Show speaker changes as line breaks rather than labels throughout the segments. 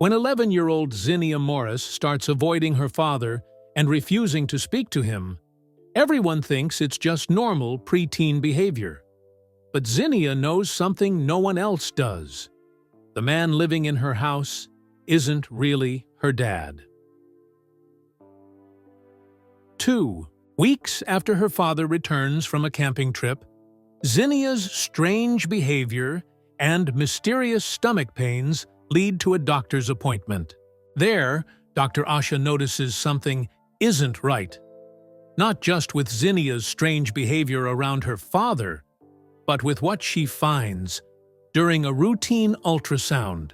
When 11-year-old Zinnia Morris starts avoiding her father and refusing to speak to him, everyone thinks it's just normal preteen behavior. But Zinnia knows something no one else does. The man living in her house isn't really her dad. 2 weeks after her father returns from a camping trip, Zinnia's strange behavior and mysterious stomach pains lead to a doctor's appointment. There, Dr. Asha notices something isn't right. Not just with Zinnia's strange behavior around her father, but with what she finds during a routine ultrasound.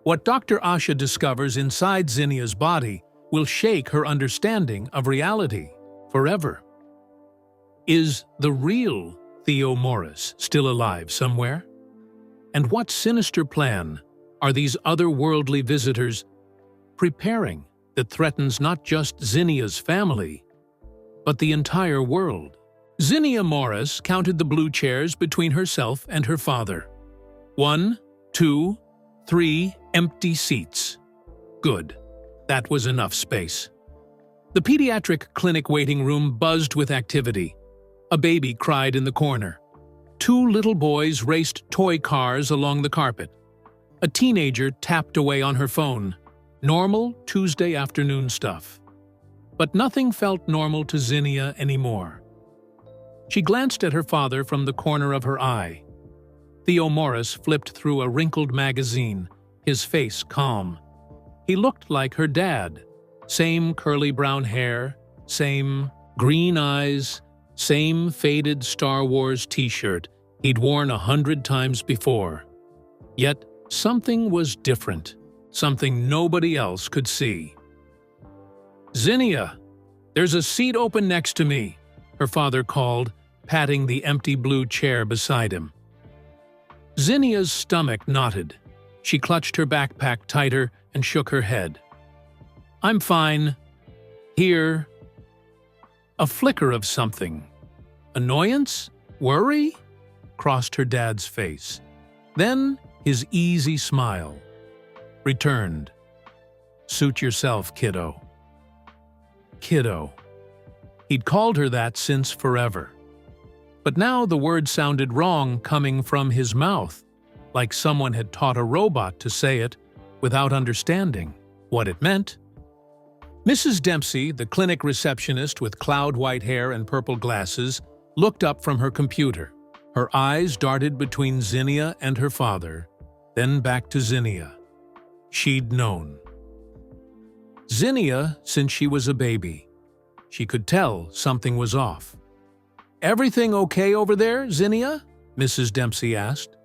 What Dr. Asha discovers inside Zinnia's body will shake her understanding of reality forever. Is the real Theo Morris still alive somewhere? And what sinister plan are these otherworldly visitors preparing that threatens not just Zinnia's family, but the entire world? Zinnia Morris counted the blue chairs between herself and her father. 1, 2, 3 empty seats. Good. That was enough space. The pediatric clinic waiting room buzzed with activity. A baby cried in the corner. 2 little boys raced toy cars along the carpet. A teenager tapped away on her phone. Normal Tuesday afternoon stuff. But nothing felt normal to Zinnia anymore. She glanced at her father from the corner of her eye. Theo Morris flipped through a wrinkled magazine, his face calm. He looked like her dad. Same curly brown hair, same green eyes, same faded Star Wars t-shirt he'd worn 100 times before. Yet something was different, something nobody else could see. "Zinnia, there's a seat open next to me," her father called, patting the empty blue chair beside him. Zinnia's stomach knotted. She clutched her backpack tighter and shook her head. "I'm fine. Here." A flicker of something, annoyance, worry, crossed her dad's face. Then his easy smile returned. "Suit yourself, kiddo." Kiddo. He'd called her that since forever. But now the word sounded wrong coming from his mouth, like someone had taught a robot to say it without understanding what it meant. Mrs. Dempsey, the clinic receptionist with cloud-white hair and purple glasses, looked up from her computer. Her eyes darted between Zinnia and her father, then back to Zinnia. She'd known. Zinnia since she was a baby. She could tell something was off. "Everything okay over there, Zinnia?" Mrs. Dempsey asked.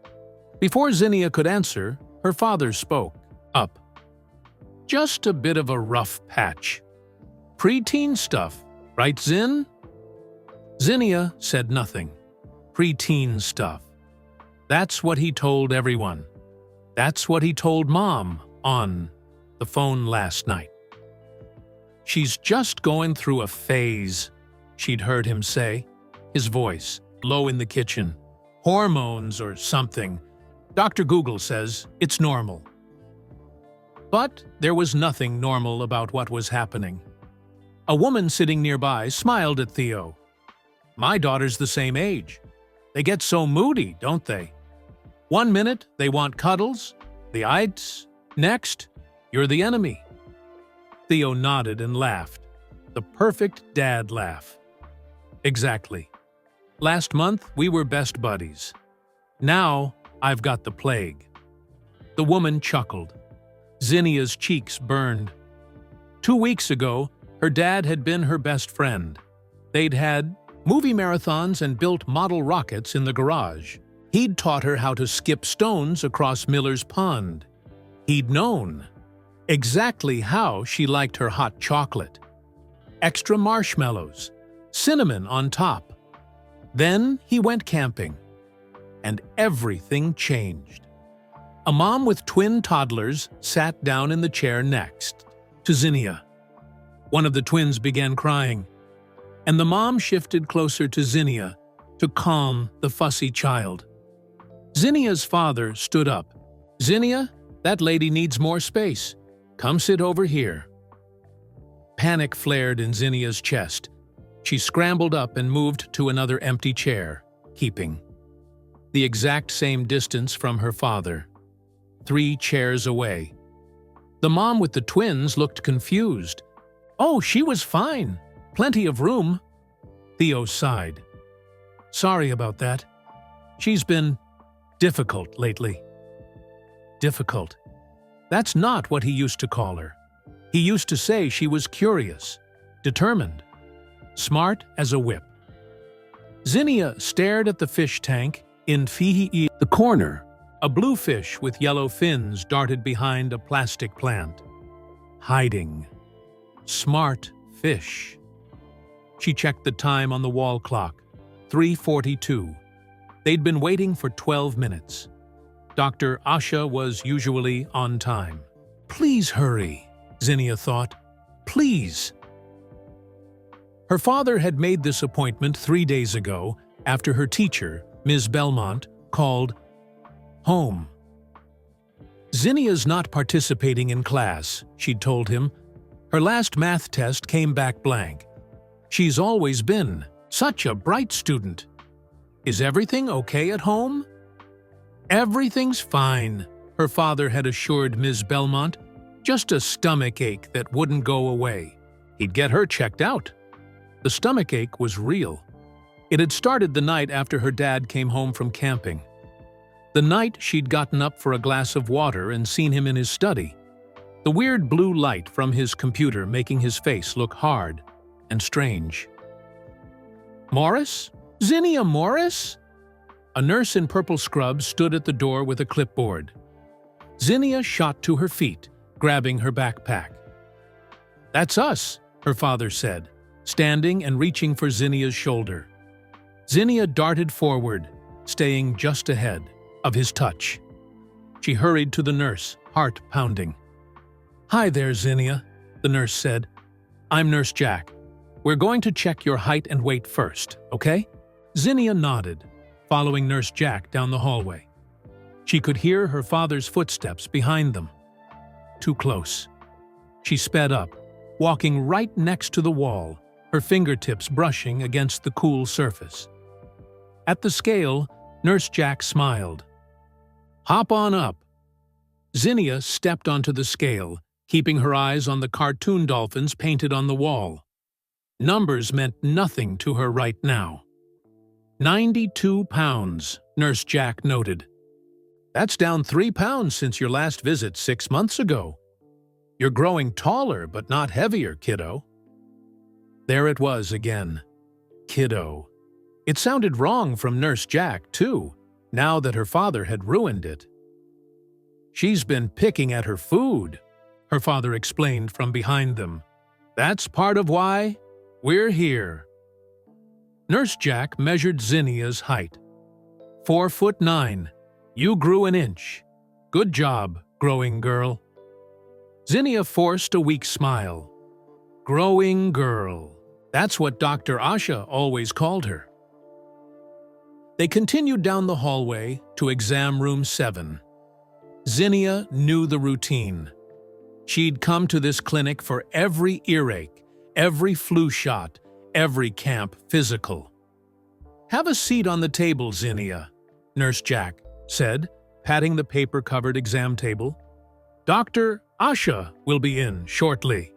Before Zinnia could answer, her father spoke up. "Just a bit of a rough patch. Preteen stuff, right, Zin?" Zinnia said nothing. Preteen stuff. That's what he told everyone. That's what he told Mom on the phone last night. "She's just going through a phase," she'd heard him say, his voice low in the kitchen. "Hormones or something. Dr. Google says it's normal." But there was nothing normal about what was happening. A woman sitting nearby smiled at Theo. "My daughter's the same age. They get so moody, don't they? One minute they want cuddles, the ites. Next, you're the enemy." Theo nodded and laughed. The perfect dad laugh. "Exactly. Last month we were best buddies. Now I've got the plague." The woman chuckled. Zinnia's cheeks burned. 2 weeks ago, her dad had been her best friend. They'd had movie marathons and built model rockets in the garage. He'd taught her how to skip stones across Miller's Pond. He'd known exactly how she liked her hot chocolate. Extra marshmallows, cinnamon on top. Then he went camping, and everything changed. A mom with twin toddlers sat down in the chair next to Zinnia. One of the twins began crying, and the mom shifted closer to Zinnia to calm the fussy child. Zinnia's father stood up. "Zinnia, That lady needs more space. Come sit over here." Panic flared in Zinnia's chest. She scrambled up and moved to another empty chair, keeping the exact same distance from her father, 3 chairs away. The mom with the twins looked confused. "Oh, she was fine. Plenty of room." Theo sighed. "Sorry about that. She's been difficult lately." Difficult. That's not what he used to call her. He used to say she was curious, determined, smart as a whip. Zinnia stared at the fish tank in the corner. A blue fish with yellow fins darted behind a plastic plant. Hiding. Smart fish. She checked the time on the wall clock. 3:42. They'd been waiting for 12 minutes. Dr. Asha was usually on time. Please hurry, Zinnia thought. Please. Her father had made this appointment 3 days ago after her teacher, Ms. Belmont, called home. Zinnia's not participating in class, she'd told him. Her last math test came back blank. She's always been such a bright student. Is everything okay at home? Everything's fine, her father had assured Ms. Belmont. Just a stomach ache that wouldn't go away. He'd get her checked out. The stomach ache was real. It had started the night after her dad came home from camping. The night she'd gotten up for a glass of water and seen him in his study. The weird blue light from his computer making his face look hard and strange. Morris? Zinnia Morris? A nurse in purple scrubs stood at the door with a clipboard. Zinnia shot to her feet, grabbing her backpack. That's us, her father said, standing and reaching for Zinnia's shoulder. Zinnia darted forward, staying just ahead of his touch. She hurried to the nurse, heart pounding. Hi there, Zinnia, the nurse said. I'm Nurse Jack. We're going to check your height and weight first, okay? Zinnia nodded, following Nurse Jack down the hallway. She could hear her father's footsteps behind them. Too close. She sped up, walking right next to the wall, her fingertips brushing against the cool surface. At the scale, Nurse Jack smiled. Hop on up. Zinnia stepped onto the scale, keeping her eyes on the cartoon dolphins painted on the wall. Numbers meant nothing to her right now. 92 pounds, Nurse Jack noted. That's down 3 pounds since your last visit 6 months ago. You're growing taller, but not heavier, kiddo. There it was again. Kiddo. It sounded wrong from Nurse Jack, too, now that her father had ruined it. She's been picking at her food, her father explained from behind them. That's part of why we're here. Nurse Jack measured Zinnia's height. 4'9". You grew an inch. Good job, growing girl. Zinnia forced a weak smile. Growing girl. That's what Dr. Asha always called her. They continued down the hallway to exam room 7. Zinnia knew the routine. She'd come to this clinic for every earache, every flu shot, every camp physical. Have a seat on the table, Zinnia, Nurse Jack said, patting the paper-covered exam table. Dr. Asha will be in shortly.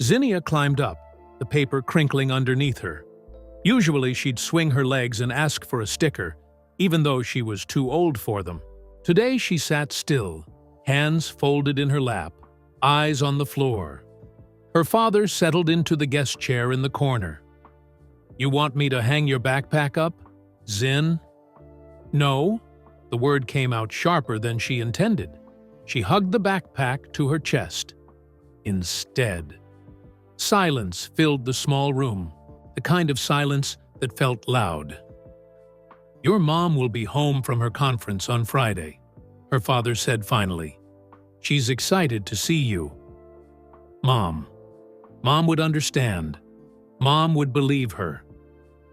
Zinnia climbed up, the paper crinkling underneath her. Usually she'd swing her legs and ask for a sticker, even though she was too old for them. Today she sat still, hands folded in her lap, eyes on the floor. Her father settled into the guest chair in the corner. You want me to hang your backpack up, Zin? No. The word came out sharper than she intended. She hugged the backpack to her chest. Instead, silence filled the small room, the kind of silence that felt loud. Your mom will be home from her conference on Friday, her father said finally. She's excited to see you. Mom would understand. Mom would believe her.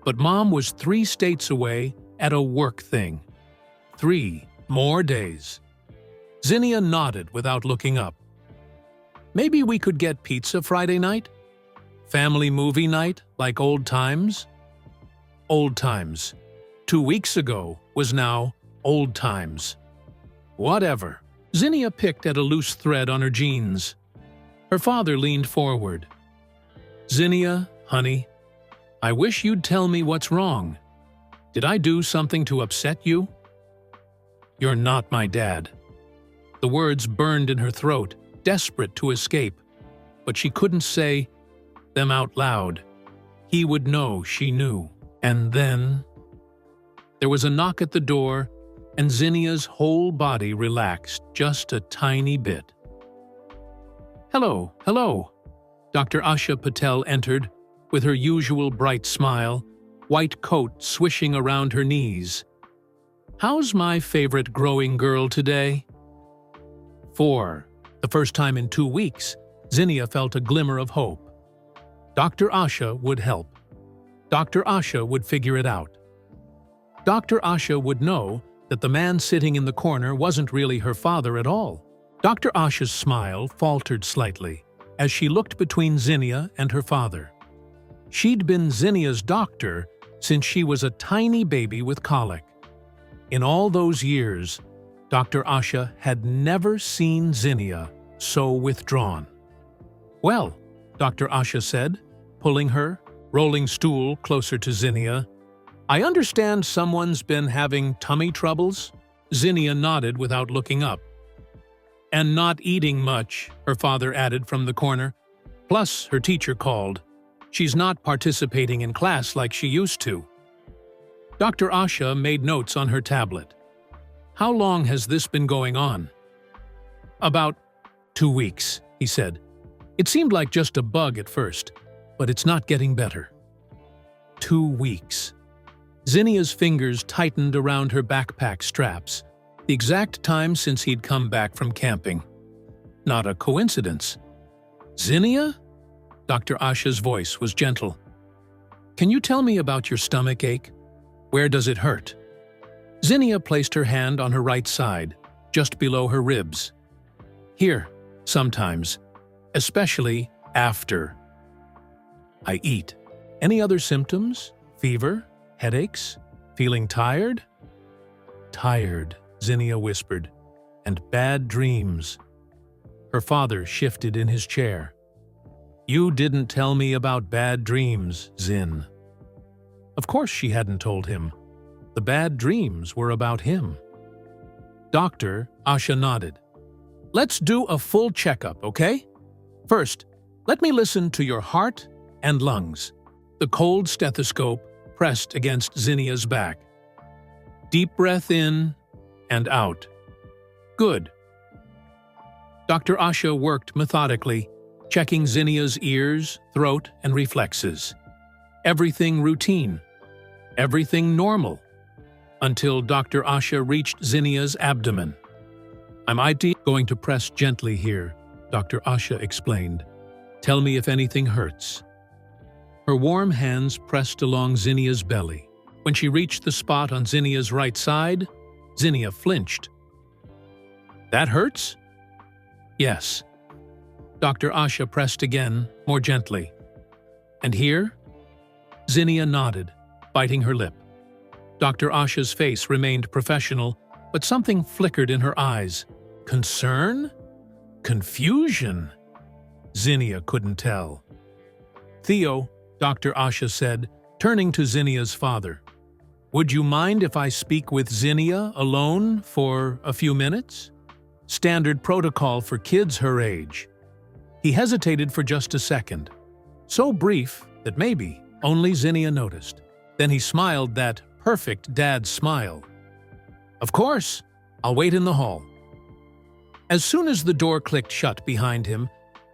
But Mom was 3 states away at a work thing. 3 more days. Zinnia nodded without looking up. Maybe we could get pizza Friday night? Family movie night, like old times? Old times. 2 weeks ago was now old times. Whatever. Zinnia picked at a loose thread on her jeans. Her father leaned forward. Zinnia, honey, I wish you'd tell me what's wrong. Did I do something to upset you? You're not my dad. The words burned in her throat, desperate to escape, but she couldn't say them out loud. He would know she knew. And then there was a knock at the door, and Zinnia's whole body relaxed just a tiny bit. Hello, hello. Dr. Asha Patel entered with her usual bright smile, white coat swishing around her knees. How's my favorite growing girl today? For the first time in 2 weeks, Zinnia felt a glimmer of hope. Dr. Asha would help. Dr. Asha would figure it out. Dr. Asha would know that the man sitting in the corner wasn't really her father at all. Dr. Asha's smile faltered slightly as she looked between Zinnia and her father. She'd been Zinnia's doctor since she was a tiny baby with colic. In all those years, Dr. Asha had never seen Zinnia so withdrawn. Well, Dr. Asha said, pulling her rolling stool closer to Zinnia, I understand someone's been having tummy troubles? Zinnia nodded without looking up. And not eating much, her father added from the corner. Plus, her teacher called. She's not participating in class like she used to. Dr. Asha made notes on her tablet. How long has this been going on? About 2 weeks, he said. It seemed like just a bug at first, but it's not getting better. 2 weeks. Zinnia's fingers tightened around her backpack straps, the exact time since he'd come back from camping. Not a coincidence. Zinnia? Dr. Asha's voice was gentle. Can you tell me about your stomach ache? Where does it hurt? Zinnia placed her hand on her right side, just below her ribs. Here, sometimes, especially after I eat. Any other symptoms? Fever? Headaches? Feeling tired? Tired, Zinnia whispered, and bad dreams. Her father shifted in his chair. You didn't tell me about bad dreams, Zin. Of course she hadn't told him. The bad dreams were about him. Dr. Asha nodded. Let's do a full checkup, okay? First, let me listen to your heart and lungs. The cold stethoscope pressed against Zinnia's back. Deep breath in and out. Good. Dr. Asha worked methodically, checking Zinnia's ears, throat, and reflexes. Everything routine. Everything normal. Until Dr. Asha reached Zinnia's abdomen. I'm going to press gently here, Dr. Asha explained. Tell me if anything hurts. Her warm hands pressed along Zinnia's belly. When she reached the spot on Zinnia's right side, Zinnia flinched. That hurts? Yes. Dr. Asha pressed again, more gently. And here? Zinnia nodded, biting her lip. Dr. Asha's face remained professional, but something flickered in her eyes. Concern? Confusion? Zinnia couldn't tell. Theo, Dr. Asha said, turning to Zinnia's father. Would you mind if I speak with Zinnia alone for a few minutes? Standard protocol for kids her age. He hesitated for just a second. So brief that maybe only Zinnia noticed. Then he smiled that perfect dad smile. Of course, I'll wait in the hall. As soon as the door clicked shut behind him,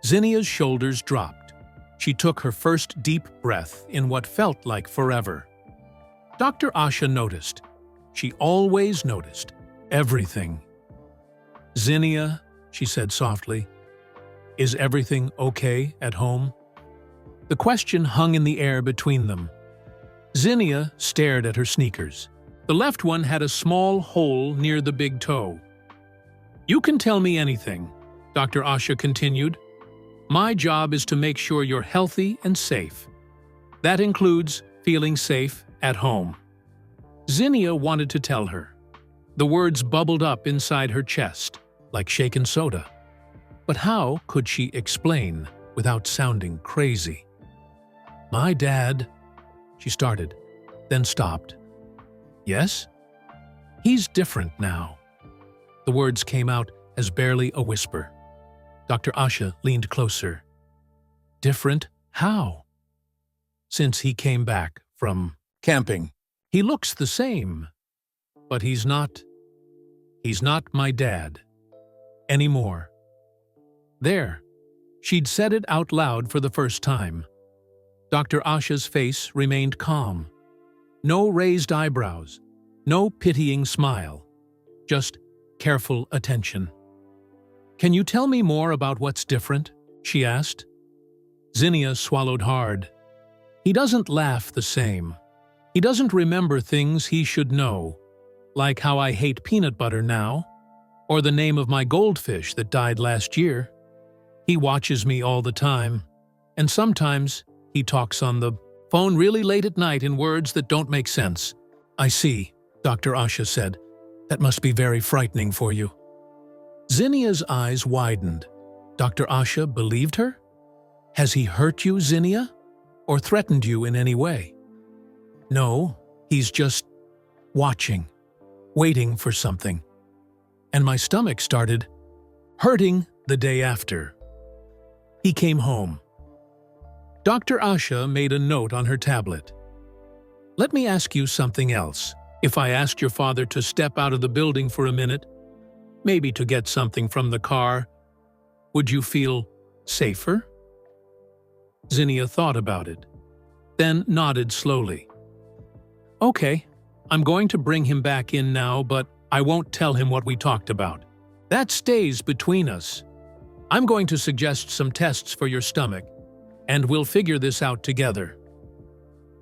Zinnia's shoulders dropped. She took her first deep breath in what felt like forever. Dr. Asha noticed. She always noticed everything. Zinnia, she said softly, is everything okay at home? The question hung in the air between them. Zinnia stared at her sneakers. The left one had a small hole near the big toe. You can tell me anything, Dr. Asha continued. My job is to make sure you're healthy and safe. That includes feeling safe at home. Zinnia wanted to tell her. The words bubbled up inside her chest, like shaken soda. But how could she explain without sounding crazy? My dad, she started, then stopped. Yes? He's different now. The words came out as barely a whisper. Dr. Asha leaned closer. Different? How? Since he came back from camping. He looks the same, but he's not my dad anymore. There, she'd said it out loud for the first time. Dr. Asha's face remained calm. No raised eyebrows, no pitying smile, just careful attention. Can you tell me more about what's different? She asked. Zinnia swallowed hard. He doesn't laugh the same. He doesn't remember things he should know, like how I hate peanut butter now, or the name of my goldfish that died last year. He watches me all the time, and sometimes he talks on the phone really late at night in words that don't make sense. I see, Dr. Asha said. That must be very frightening for you. Zinnia's eyes widened. Dr. Asha believed her? Has he hurt you, Zinnia? Or threatened you in any way? No, he's just watching, waiting for something. And my stomach started hurting the day after. He came home. Dr. Asha made a note on her tablet. Let me ask you something else. If I asked your father to step out of the building for a minute, maybe to get something from the car, would you feel safer? Zinnia thought about it, then nodded slowly. Okay, I'm going to bring him back in now, but I won't tell him what we talked about. That stays between us. I'm going to suggest some tests for your stomach, and we'll figure this out together.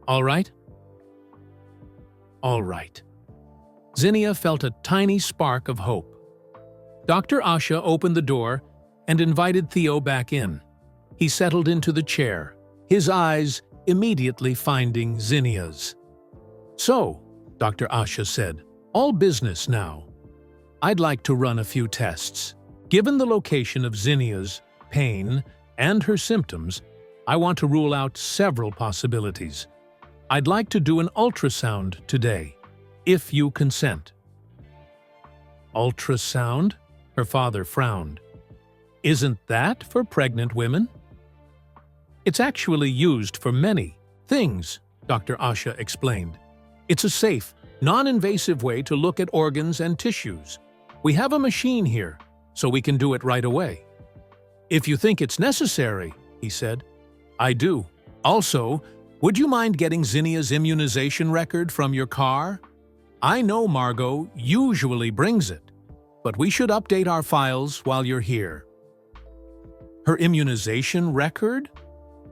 All right? All right. Zinnia felt a tiny spark of hope. Dr. Asha opened the door and invited Theo back in. He settled into the chair, his eyes immediately finding Zinnia's. So, Dr. Asha said, all business now. I'd like to run a few tests. Given the location of Zinnia's pain and her symptoms, I want to rule out several possibilities. I'd like to do an ultrasound today, if you consent. Ultrasound? Her father frowned. Isn't that for pregnant women? It's actually used for many things, Dr. Asha explained. It's a safe, non-invasive way to look at organs and tissues. We have a machine here, so we can do it right away. If you think it's necessary, he said. I do. Also, would you mind getting Zinnia's immunization record from your car? I know Margot usually brings it, but we should update our files while you're here. Her immunization record?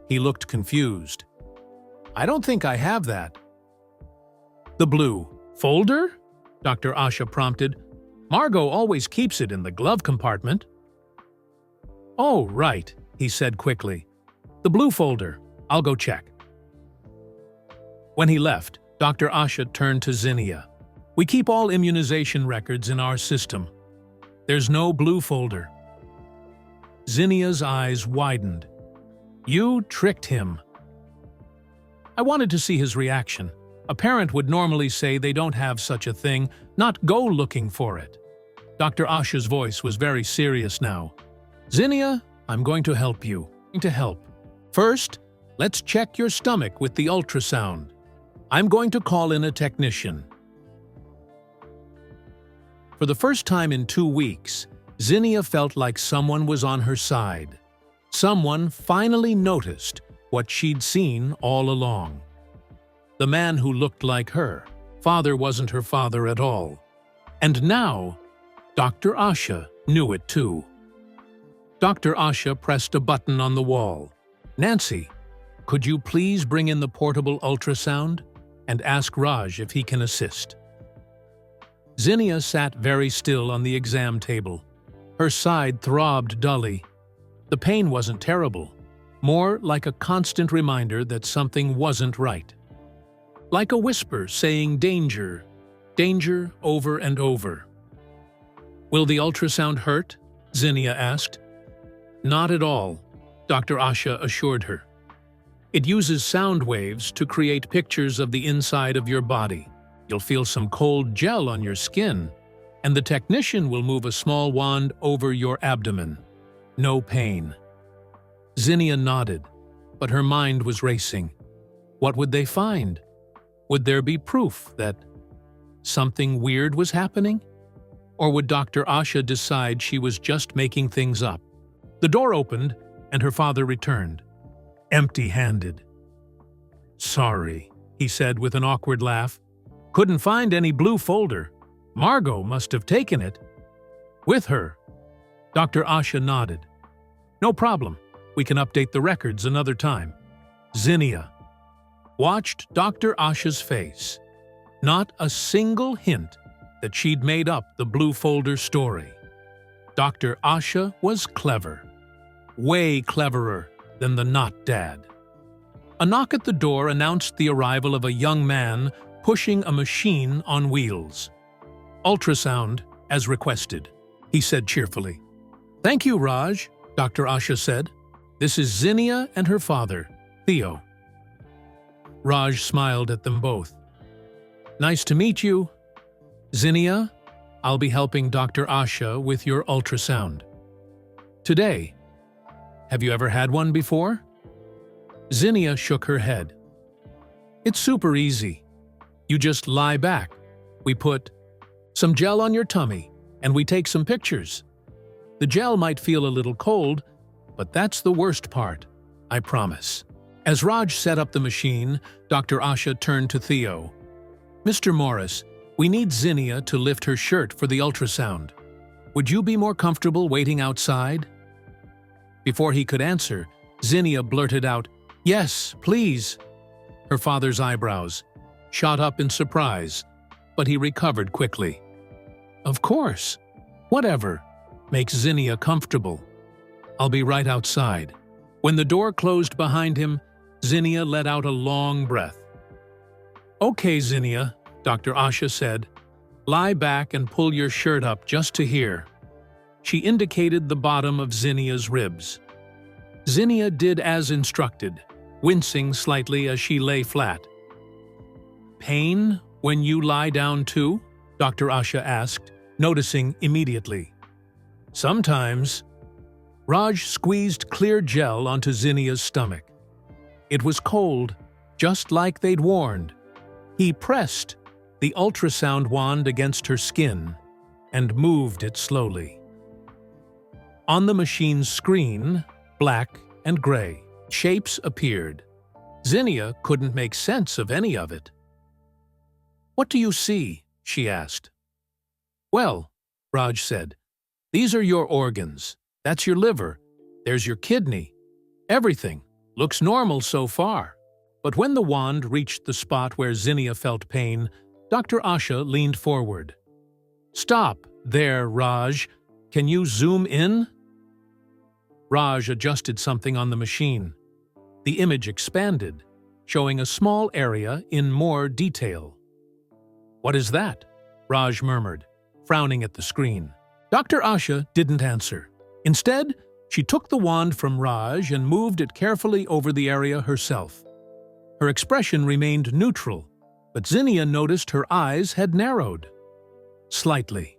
He looked confused. I don't think I have that. The blue folder? Dr. Asha prompted. Margot always keeps it in the glove compartment. Oh, right, he said quickly. The blue folder. I'll go check. When he left, Dr. Asha turned to Zinnia. We keep all immunization records in our system. There's no blue folder. Zinnia's eyes widened. You tricked him. I wanted to see his reaction. A parent would normally say they don't have such a thing, not go looking for it. Dr. Asha's voice was very serious now. Zinnia, I'm going to help you. First, let's check your stomach with the ultrasound. I'm going to call in a technician. For the first time in 2 weeks, Zinnia felt like someone was on her side. Someone finally noticed what she'd seen all along. The man who looked like her, father wasn't her father at all. And now, Dr. Asha knew it too. Dr. Asha pressed a button on the wall. Nancy, could you please bring in the portable ultrasound and ask Raj if he can assist? Zinnia sat very still on the exam table, Her side throbbed dully. The pain wasn't terrible, more like a constant reminder that something wasn't right. Like a whisper saying danger, danger over and over. "Will the ultrasound hurt?" Zinnia asked. "Not at all," Dr. Asha assured her. "It uses sound waves to create pictures of the inside of your body. You'll feel some cold gel on your skin, and the technician will move a small wand over your abdomen. No pain." Zinnia nodded, but her mind was racing. What would they find? Would there be proof that something weird was happening? Or would Dr. Asha decide she was just making things up? The door opened, and her father returned, empty-handed. "Sorry," he said with an awkward laugh. "Couldn't find any blue folder. Margot must have taken it." "With her?" Dr. Asha nodded. "No problem. We can update the records another time." Zinnia watched Dr. Asha's face. Not a single hint that she'd made up the blue folder story. Dr. Asha was clever. Way cleverer than the not dad. A knock at the door announced the arrival of a young man pushing a machine on wheels. "Ultrasound, as requested," he said cheerfully. "Thank you, Raj," Dr. Asha said. "This is Zinnia and her father, Theo." Raj smiled at them both. "Nice to meet you. Zinnia, I'll be helping Dr. Asha with your ultrasound. Today. Have you ever had one before?" Zinnia shook her head. "It's super easy. You just lie back. We put some gel on your tummy, and we take some pictures. The gel might feel a little cold, but that's the worst part, I promise." As Raj set up the machine, Dr. Asha turned to Theo. "Mr. Morris, we need Zinnia to lift her shirt for the ultrasound. Would you be more comfortable waiting outside?" Before he could answer, Zinnia blurted out, "Yes, please." Her father's eyebrows shot up in surprise, but he recovered quickly. "Of course. Whatever makes Zinnia comfortable. I'll be right outside." When the door closed behind him, Zinnia let out a long breath. "Okay, Zinnia," Dr. Asha said. "Lie back and pull your shirt up just to here." She indicated the bottom of Zinnia's ribs. Zinnia did as instructed, wincing slightly as she lay flat. "Pain when you lie down too?" Dr. Asha asked, noticing immediately. "Sometimes." Raj squeezed clear gel onto Zinnia's stomach. It was cold, just like they'd warned. He pressed the ultrasound wand against her skin and moved it slowly. On the machine's screen, black and gray, shapes appeared. Zinnia couldn't make sense of any of it. "What do you see?" she asked. "Well," Raj said, "these are your organs. That's your liver. There's your kidney. Everything looks normal so far." But when the wand reached the spot where Zinnia felt pain, Dr. Asha leaned forward. "Stop there, Raj. Can you zoom in?" Raj adjusted something on the machine. The image expanded, showing a small area in more detail. "What is that?" Raj murmured, frowning at the screen. Dr. Asha didn't answer. Instead, she took the wand from Raj and moved it carefully over the area herself. Her expression remained neutral, but Zinnia noticed her eyes had narrowed. Slightly.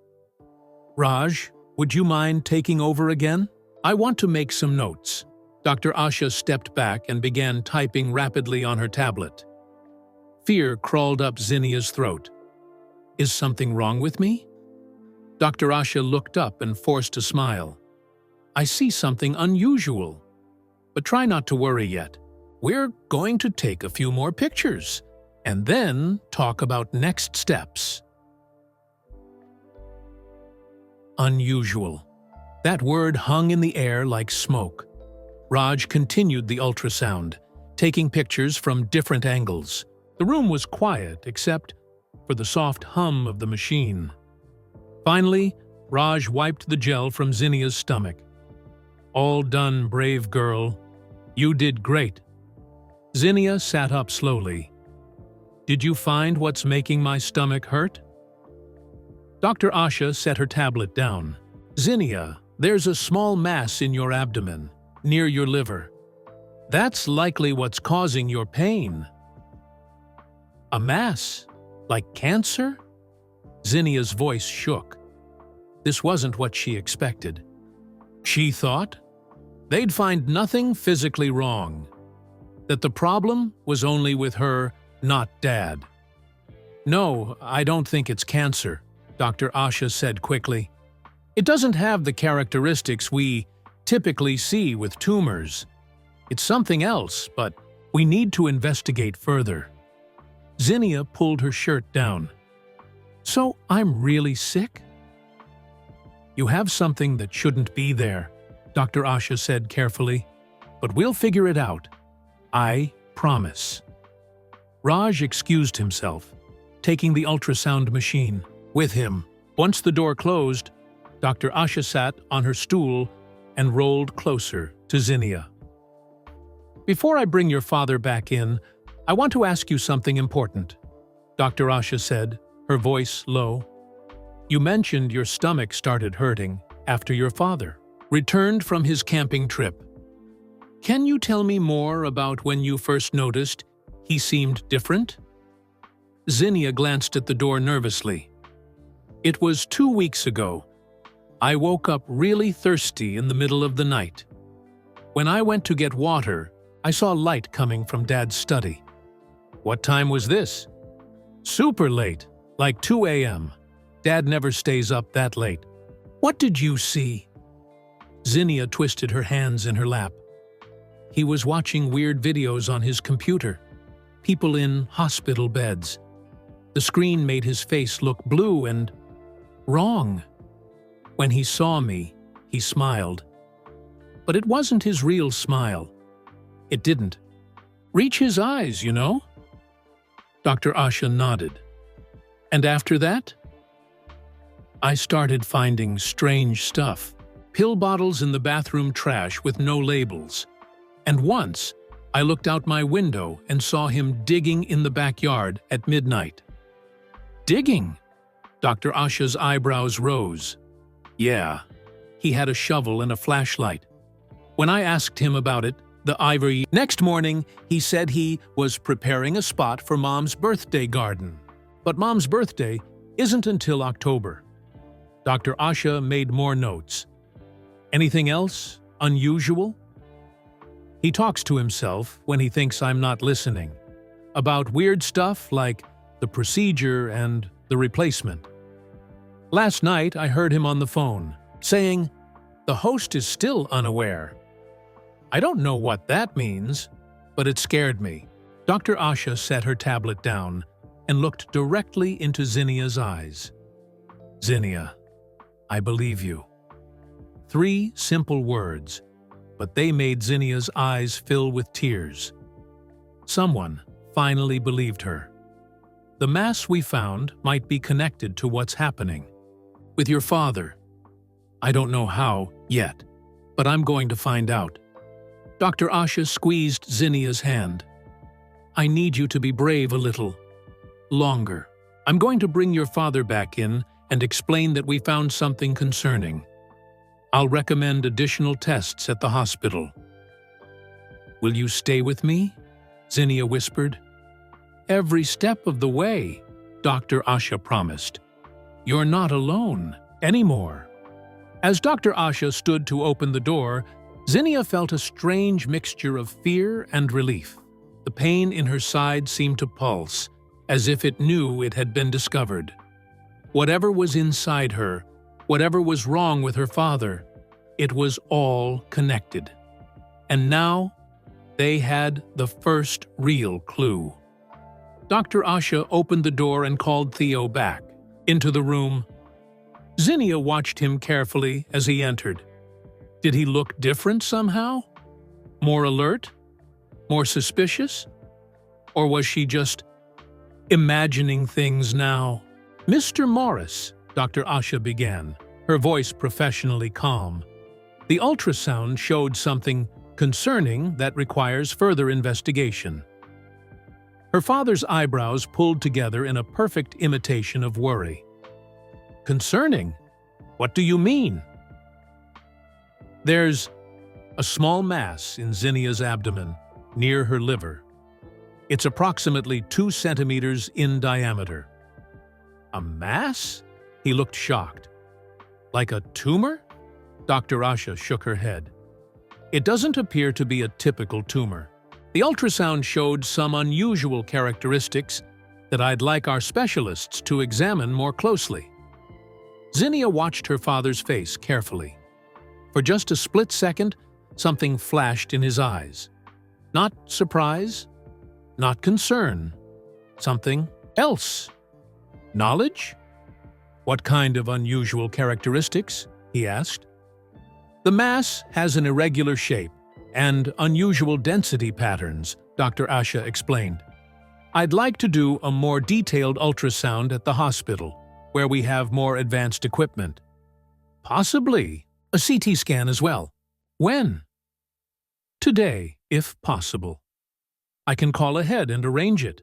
"Raj, would you mind taking over again? I want to make some notes." Dr. Asha stepped back and began typing rapidly on her tablet. Fear crawled up Zinnia's throat. "Is something wrong with me?" Dr. Asha looked up and forced a smile. "I see something unusual. But try not to worry yet. We're going to take a few more pictures, and then talk about next steps." Unusual. That word hung in the air like smoke. Raj continued the ultrasound, taking pictures from different angles. The room was quiet except for the soft hum of the machine. Finally, Raj wiped the gel from Zinnia's stomach. "All done, brave girl. You did great." Zinnia sat up slowly. "Did you find what's making my stomach hurt?" Dr. Asha set her tablet down. "Zinnia, there's a small mass in your abdomen, near your liver. That's likely what's causing your pain." "A mass? Like cancer?" Zinnia's voice shook. This wasn't what she expected. She thought they'd find nothing physically wrong, that the problem was only with her, not Dad. "No, I don't think it's cancer," Dr. Asha said quickly. "It doesn't have the characteristics we typically see with tumors. It's something else, but we need to investigate further." Zinnia pulled her shirt down. "So I'm really sick?" "You have something that shouldn't be there," Dr. Asha said carefully, "but we'll figure it out. I promise." Raj excused himself, taking the ultrasound machine with him. Once the door closed, Dr. Asha sat on her stool and rolled closer to Zinnia. "Before I bring your father back in, I want to ask you something important," Dr. Asha said, her voice low. "You mentioned your stomach started hurting after your father returned from his camping trip. Can you tell me more about when you first noticed he seemed different?" Zinnia glanced at the door nervously. "It was 2 weeks ago. I woke up really thirsty in the middle of the night. When I went to get water, I saw light coming from Dad's study." "What time was this?" "Super late, like 2 a.m. Dad never stays up that late." "What did you see?" Zinnia twisted her hands in her lap. "He was watching weird videos on his computer. People in hospital beds. The screen made his face look blue and wrong. When he saw me, he smiled. But it wasn't his real smile. It didn't reach his eyes, you know?" Dr. Asha nodded. "And after that?" "I started finding strange stuff. Pill bottles in the bathroom trash with no labels. And once, I looked out my window and saw him digging in the backyard at midnight." "Digging?" Dr. Asha's eyebrows rose. "Yeah, he had a shovel and a flashlight. When I asked him about it, the ivory..." Next morning, he said he was preparing a spot for Mom's birthday garden. But Mom's birthday isn't until October. Dr. Asha made more notes. "Anything else unusual?" "He talks to himself when he thinks I'm not listening. About weird stuff like the procedure and the replacement. Last night I heard him on the phone, saying, 'The host is still unaware.' I don't know what that means, but it scared me." Dr. Asha set her tablet down and looked directly into Zinnia's eyes. "Zinnia, I believe you." 3 simple words, but they made Zinnia's eyes fill with tears. Someone finally believed her. "The mass we found might be connected to what's happening with your father. I don't know how yet, but I'm going to find out." Dr. Asha squeezed Zinnia's hand. "I need you to be brave a little longer. I'm going to bring your father back in and explain that we found something concerning. I'll recommend additional tests at the hospital." "Will you stay with me?" Zinnia whispered. "Every step of the way," Dr. Asha promised. "You're not alone anymore." As Dr. Asha stood to open the door, Zinnia felt a strange mixture of fear and relief. The pain in her side seemed to pulse, as if it knew it had been discovered. Whatever was inside her, whatever was wrong with her father, it was all connected. And now, they had the first real clue. Dr. Asha opened the door and called Theo back into the room. Zinnia watched him carefully as he entered. Did he look different somehow? More alert? More suspicious? Or was she just imagining things now? "Mr. Morris," Dr. Asha began, her voice professionally calm. The ultrasound showed something concerning that requires further investigation. Her father's eyebrows pulled together in a perfect imitation of worry. Concerning? What do you mean? There's a small mass in Zinnia's abdomen, near her liver. It's approximately 2 centimeters in diameter. A mass? He looked shocked. Like a tumor? Dr. Asha shook her head. It doesn't appear to be a typical tumor. The ultrasound showed some unusual characteristics that I'd like our specialists to examine more closely. Zinnia watched her father's face carefully. For just a split second, something flashed in his eyes. Not surprise, not concern, something else. Knowledge? What kind of unusual characteristics? He asked. The mass has an irregular shape and unusual density patterns, Dr. Asha explained. I'd like to do a more detailed ultrasound at the hospital, where we have more advanced equipment. Possibly a CT scan as well. When? Today, if possible. I can call ahead and arrange it.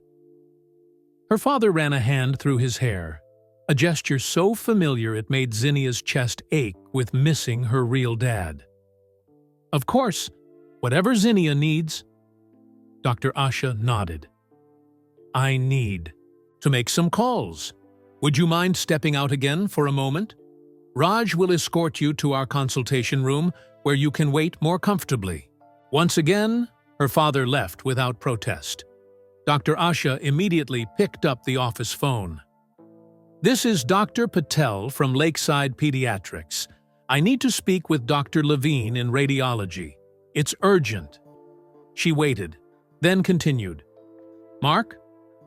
Her father ran a hand through his hair, a gesture so familiar it made Zinnia's chest ache with missing her real dad. Of course, whatever Zinnia needs. Dr. Asha nodded. I need to make some calls. Would you mind stepping out again for a moment? Raj will escort you to our consultation room where you can wait more comfortably. Once again, her father left without protest. Dr. Asha immediately picked up the office phone. This is Dr. Patel from Lakeside Pediatrics. I need to speak with Dr. Levine in radiology. It's urgent. She waited, then continued. Mark,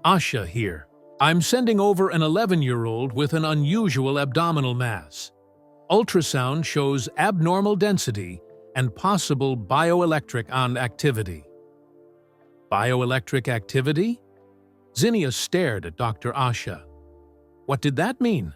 Asha here. I'm sending over an 11-year-old with an unusual abdominal mass. Ultrasound shows abnormal density and possible bioelectric activity. Bioelectric activity? Zinnia stared at Dr. Asha. What did that mean?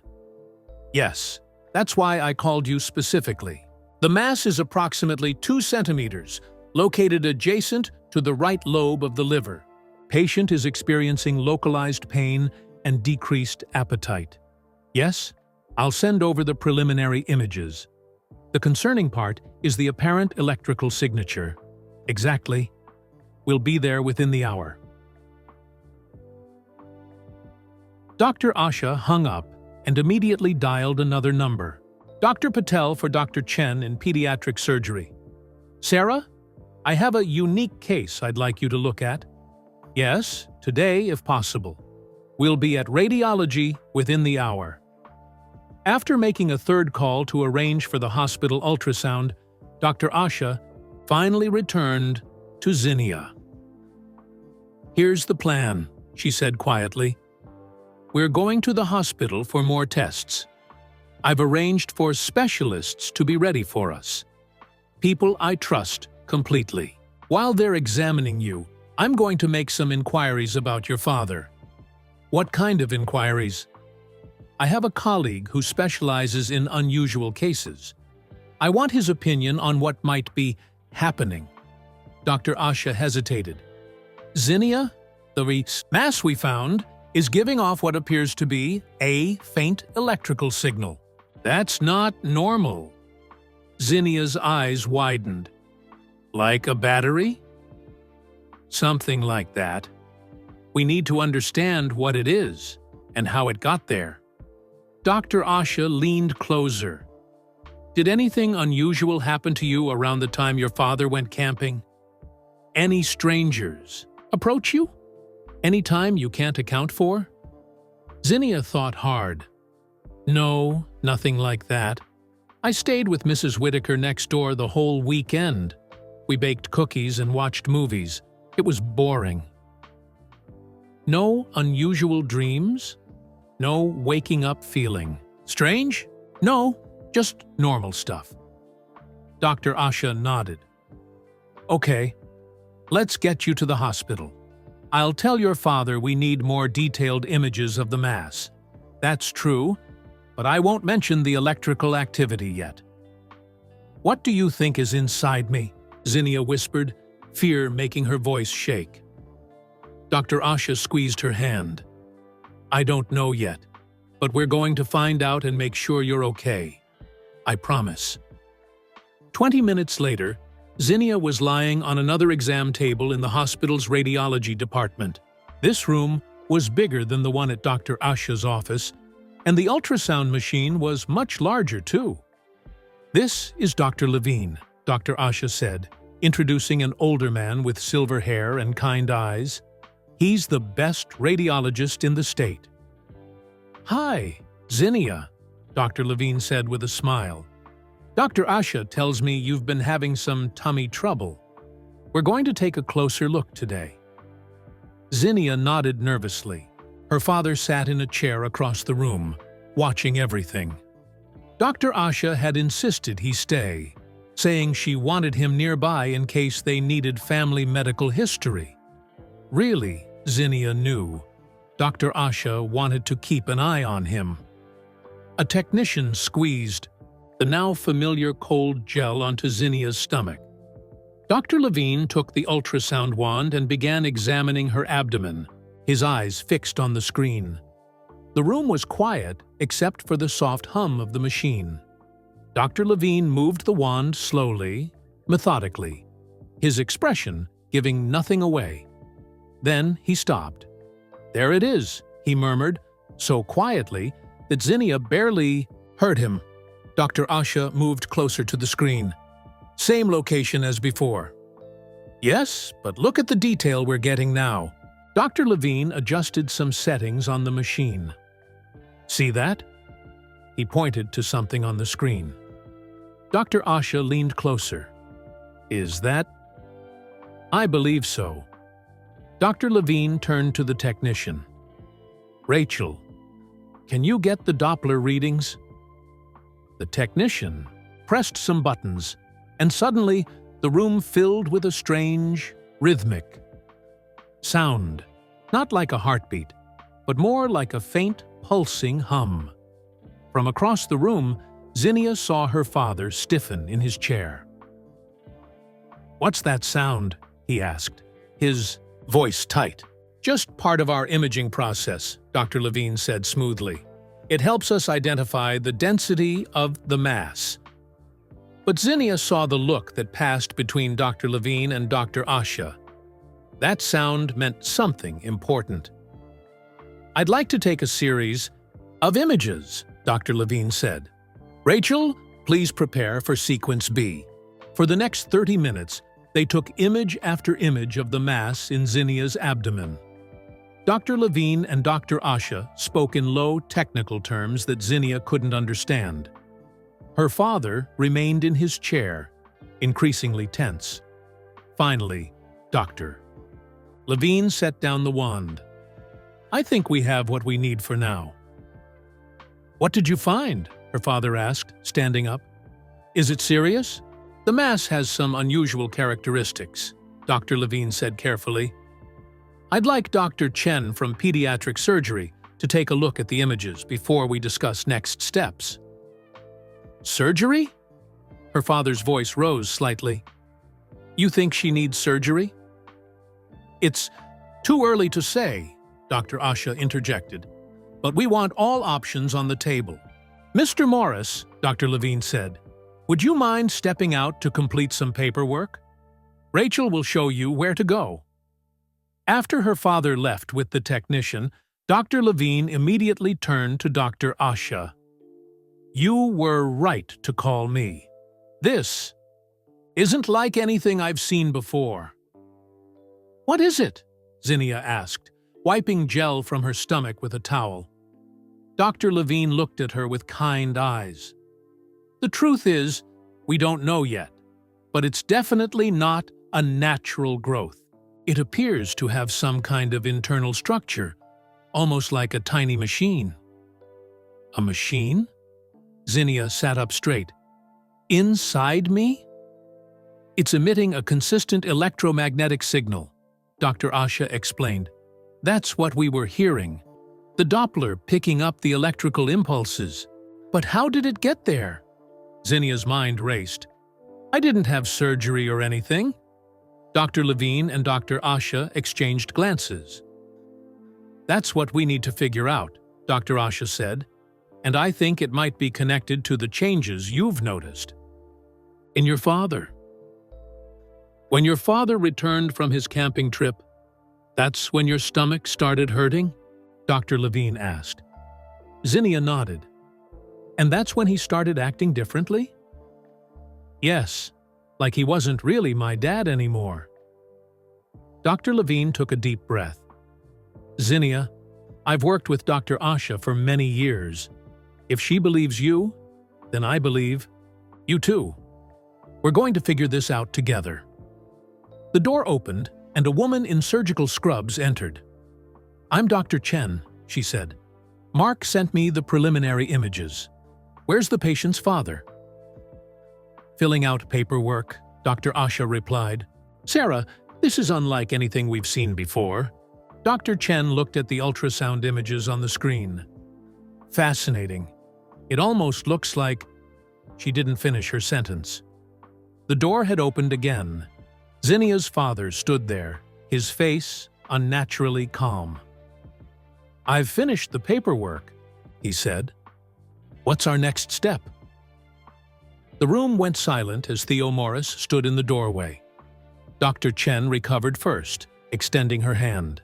Yes, that's why I called you specifically. The mass is approximately 2 centimeters, located adjacent to the right lobe of the liver. Patient is experiencing localized pain and decreased appetite. Yes, I'll send over the preliminary images. The concerning part is the apparent electrical signature. Exactly. We'll be there within the hour. Dr. Asha hung up and immediately dialed another number. Dr. Patel for Dr. Chen in pediatric surgery. Sarah, I have a unique case I'd like you to look at. Yes, today if possible. We'll be at radiology within the hour. After making a third call to arrange for the hospital ultrasound, Dr. Asha finally returned to Zinnia. Here's the plan, she said quietly. We're going to the hospital for more tests. I've arranged for specialists to be ready for us. People I trust completely. While they're examining you, I'm going to make some inquiries about your father. What kind of inquiries? I have a colleague who specializes in unusual cases. I want his opinion on what might be happening. Dr. Asha hesitated. Zinnia, the mass we found, is giving off what appears to be a faint electrical signal. That's not normal. Zinnia's eyes widened. Like a battery? Something like that. We need to understand what it is and how it got there. Dr. Asha leaned closer. Did anything unusual happen to you around the time your father went camping? Any strangers approach you? Any time you can't account for? Zinnia thought hard. No, nothing like that. I stayed with Mrs. Whitaker next door the whole weekend. We baked cookies and watched movies. It was boring. No unusual dreams? No waking up feeling. Strange? No, just normal stuff. Dr. Asha nodded. Okay, let's get you to the hospital. I'll tell your father we need more detailed images of the mass. That's true, but I won't mention the electrical activity yet. What do you think is inside me? Zinnia whispered, fear making her voice shake. Dr. Asha squeezed her hand. I don't know yet, but we're going to find out and make sure you're okay. I promise. 20 minutes later, Zinnia was lying on another exam table in the hospital's radiology department. This room was bigger than the one at Dr. Asha's office, and the ultrasound machine was much larger too. This is Dr. Levine, Dr. Asha said, introducing an older man with silver hair and kind eyes. He's the best radiologist in the state. Hi, Zinnia, Dr. Levine said with a smile. Dr. Asha tells me you've been having some tummy trouble. We're going to take a closer look today. Zinnia nodded nervously. Her father sat in a chair across the room, watching everything. Dr. Asha had insisted he stay, saying she wanted him nearby in case they needed family medical history. Really, Zinnia knew, Dr. Asha wanted to keep an eye on him. A technician squeezed the now familiar cold gel onto Zinnia's stomach. Dr. Levine took the ultrasound wand and began examining her abdomen, his eyes fixed on the screen. The room was quiet except for the soft hum of the machine. Dr. Levine moved the wand slowly, methodically, his expression giving nothing away. Then he stopped. There it is, he murmured, so quietly that Zinnia barely heard him. Dr. Asha moved closer to the screen. Same location as before. Yes, but look at the detail we're getting now. Dr. Levine adjusted some settings on the machine. See that? He pointed to something on the screen. Dr. Asha leaned closer. Is that? I believe so. Dr. Levine turned to the technician. Rachel, can you get the Doppler readings? The technician pressed some buttons, and suddenly the room filled with a strange, rhythmic sound, not like a heartbeat, but more like a faint, pulsing hum. From across the room, Zinnia saw her father stiffen in his chair. What's that sound? He asked, his voice tight. Just part of our imaging process, Dr. Levine said smoothly. It helps us identify the density of the mass. But Zinnia saw the look that passed between Dr. Levine and Dr. Asha. That sound meant something important. I'd like to take a series of images, Dr. Levine said. Rachel, please prepare for sequence B. For the next 30 minutes, they took image after image of the mass in Zinnia's abdomen. Dr. Levine and Dr. Asha spoke in low, technical terms that Zinnia couldn't understand. Her father remained in his chair, increasingly tense. Finally, Dr. Levine set down the wand. I think we have what we need for now. What did you find? Her father asked, standing up. Is it serious? The mass has some unusual characteristics, Dr. Levine said carefully. I'd like Dr. Chen from Pediatric Surgery to take a look at the images before we discuss next steps. Surgery? Her father's voice rose slightly. You think she needs surgery? It's too early to say, Dr. Asha interjected, but we want all options on the table. Mr. Morris, Dr. Levine said, would you mind stepping out to complete some paperwork? Rachel will show you where to go. After her father left with the technician, Dr. Levine immediately turned to Dr. Asha. You were right to call me. This isn't like anything I've seen before. What is it? Zinnia asked, wiping gel from her stomach with a towel. Dr. Levine looked at her with kind eyes. The truth is, we don't know yet, but it's definitely not a natural growth. It appears to have some kind of internal structure, almost like a tiny machine. A machine? Zinnia sat up straight. Inside me? It's emitting a consistent electromagnetic signal, Dr. Asha explained. That's what we were hearing. The Doppler picking up the electrical impulses. But how did it get there? Zinnia's mind raced. I didn't have surgery or anything. Dr. Levine and Dr. Asha exchanged glances. That's what we need to figure out, Dr. Asha said, and I think it might be connected to the changes you've noticed. In your father. When your father returned from his camping trip, that's when your stomach started hurting? Dr. Levine asked. Zinnia nodded. And that's when he started acting differently? Yes, like he wasn't really my dad anymore. Dr. Levine took a deep breath. Zinnia, I've worked with Dr. Asha for many years. If she believes you, then I believe you too. We're going to figure this out together. The door opened, and a woman in surgical scrubs entered. I'm Dr. Chen, she said. Mark sent me the preliminary images. Where's the patient's father? Filling out paperwork, Dr. Asha replied. Sarah, this is unlike anything we've seen before. Dr. Chen looked at the ultrasound images on the screen. Fascinating. It almost looks like… She didn't finish her sentence. The door had opened again. Zinnia's father stood there, his face unnaturally calm. I've finished the paperwork, he said. What's our next step? The room went silent as Theo Morris stood in the doorway. Dr. Chen recovered first, extending her hand.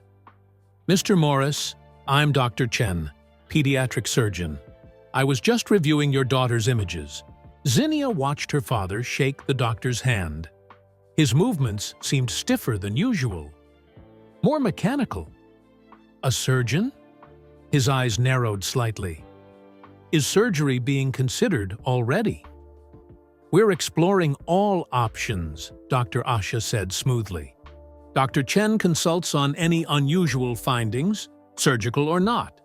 Mr. Morris, I'm Dr. Chen, pediatric surgeon. I was just reviewing your daughter's images. Zinnia watched her father shake the doctor's hand. His movements seemed stiffer than usual, more mechanical. A surgeon? His eyes narrowed slightly. Is surgery being considered already? We're exploring all options, Dr. Asha said smoothly. Dr. Chen consults on any unusual findings, surgical or not.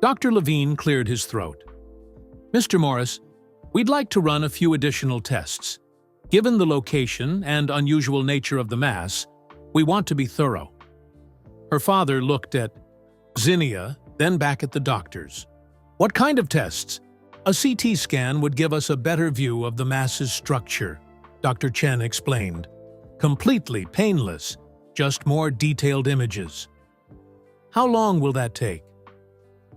Dr. Levine cleared his throat. Mr. Morris, we'd like to run a few additional tests. Given the location and unusual nature of the mass, we want to be thorough. Her father looked at Zinnia, then back at the doctors. What kind of tests? A CT scan would give us a better view of the mass's structure, Dr. Chen explained. Completely painless, just more detailed images. How long will that take?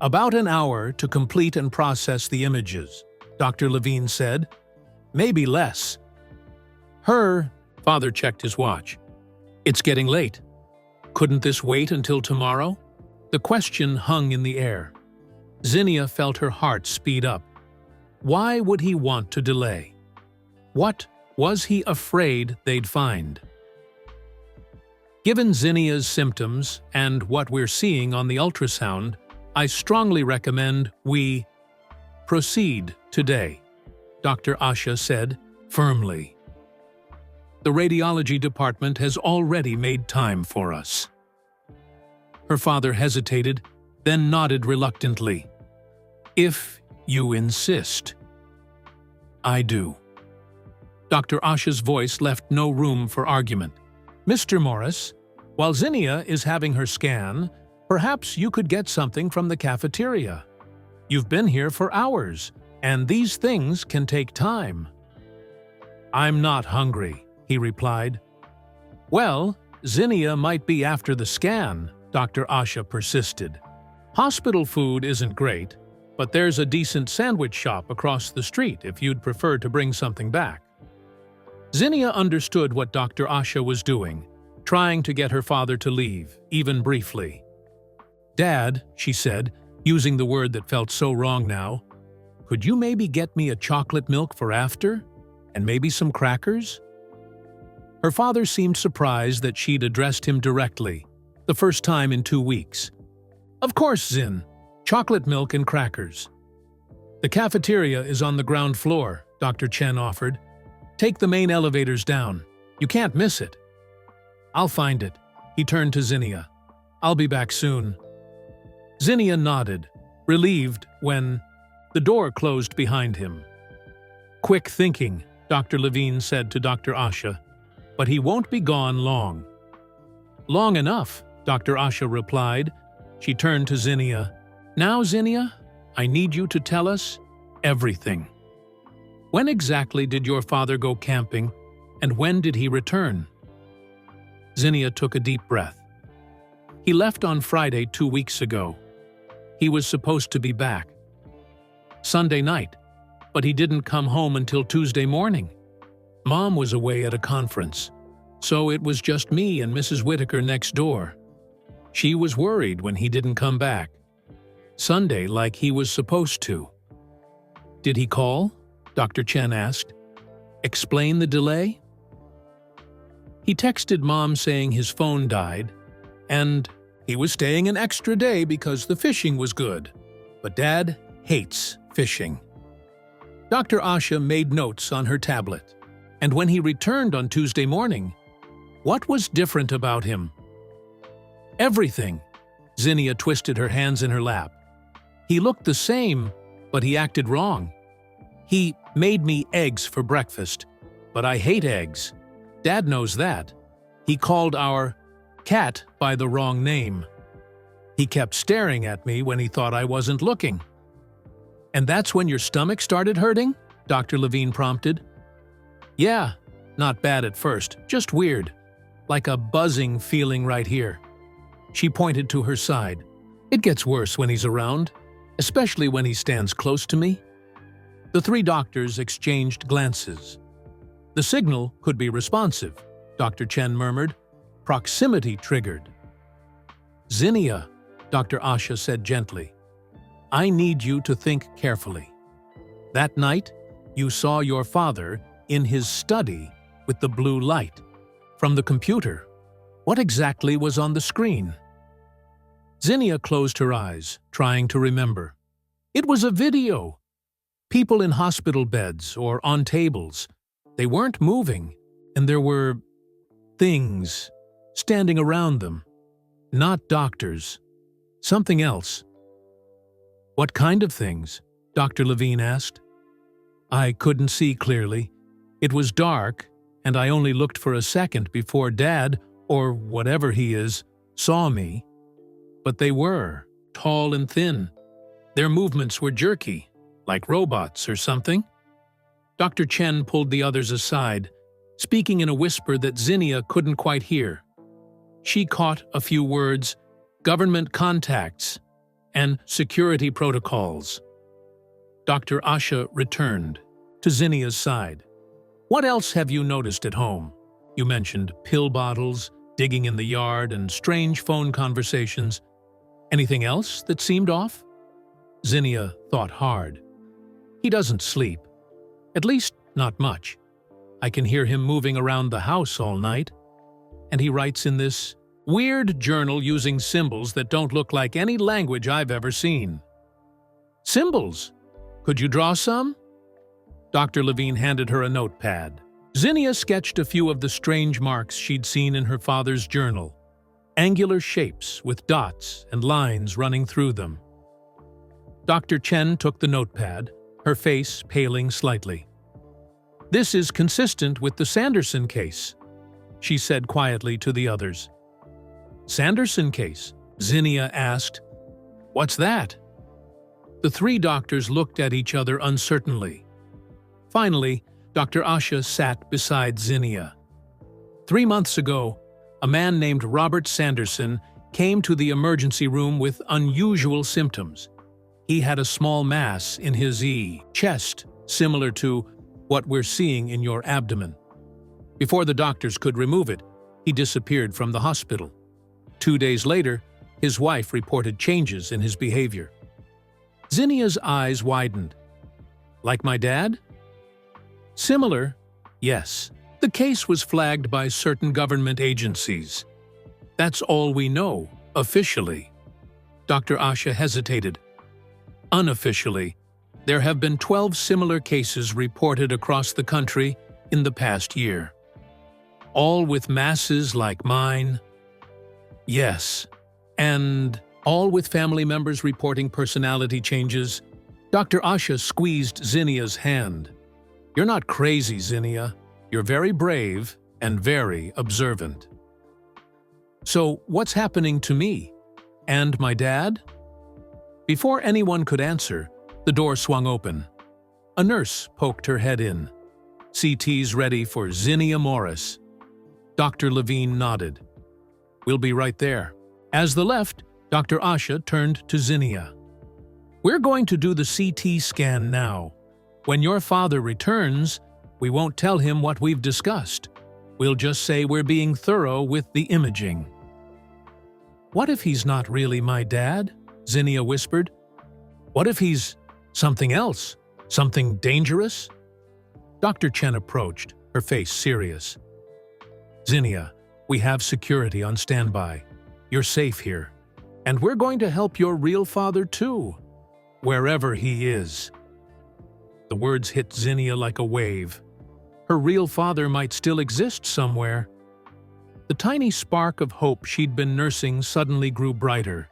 About an hour to complete and process the images, Dr. Levine said. Maybe less. Her father checked his watch. It's getting late. Couldn't this wait until tomorrow? The question hung in the air. Zinnia felt her heart speed up. Why would he want to delay? What was he afraid they'd find? Given Zinnia's symptoms and what we're seeing on the ultrasound, I strongly recommend we proceed today, Dr. Asha said firmly. The radiology department has already made time for us. Her father hesitated, then nodded reluctantly. If you insist. I do. Dr. Asha's voice left no room for argument. Mr. Morris, while Zinnia is having her scan, perhaps you could get something from the cafeteria. You've been here for hours, and these things can take time. I'm not hungry, he replied. Well, Zinnia might be after the scan, Dr. Asha persisted. Hospital food isn't great, but there's a decent sandwich shop across the street if you'd prefer to bring something back. Zinnia understood what Dr. Asha was doing, trying to get her father to leave, even briefly. Dad, she said, using the word that felt so wrong now, could you maybe get me a chocolate milk for after? And maybe some crackers? Her father seemed surprised that she'd addressed him directly, the first time in 2 weeks. Of course, Zin. Chocolate milk and crackers. The cafeteria is on the ground floor, Dr. Chen offered. Take the main elevators down. You can't miss it. I'll find it. He turned to Zinnia. I'll be back soon. Zinnia nodded, relieved when the door closed behind him. Quick thinking, Dr. Levine said to Dr. Asha, but he won't be gone long. Long enough, Dr. Asha replied. She turned to Zinnia. Now, Zinnia, I need you to tell us everything. When exactly did your father go camping, and when did he return?" Zinnia took a deep breath. "He left on Friday 2 weeks ago. He was supposed to be back Sunday night, but he didn't come home until Tuesday morning. Mom was away at a conference, so it was just me and Mrs. Whitaker next door. She was worried when he didn't come back Sunday like he was supposed to." "Did he call?" Dr. Chen asked. "Explain the delay?" "He texted Mom saying his phone died, and he was staying an extra day because the fishing was good. But Dad hates fishing." Dr. Asha made notes on her tablet. "And when he returned on Tuesday morning, what was different about him?" "Everything." Zinnia twisted her hands in her lap. "He looked the same, but he acted wrong. He made me eggs for breakfast, but I hate eggs. Dad knows that. He called our cat by the wrong name. He kept staring at me when he thought I wasn't looking." "And that's when your stomach started hurting?" Dr. Levine prompted. "Yeah, not bad at first, just weird, like a buzzing feeling right here." She pointed to her side. "It gets worse when he's around, especially when he stands close to me." The 3 doctors exchanged glances. "The signal could be responsive," Dr. Chen murmured. "Proximity triggered." "Zinnia," Dr. Asha said gently, "I need you to think carefully. That night, you saw your father in his study with the blue light. From the computer, what exactly was on the screen?" Zinnia closed her eyes, trying to remember. "It was a video. People in hospital beds or on tables. They weren't moving, and there were things standing around them. Not doctors. Something else." "What kind of things?" Dr. Levine asked. "I couldn't see clearly. It was dark, and I only looked for a second before Dad, or whatever he is, saw me. But they were tall and thin. Their movements were jerky, like robots or something." Dr. Chen pulled the others aside, speaking in a whisper that Zinnia couldn't quite hear. She caught a few words: government contacts and security protocols. Dr. Asha returned to Zinnia's side. "What else have you noticed at home? You mentioned pill bottles, digging in the yard, and strange phone conversations. Anything else that seemed off?" Zinnia thought hard. "He doesn't sleep. At least, not much. I can hear him moving around the house all night. And he writes in this weird journal using symbols that don't look like any language I've ever seen." "Symbols? Could you draw some?" Dr. Levine handed her a notepad. Zinnia sketched a few of the strange marks she'd seen in her father's journal. Angular shapes with dots and lines running through them. Dr. Chen took the notepad, her face paling slightly. "This is consistent with the Sanderson case," she said quietly to the others. "Sanderson case?" Zinnia asked. "What's that?" The 3 doctors looked at each other uncertainly. Finally, Dr. Asha sat beside Zinnia. 3 months ago, a man named Robert Sanderson came to the emergency room with unusual symptoms. He had a small mass in his chest, similar to what we're seeing in your abdomen. Before the doctors could remove it, he disappeared from the hospital. 2 days later, his wife reported changes in his behavior. Zinnia's eyes widened. "Like my dad?" "Similar, yes. The case was flagged by certain government agencies. That's all we know, officially." Dr. Asha hesitated. "Unofficially, there have been 12 similar cases reported across the country in the past year. All with masses like mine?" "Yes. And all with family members reporting personality changes." Dr. Asha squeezed Zinnia's hand. "You're not crazy, Zinnia. You're very brave and very observant." "So what's happening to me? And my dad?" Before anyone could answer, the door swung open. A nurse poked her head in. CT's ready for Zinnia Morris. Dr. Levine nodded. We'll be right there. As they left, Dr. Asha turned to Zinnia. We're going to do the CT scan now. When your father returns, we won't tell him what we've discussed. We'll just say we're being thorough with the imaging. What if he's not really my dad? Zinnia whispered. What if he's something else? Something dangerous? Dr. Chen approached, her face serious. Zinnia, we have security on standby. You're safe here. And we're going to help your real father too, wherever he is. The words hit Zinnia like a wave. Her real father might still exist somewhere. The tiny spark of hope she'd been nursing suddenly grew brighter.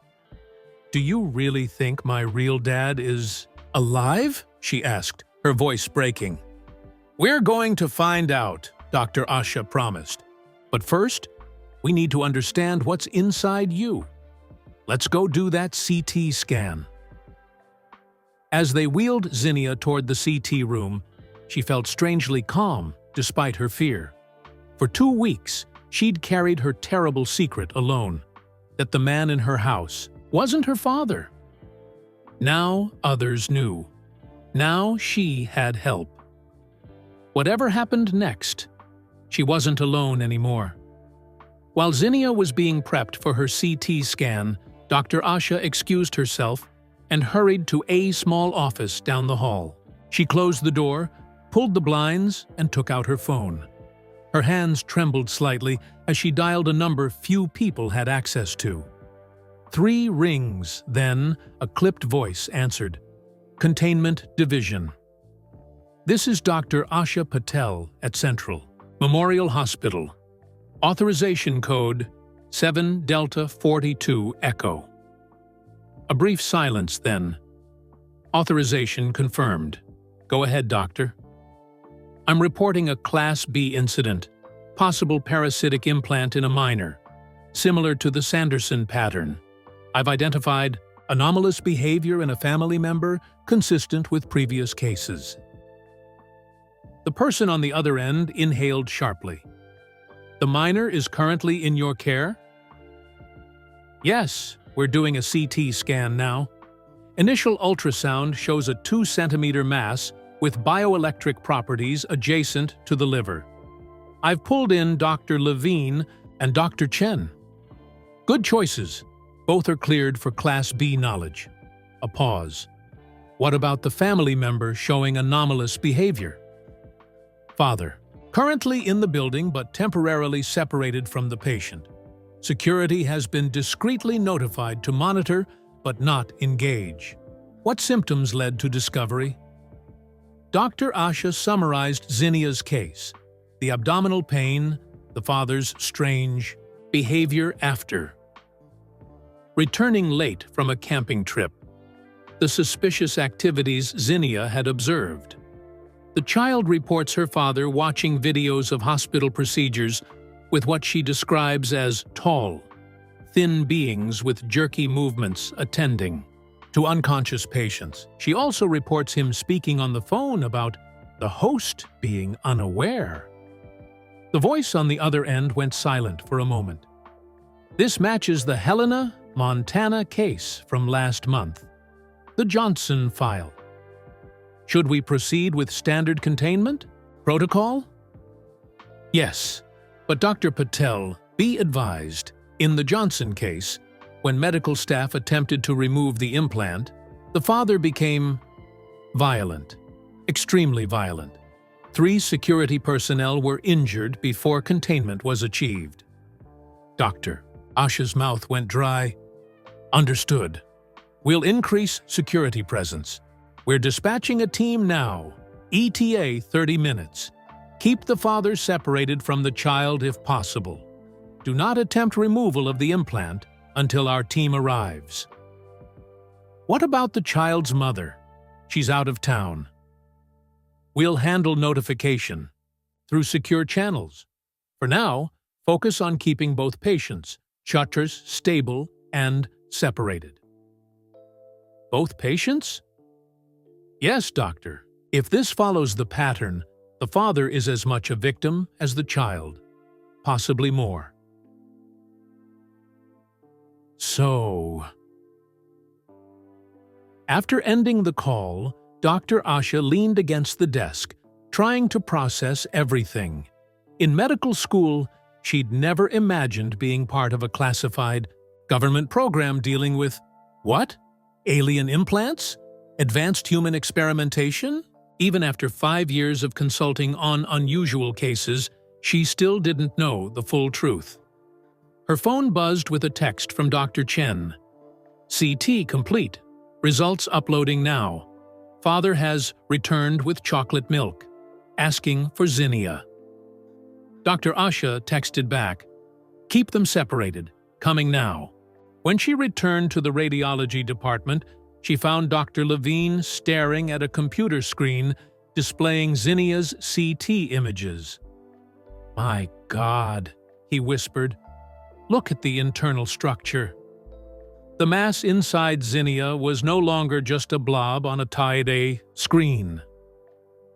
Do you really think my real dad is alive? She asked, her voice breaking. We're going to find out, Dr. Asha promised. But first, we need to understand what's inside you. Let's go do that CT scan. As they wheeled Zinnia toward the CT room, she felt strangely calm despite her fear. For 2 weeks, she'd carried her terrible secret alone, that the man in her house wasn't her father. Now others knew. Now she had help. Whatever happened next, she wasn't alone anymore. While Zinnia was being prepped for her CT scan, Dr. Asha excused herself and hurried to a small office down the hall. She closed the door, pulled the blinds, and took out her phone. Her hands trembled slightly as she dialed a number few people had access to. 3 rings, then a clipped voice answered. Containment Division. This is Dr. Asha Patel at Central Memorial Hospital. Authorization code 7 Delta 42 Echo. A brief silence then. Authorization confirmed. Go ahead, doctor. I'm reporting a Class B incident, possible parasitic implant in a minor, similar to the Sanderson pattern. I've identified anomalous behavior in a family member consistent with previous cases. The person on the other end inhaled sharply. The minor is currently in your care? Yes, we're doing a CT scan now. Initial ultrasound shows a 2-centimeter mass with bioelectric properties adjacent to the liver. I've pulled in Dr. Levine and Dr. Chen. Good choices. Both are cleared for Class B knowledge. A pause. What about the family member showing anomalous behavior? Father. Currently in the building but temporarily separated from the patient. Security has been discreetly notified to monitor but not engage. What symptoms led to discovery? Dr. Asha summarized Zinnia's case, the abdominal pain, the father's strange behavior after. Returning late from a camping trip, the suspicious activities Zinnia had observed. The child reports her father watching videos of hospital procedures with what she describes as tall, thin beings with jerky movements attending to unconscious patients. She also reports him speaking on the phone about the host being unaware. The voice on the other end went silent for a moment. This matches the Helena, Montana case from last month, the Johnson file. Should we proceed with standard containment protocol? Yes, but Dr. Patel, be advised, in the Johnson case, when medical staff attempted to remove the implant, the father became violent, extremely violent. 3 security personnel were injured before containment was achieved. Dr. Asha's mouth went dry. Understood. We'll increase security presence. We're dispatching a team now. ETA 30 minutes. Keep the father separated from the child if possible. Do not attempt removal of the implant until our team arrives. What about the child's mother? She's out of town. We'll handle notification through secure channels. For now, focus on keeping both patients, Chatras, stable and separated. Both patients? Yes, doctor. If this follows the pattern, the father is as much a victim as the child, possibly more. So... After ending the call, Dr. Asha leaned against the desk, trying to process everything. In medical school, she'd never imagined being part of a classified government program dealing with, what? Alien implants? Advanced human experimentation? Even after 5 years of consulting on unusual cases, she still didn't know the full truth. Her phone buzzed with a text from Dr. Chen. CT complete. Results uploading now. Father has returned with chocolate milk, asking for zinnia. Dr. Asha texted back, "Keep them separated, coming now." When she returned to the radiology department, she found Dr. Levine staring at a computer screen displaying Zinnia's CT images. "My God," he whispered, "look at the internal structure." The mass inside Zinnia was no longer just a blob on a Type-A screen.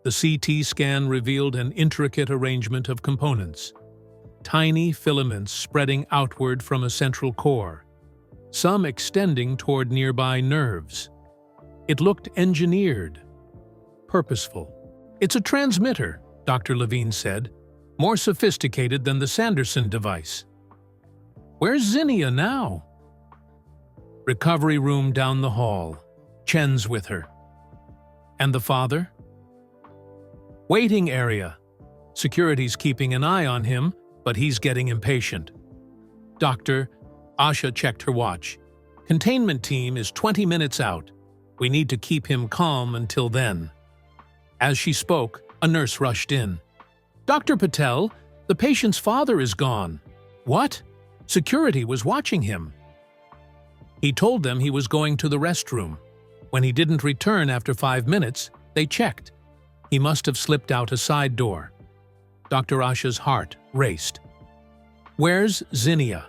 The CT scan revealed an intricate arrangement of components, tiny filaments spreading outward from a central core, some extending toward nearby nerves. It looked engineered, purposeful. "It's a transmitter," Dr. Levine said, "more sophisticated than the Sanderson device." "Where's Zinnia now?" "Recovery room down the hall. Chen's with her." "And the father?" "Waiting area. Security's keeping an eye on him, but he's getting impatient." "Doctor," Asha checked her watch. "Containment team is 20 minutes out. We need to keep him calm until then." As she spoke, a nurse rushed in. "Dr. Patel, the patient's father is gone." "What?" "Security was watching him. He told them he was going to the restroom. When he didn't return after 5 minutes, they checked. He must have slipped out a side door." Dr. Asha's heart raced. "Where's Zinnia?"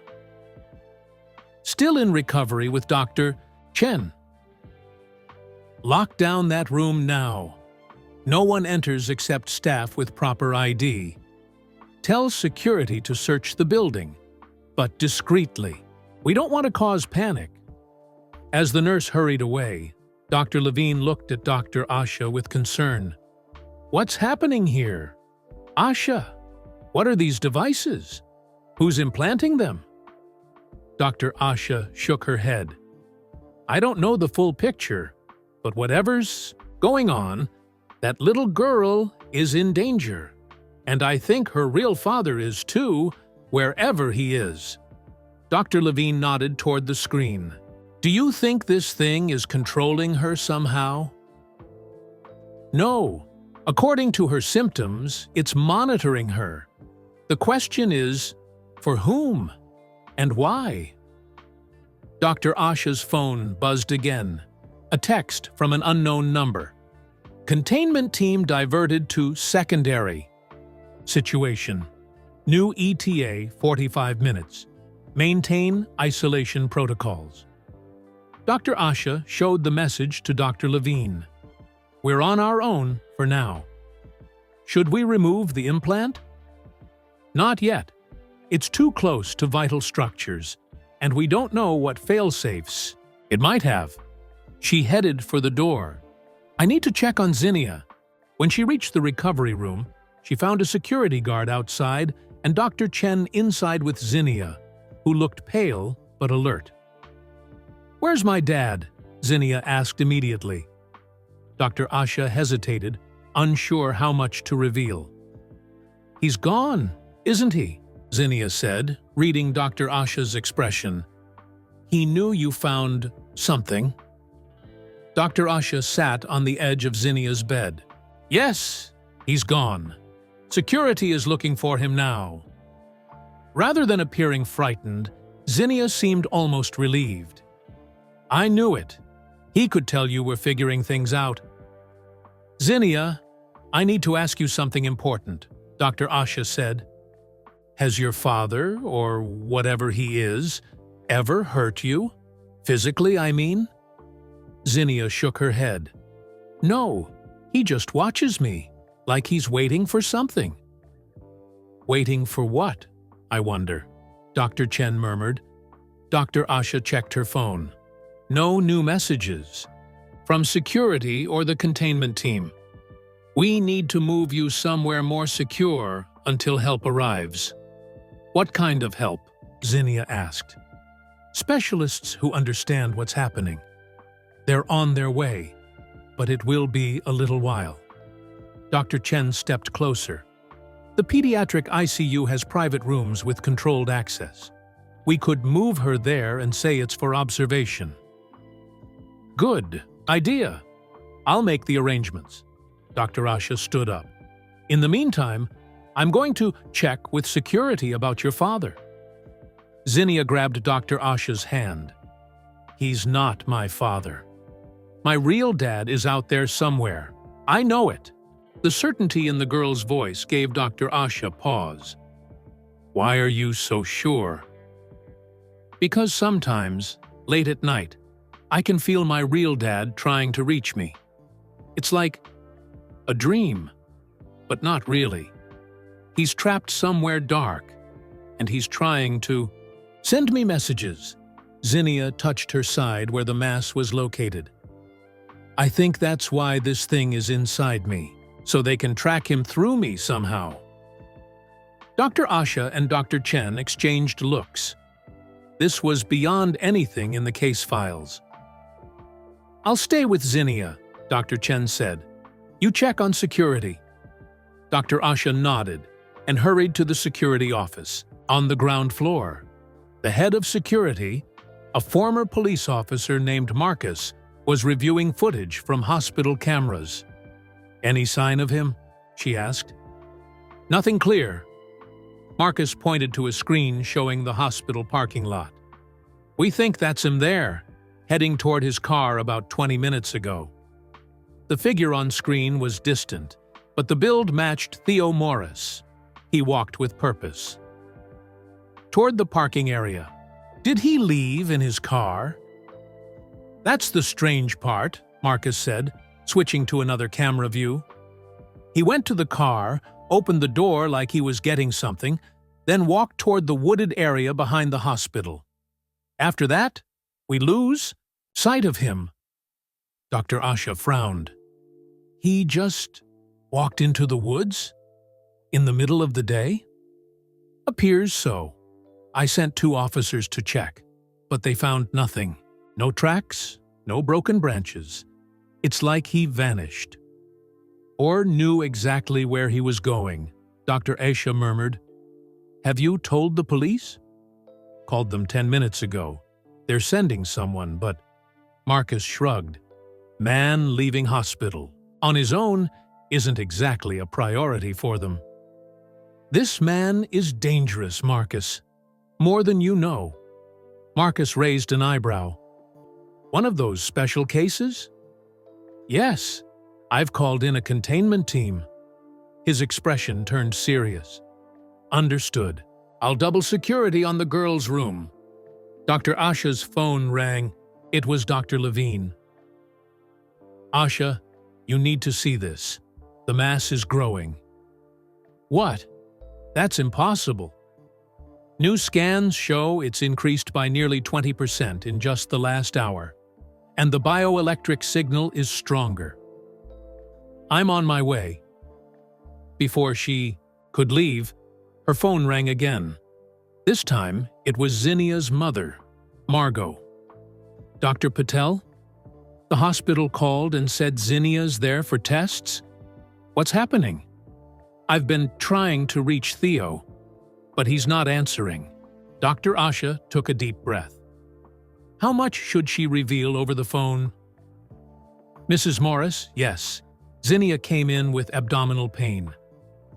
"Still in recovery with Dr. Chen." "Lock down that room now. No one enters except staff with proper ID. Tell security to search the building, but discreetly. We don't want to cause panic." As the nurse hurried away, Dr. Levine looked at Dr. Asha with concern. "What's happening here? Asha, what are these devices? Who's implanting them?" Dr. Asha shook her head. "I don't know the full picture, but whatever's going on, that little girl is in danger. And I think her real father is too, wherever he is." Dr. Levine nodded toward the screen. "Do you think this thing is controlling her somehow?" "No. According to her symptoms, it's monitoring her. The question is, for whom? And why?" Dr. Asha's phone buzzed again. A text from an unknown number. "Containment team diverted to secondary. Situation. New ETA 45 minutes. Maintain isolation protocols." Dr. Asha showed the message to Dr. Levine. "We're on our own for now. Should we remove the implant?" "Not yet. It's too close to vital structures, and we don't know what fail-safes it might have." She headed for the door. "I need to check on Zinnia." When she reached the recovery room, she found a security guard outside and Dr. Chen inside with Zinnia, who looked pale but alert. "Where's my dad?" Zinnia asked immediately. Dr. Asha hesitated, unsure how much to reveal. "He's gone, isn't he?" Zinnia said, reading Dr. Asha's expression. "He knew you found something." Dr. Asha sat on the edge of Zinnia's bed. "Yes, he's gone. Security is looking for him now." Rather than appearing frightened, Zinnia seemed almost relieved. "I knew it. He could tell you we're figuring things out." "Zinnia, I need to ask you something important," Dr. Asha said. "Has your father, or whatever he is, ever hurt you? Physically, I mean?" Zinnia shook her head. No, he just watches me, like he's waiting for something. Waiting for what, I wonder? Dr. Chen murmured. Dr. Asha checked her phone. No new messages. From security or the containment team. We need to move you somewhere more secure until help arrives. What kind of help? Zinnia asked. Specialists who understand what's happening. They're on their way, but it will be a little while. Dr. Chen stepped closer. The pediatric ICU has private rooms with controlled access. We could move her there and say it's for observation. Good idea. I'll make the arrangements. Dr. Asha stood up. In the meantime, I'm going to check with security about your father. Zinnia grabbed Dr. Asha's hand. He's not my father. My real dad is out there somewhere. I know it. The certainty in the girl's voice gave Dr. Asha pause. Why are you so sure? Because sometimes, late at night, I can feel my real dad trying to reach me. It's like a dream, but not really. He's trapped somewhere dark, and he's trying to send me messages. Zinnia touched her side where the mass was located. I think that's why this thing is inside me, so they can track him through me somehow. Dr. Asha and Dr. Chen exchanged looks. This was beyond anything in the case files. I'll stay with Zinnia, Dr. Chen said. You check on security. Dr. Asha nodded and hurried to the security office. On the ground floor, the head of security, a former police officer named Marcus, was reviewing footage from hospital cameras. Any sign of him? She asked. Nothing clear. Marcus pointed to a screen showing the hospital parking lot. We think that's him there, heading toward his car about 20 minutes ago. The figure on screen was distant, but the build matched Theo Morris. He walked with purpose. Toward the parking area. Did he leave in his car? That's the strange part, Marcus said, switching to another camera view. He went to the car, opened the door like he was getting something, then walked toward the wooded area behind the hospital. After that, we lose sight of him. Dr. Asha frowned. He just walked into the woods? In the middle of the day? Appears so. I sent 2 officers to check, but they found nothing. No tracks, no broken branches. It's like he vanished. Or knew exactly where he was going, Dr. Asha murmured. Have you told the police? Called them 10 minutes ago. They're sending someone, but Marcus shrugged. Man leaving hospital on his own isn't exactly a priority for them. This man is dangerous, Marcus. More than you know. Marcus raised an eyebrow. One of those special cases? Yes, I've called in a containment team. His expression turned serious. Understood. I'll double security on the girl's room. Dr. Asha's phone rang. It was Dr. Levine. Asha, you need to see this. The mass is growing. What? That's impossible. New scans show it's increased by nearly 20% in just the last hour, and the bioelectric signal is stronger. I'm on my way. Before she could leave, her phone rang again. This time, it was Zinnia's mother, Margot. Dr. Patel? The hospital called and said Zinnia's there for tests? What's happening? I've been trying to reach Theo, but he's not answering. Dr. Asha took a deep breath. How much should she reveal over the phone? Mrs. Morris, yes. Zinnia came in with abdominal pain.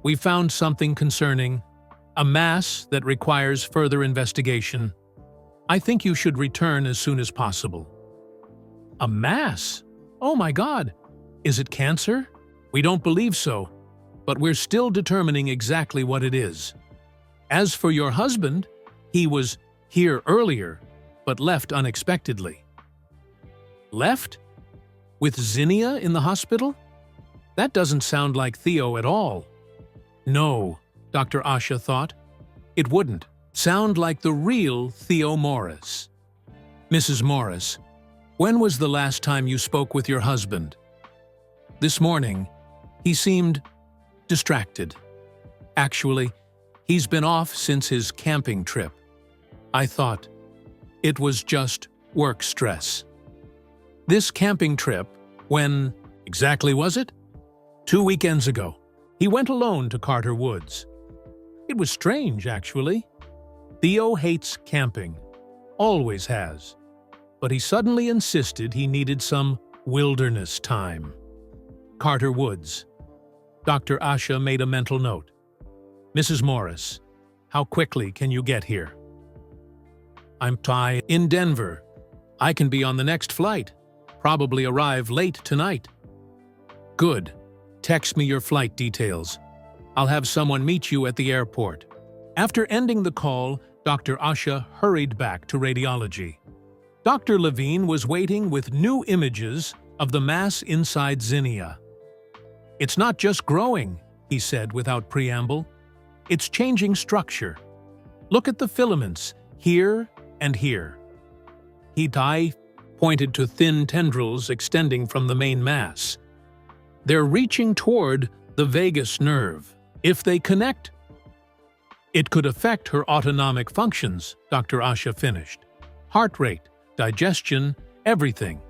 We found something concerning a mass that requires further investigation. I think you should return as soon as possible. A mass? Oh my God! Is it cancer? We don't believe so, but we're still determining exactly what it is. As for your husband, he was here earlier, but left unexpectedly. Left? With Zinnia in the hospital? That doesn't sound like Theo at all. No, Dr. Asha thought. It wouldn't sound like the real Theo Morris. Mrs. Morris, when was the last time you spoke with your husband? This morning. He seemed distracted. Actually, he's been off since his camping trip. I thought it was just work stress. This camping trip, when exactly was it? 2 weekends ago. He went alone to Carter Woods. It was strange, actually. Theo hates camping. Always has. But he suddenly insisted he needed some wilderness time. Carter Woods. Dr. Asha made a mental note. Mrs. Morris, how quickly can you get here? I'm in Denver. I can be on the next flight. Probably arrive late tonight. Good. Text me your flight details. I'll have someone meet you at the airport. After ending the call, Dr. Asha hurried back to radiology. Dr. Levine was waiting with new images of the mass inside Zinnia. It's not just growing, he said without preamble. It's changing structure. Look at the filaments, here and here. He pointed to thin tendrils extending from the main mass. They're reaching toward the vagus nerve. If they connect, it could affect her autonomic functions, Dr. Asha finished. Heart rate, digestion, everything.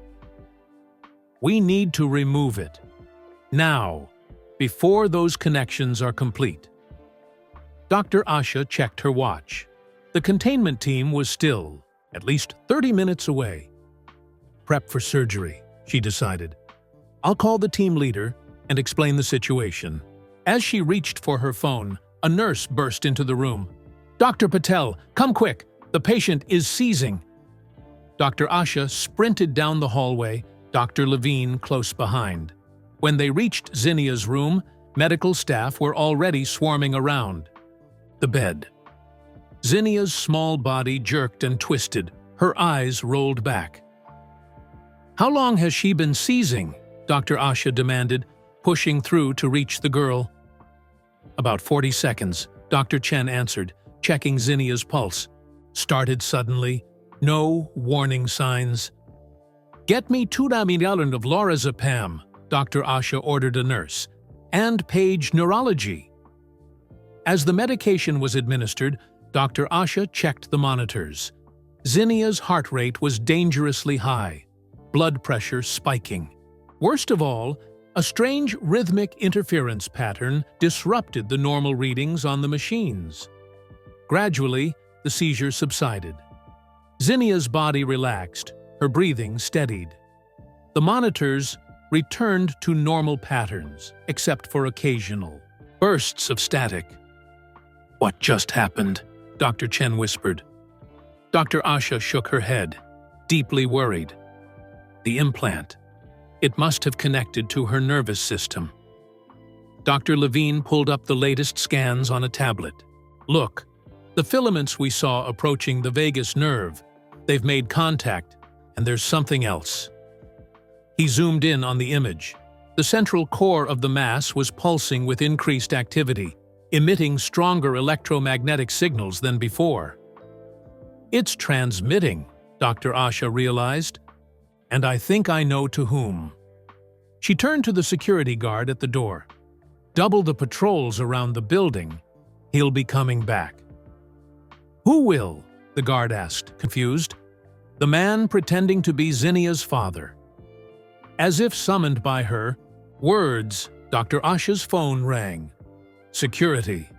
We need to remove it. Now, before those connections are complete. Dr. Asha checked her watch. The containment team was still, at least 30 minutes away. Prep for surgery, she decided. I'll call the team leader and explain the situation. As she reached for her phone, a nurse burst into the room. Dr. Patel, come quick! The patient is seizing! Dr. Asha sprinted down the hallway, Dr. Levine close behind. When they reached Zinnia's room, medical staff were already swarming around. The bed. Zinnia's small body jerked and twisted, her eyes rolled back. How long has she been seizing? Dr. Asha demanded, pushing through to reach the girl. About 40 seconds, Dr. Chen answered, checking Zinnia's pulse. Started suddenly. No warning signs. Get me 2 million of lorazepam, Dr. Asha ordered a nurse, and page neurology. As the medication was administered, Dr. Asha checked the monitors. Zinnia's heart rate was dangerously high, blood pressure spiking. Worst of all, a strange rhythmic interference pattern disrupted the normal readings on the machines. Gradually, the seizure subsided. Zinnia's body relaxed, her breathing steadied. The monitors returned to normal patterns, except for occasional bursts of static. What just happened? Dr. Chen whispered. Dr. Asha shook her head, deeply worried. The implant. It must have connected to her nervous system. Dr. Levine pulled up the latest scans on a tablet. Look, the filaments we saw approaching the vagus nerve, they've made contact, and there's something else. He zoomed in on the image. The central core of the mass was pulsing with increased activity, emitting stronger electromagnetic signals than before. It's transmitting, Dr. Asha realized, and I think I know to whom. She turned to the security guard at the door. Double the patrols around the building. He'll be coming back. Who will? The guard asked, confused. The man pretending to be Zinnia's father. As if summoned by her, words, Dr. Asha's phone rang. Security.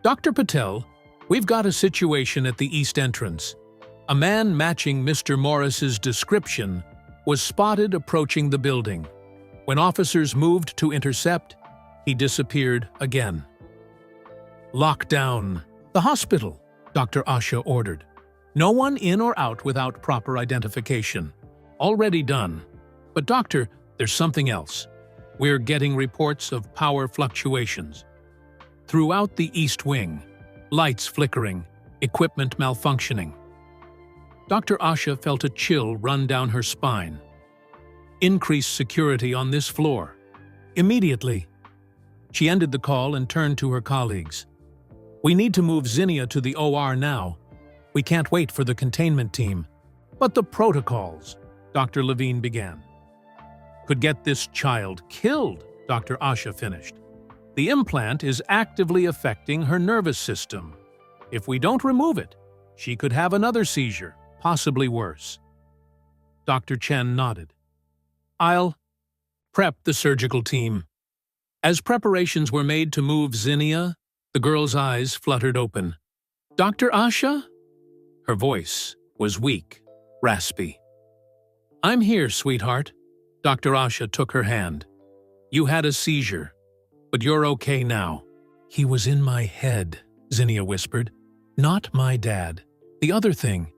Dr. Patel, we've got a situation at the east entrance. A man matching Mr. Morris's description was spotted approaching the building. When officers moved to intercept, he disappeared again. Lock down the hospital, Dr. Asha ordered. No one in or out without proper identification. Already done. But doctor, there's something else. We're getting reports of power fluctuations. Throughout the East Wing, lights flickering, equipment malfunctioning. Dr. Asha felt a chill run down her spine. Increase security on this floor. Immediately. She ended the call and turned to her colleagues. We need to move Zinnia to the OR now. We can't wait for the containment team. But the protocols, Dr. Levine began. Could get this child killed, Dr. Asha finished. The implant is actively affecting her nervous system. If we don't remove it, she could have another seizure, possibly worse. Dr. Chen nodded. I'll prep the surgical team. As preparations were made to move Zinnia, the girl's eyes fluttered open. Dr. Asha? Her voice was weak, raspy. I'm here, sweetheart. Dr. Asha took her hand. You had a seizure, but you're okay now. He was in my head, Zinnia whispered. Not my dad. The other thing,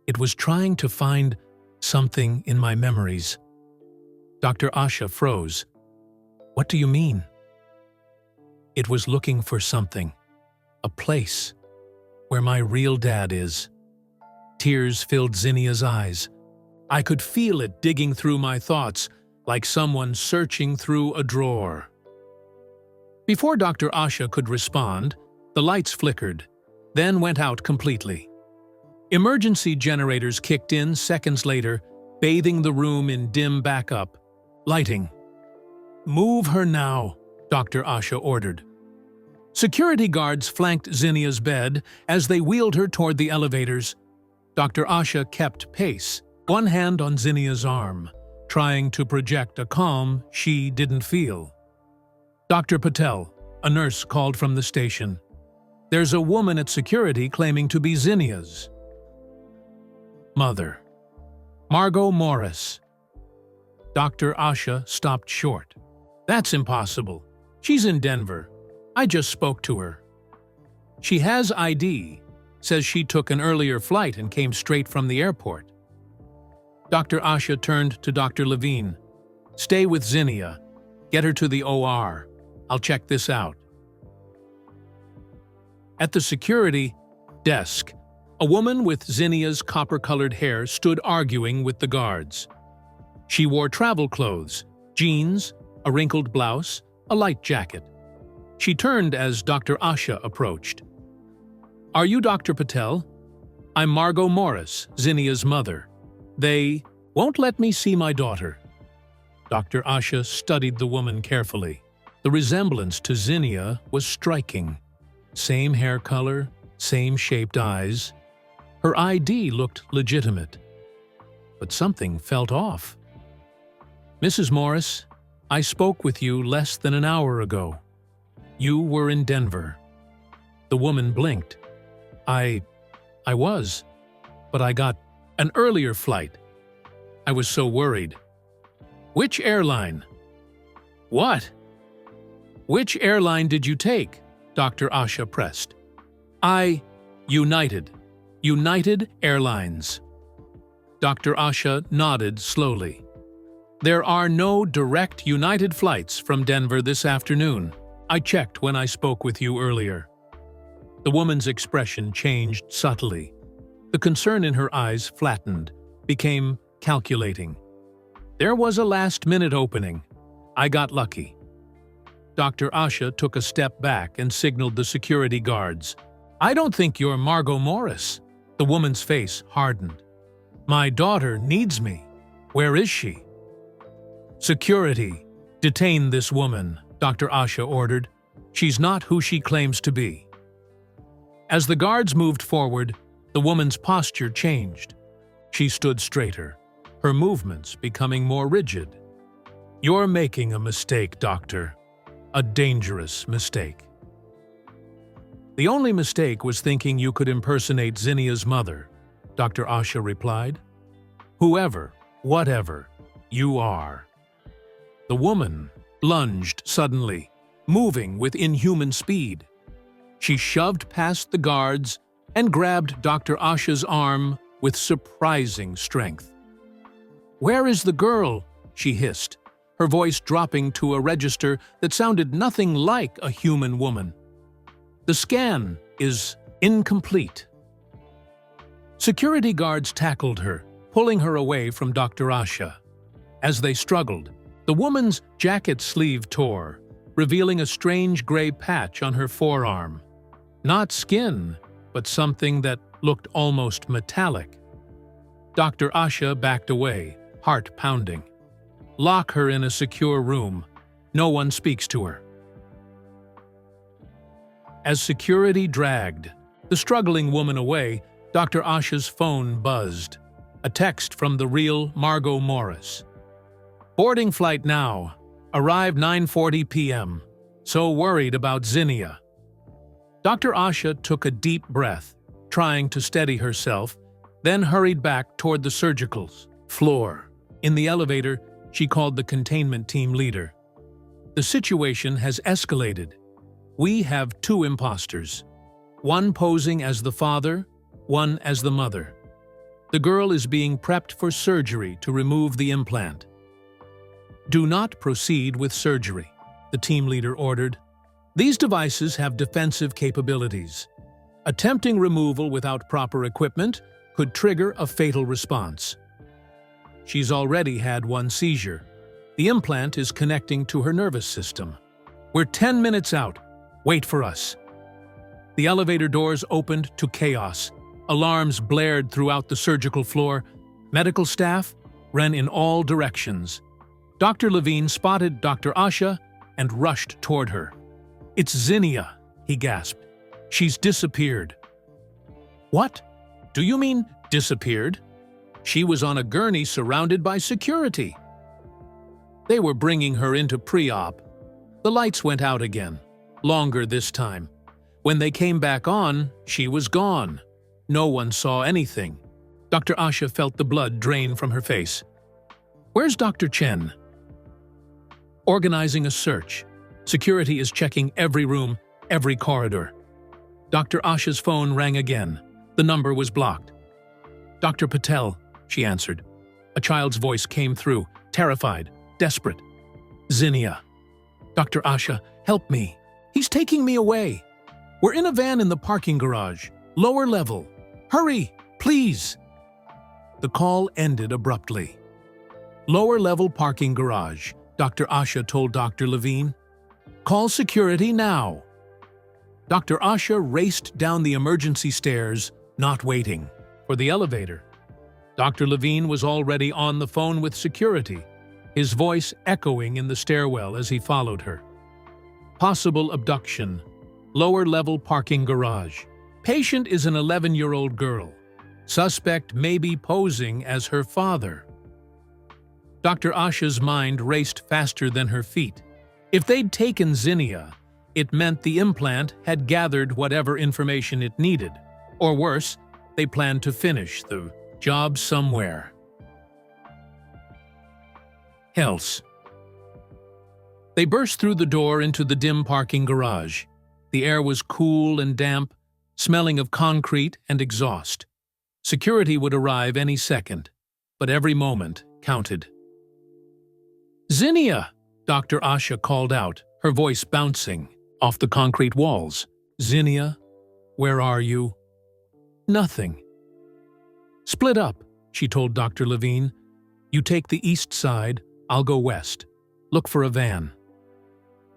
it was trying to find something in my memories. Dr. Asha froze. What do you mean? It was looking for something, a place, where my real dad is. Tears filled Zinnia's eyes. I could feel it digging through my thoughts, like someone searching through a drawer. Before Dr. Asha could respond, the lights flickered, then went out completely. Emergency generators kicked in seconds later, bathing the room in dim backup lighting. Move her now, Dr. Asha ordered. Security guards flanked Zinnia's bed as they wheeled her toward the elevators. Dr. Asha kept pace, one hand on Zinnia's arm, trying to project a calm she didn't feel. Dr. Patel, a nurse, called from the station. There's a woman at security claiming to be Zinnia's mother. Margot Morris. Dr. Asha stopped short. That's impossible. She's in Denver. I just spoke to her. She has ID, says she took an earlier flight and came straight from the airport. Dr. Asha turned to Dr. Levine. Stay with Zinnia. Get her to the OR. I'll check this out. At the security desk, a woman with Zinnia's copper-colored hair stood arguing with the guards. She wore travel clothes, jeans, a wrinkled blouse, a light jacket. She turned as Dr. Asha approached. Are you Dr. Patel? I'm Margot Morris, Zinnia's mother. They won't let me see my daughter. Dr. Asha studied the woman carefully. The resemblance to Zinnia was striking. Same hair color, same shaped eyes. Her ID looked legitimate. But something felt off. Mrs. Morris, I spoke with you less than an hour ago. You were in Denver. The woman blinked. I was, but I got an earlier flight. I was so worried. Which airline? What? Which airline did you take? Dr. Asha pressed. United Airlines. Dr. Asha nodded slowly. There are no direct United flights from Denver this afternoon. I checked when I spoke with you earlier. The woman's expression changed subtly. The concern in her eyes flattened, became calculating. There was a last-minute opening. I got lucky. Dr. Asha took a step back and signaled the security guards. I don't think you're Margot Morris. The woman's face hardened. My daughter needs me. Where is she? Security, detain this woman, Dr. Asha ordered. She's not who she claims to be. As the guards moved forward, the woman's posture changed. She stood straighter, her movements becoming more rigid. You're making a mistake, doctor. A dangerous mistake. The only mistake was thinking you could impersonate Zinnia's mother, Dr. Asha replied. Whoever, whatever, you are. The woman lunged suddenly, moving with inhuman speed. She shoved past the guards and grabbed Dr. Asha's arm with surprising strength. Where is the girl? She hissed, her voice dropping to a register that sounded nothing like a human woman. The scan is incomplete. Security guards tackled her, pulling her away from Dr. Asha. As they struggled, the woman's jacket sleeve tore, revealing a strange gray patch on her forearm. Not skin, but something that looked almost metallic. Dr. Asha backed away, heart pounding. Lock her in a secure room. No one speaks to her. As security dragged the struggling woman away, Dr. Asha's phone buzzed. A text from the real Margot Morris. Boarding flight now. Arrived 9:40 p.m. So worried about Zinnia. Dr. Asha took a deep breath, trying to steady herself, then hurried back toward the surgical floor. In the elevator, she called the containment team leader. The situation has escalated. We have two imposters. One posing as the father, one as the mother. The girl is being prepped for surgery to remove the implant. Do not proceed with surgery, the team leader ordered. These devices have defensive capabilities. Attempting removal without proper equipment could trigger a fatal response. She's already had one seizure. The implant is connecting to her nervous system. We're 10 minutes out. Wait for us. The elevator doors opened to chaos. Alarms blared throughout the surgical floor. Medical staff ran in all directions. Dr. Levine spotted Dr. Asha and rushed toward her. "It's Zinnia," he gasped. "She's disappeared." "What? Do you mean disappeared?" "She was on a gurney surrounded by security." They were bringing her into pre-op. The lights went out again, longer this time. When they came back on, she was gone. No one saw anything. Dr. Asha felt the blood drain from her face. "Where's Dr. Chen?" "Organizing a search. Security is checking every room, every corridor." Dr. Asha's phone rang again. The number was blocked. "Dr. Patel," she answered. A child's voice came through, terrified, desperate. "Zinnia. Dr. Asha, help me. He's taking me away. We're in a van in the parking garage, lower level. Hurry, please." The call ended abruptly. "Lower level parking garage," Dr. Asha told Dr. Levine. "Call security now." Dr. Asha raced down the emergency stairs, not waiting for the elevator. Dr. Levine was already on the phone with security, his voice echoing in the stairwell as he followed her. Possible abduction. Lower-level parking garage. Patient is an 11-year-old girl. Suspect may be posing as her father. Dr. Asha's mind raced faster than her feet. If they'd taken Zinnia, it meant the implant had gathered whatever information it needed. Or worse, they planned to finish the job somewhere else. They burst through the door into the dim parking garage. The air was cool and damp, smelling of concrete and exhaust. Security would arrive any second, but every moment counted. "Zinnia!" Dr. Asha called out, her voice bouncing off the concrete walls. "Zinnia, where are you?" "Nothing." "Split up," she told Dr. Levine. "You take the east side, I'll go west. Look for a van."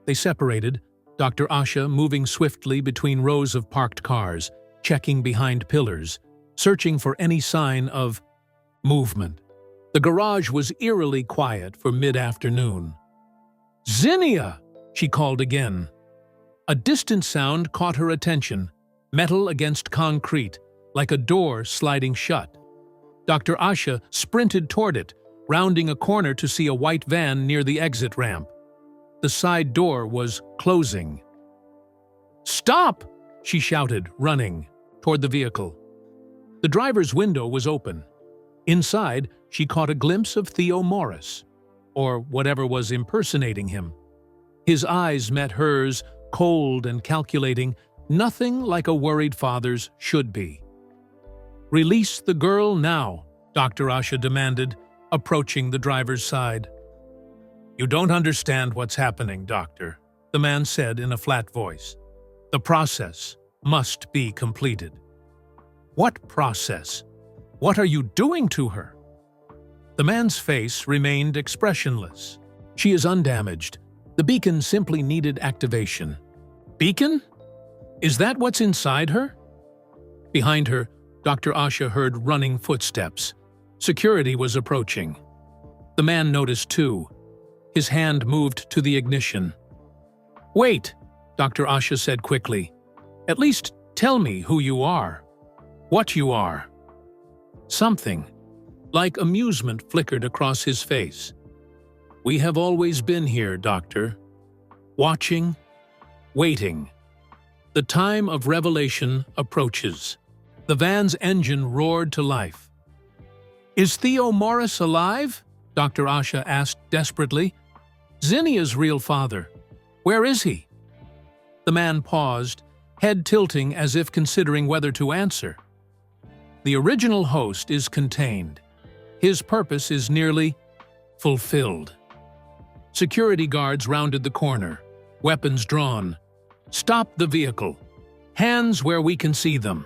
They separated, Dr. Asha moving swiftly between rows of parked cars, checking behind pillars, searching for any sign of movement. The garage was eerily quiet for mid-afternoon. "Zinnia!" she called again. A distant sound caught her attention, metal against concrete, like a door sliding shut. Dr. Asha sprinted toward it, rounding a corner to see a white van near the exit ramp. The side door was closing. "Stop!" she shouted, running toward the vehicle. The driver's window was open. Inside, she caught a glimpse of Theo Morris, or whatever was impersonating him. His eyes met hers, cold and calculating, nothing like a worried father's should be. "Release the girl now," Dr. Asha demanded, approaching the driver's side. "You don't understand what's happening, doctor," the man said in a flat voice. "The process must be completed." "What process? What are you doing to her?" The man's face remained expressionless. She is undamaged. The beacon simply needed activation. Beacon? Is that what's inside her? Behind her, Dr. Asha heard running footsteps. Security was approaching. The man noticed too. His hand moved to the ignition. "Wait," Dr. Asha said quickly. "At least tell me who you are. What you are." Something like amusement flickered across his face. "We have always been here, Doctor. Watching, waiting. The time of revelation approaches." The van's engine roared to life. "Is Theo Morris alive?" Dr. Asha asked desperately. "Zinnia's real father. Where is he?" The man paused, head tilting as if considering whether to answer. The original host is contained. His purpose is nearly fulfilled. Security guards rounded the corner, weapons drawn. "Stop the vehicle. Hands where we can see them."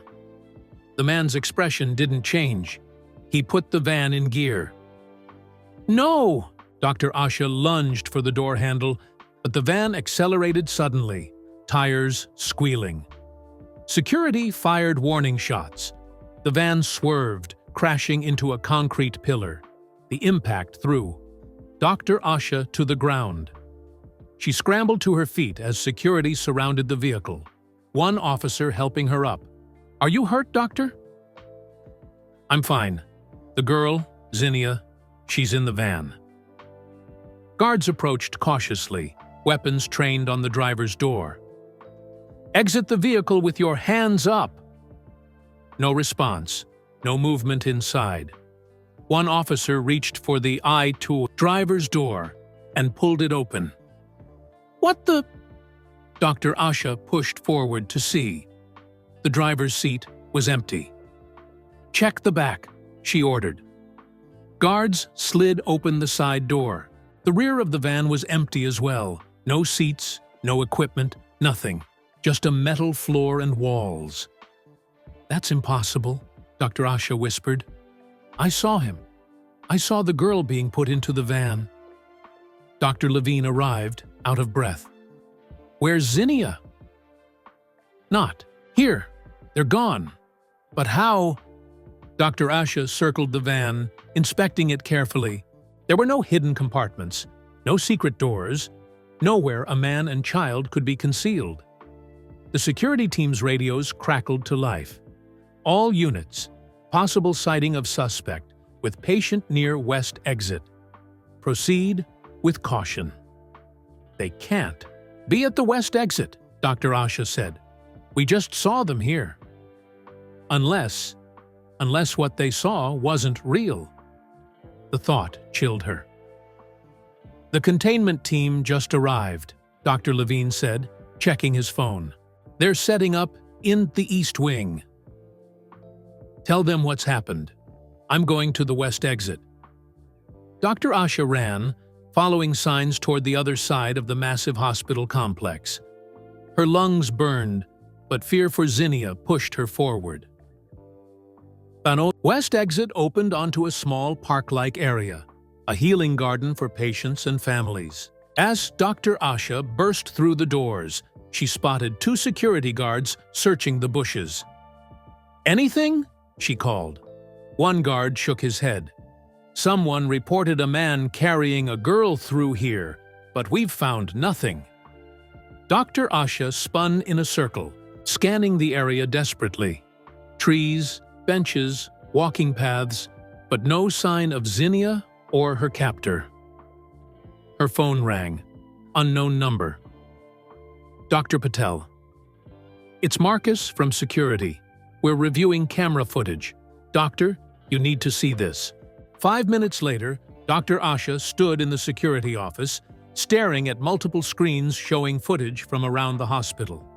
The man's expression didn't change. He put the van in gear. "No!" Dr. Asha lunged for the door handle, but the van accelerated suddenly, tires squealing. Security fired warning shots. The van swerved, crashing into a concrete pillar. The impact threw Dr. Asha to the ground. She scrambled to her feet as security surrounded the vehicle, one officer helping her up. "Are you hurt, doctor?" "I'm fine. The girl, Zinnia, she's in the van." Guards approached cautiously, weapons trained on the driver's door. "Exit the vehicle with your hands up." No response, no movement inside. One officer reached for the eye-tool driver's door and pulled it open. "What the—" Dr. Asha pushed forward to see. The driver's seat was empty. "Check the back," she ordered. Guards slid open the side door. The rear of the van was empty as well. No seats, no equipment, nothing. Just a metal floor and walls. "That's impossible," Dr. Asha whispered. "I saw him. I saw the girl being put into the van." Dr. Levine arrived, out of breath. "Where's Zinnia?" "Not here. They're gone." "But how?" Dr. Asha circled the van, inspecting it carefully. There were no hidden compartments, no secret doors, nowhere a man and child could be concealed. The security team's radios crackled to life. "All units, possible sighting of suspect, with patient near west exit. Proceed with caution." "They can't be at the west exit," Dr. Asha said. "We just saw them here." Unless what they saw wasn't real. The thought chilled her. "The containment team just arrived," Dr. Levine said, checking his phone. "They're setting up in the East Wing." "Tell them what's happened. I'm going to the west exit." Dr. Asha ran, following signs toward the other side of the massive hospital complex. Her lungs burned, but fear for Zinnia pushed her forward. West exit opened onto a small park-like area, a healing garden for patients and families. As Dr. Asha burst through the doors, she spotted two security guards searching the bushes. "Anything?" she called. One guard shook his head. "Someone reported a man carrying a girl through here, but we've found nothing." Dr. Asha spun in a circle, scanning the area desperately. Trees, benches, walking paths, but no sign of Zinnia or her captor. Her phone rang. Unknown number. "Dr. Patel." "It's Marcus from security. We're reviewing camera footage. Doctor, you need to see this." 5 minutes later, Dr. Asha stood in the security office, staring at multiple screens showing footage from around the hospital.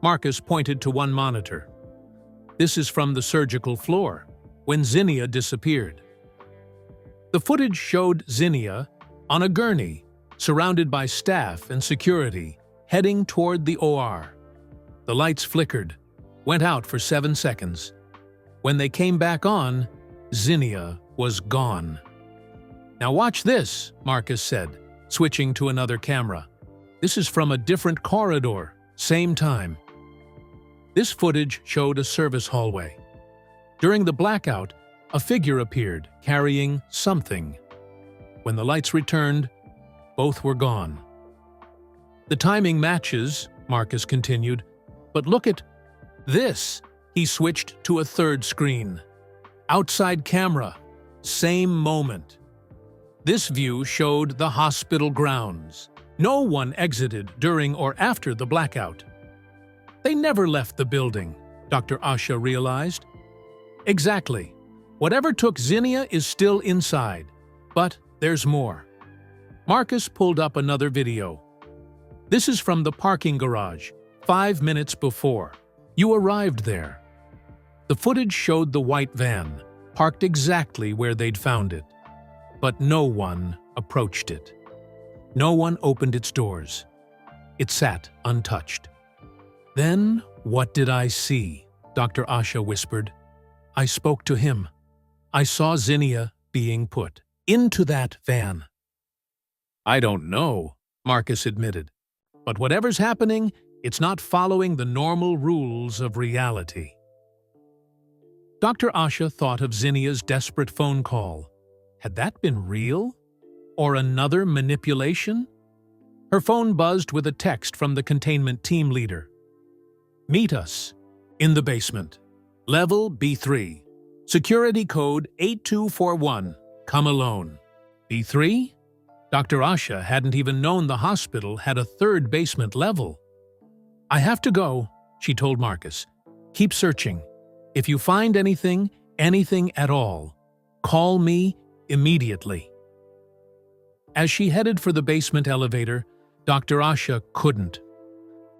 Marcus pointed to one monitor. "This is from the surgical floor, when Zinnia disappeared." The footage showed Zinnia on a gurney, surrounded by staff and security, heading toward the OR. The lights flickered, went out for 7 seconds. When they came back on, Zinnia was gone. "Now watch this," Marcus said, switching to another camera. "This is from a different corridor, same time." This footage showed a service hallway. During the blackout, a figure appeared, carrying something. When the lights returned, both were gone. "The timing matches," Marcus continued, "but look at this." He switched to a third screen. Outside camera, same moment. This view showed the hospital grounds. No one exited during or after the blackout. They never left the building, Dr. Asha realized. Exactly. Whatever took Zinnia is still inside, but there's more. Marcus pulled up another video. This is from the parking garage, 5 minutes before. You arrived there. The footage showed the white van, parked exactly where they'd found it. But no one approached it. No one opened its doors. It sat untouched. "Then what did I see?" Dr. Asha whispered. "I spoke to him. I saw Zinnia being put into that van." "I don't know," Marcus admitted. "But whatever's happening, it's not following the normal rules of reality." Dr. Asha thought of Zinnia's desperate phone call. Had that been real? Or another manipulation? Her phone buzzed with a text from the containment team leader. "Meet us in the basement. Level B3. Security code 8241. Come alone." B3? Dr. Asha hadn't even known the hospital had a third basement level. "I have to go," she told Marcus. "Keep searching. If you find anything at all, call me immediately." As she headed for the basement elevator, Dr. Asha couldn't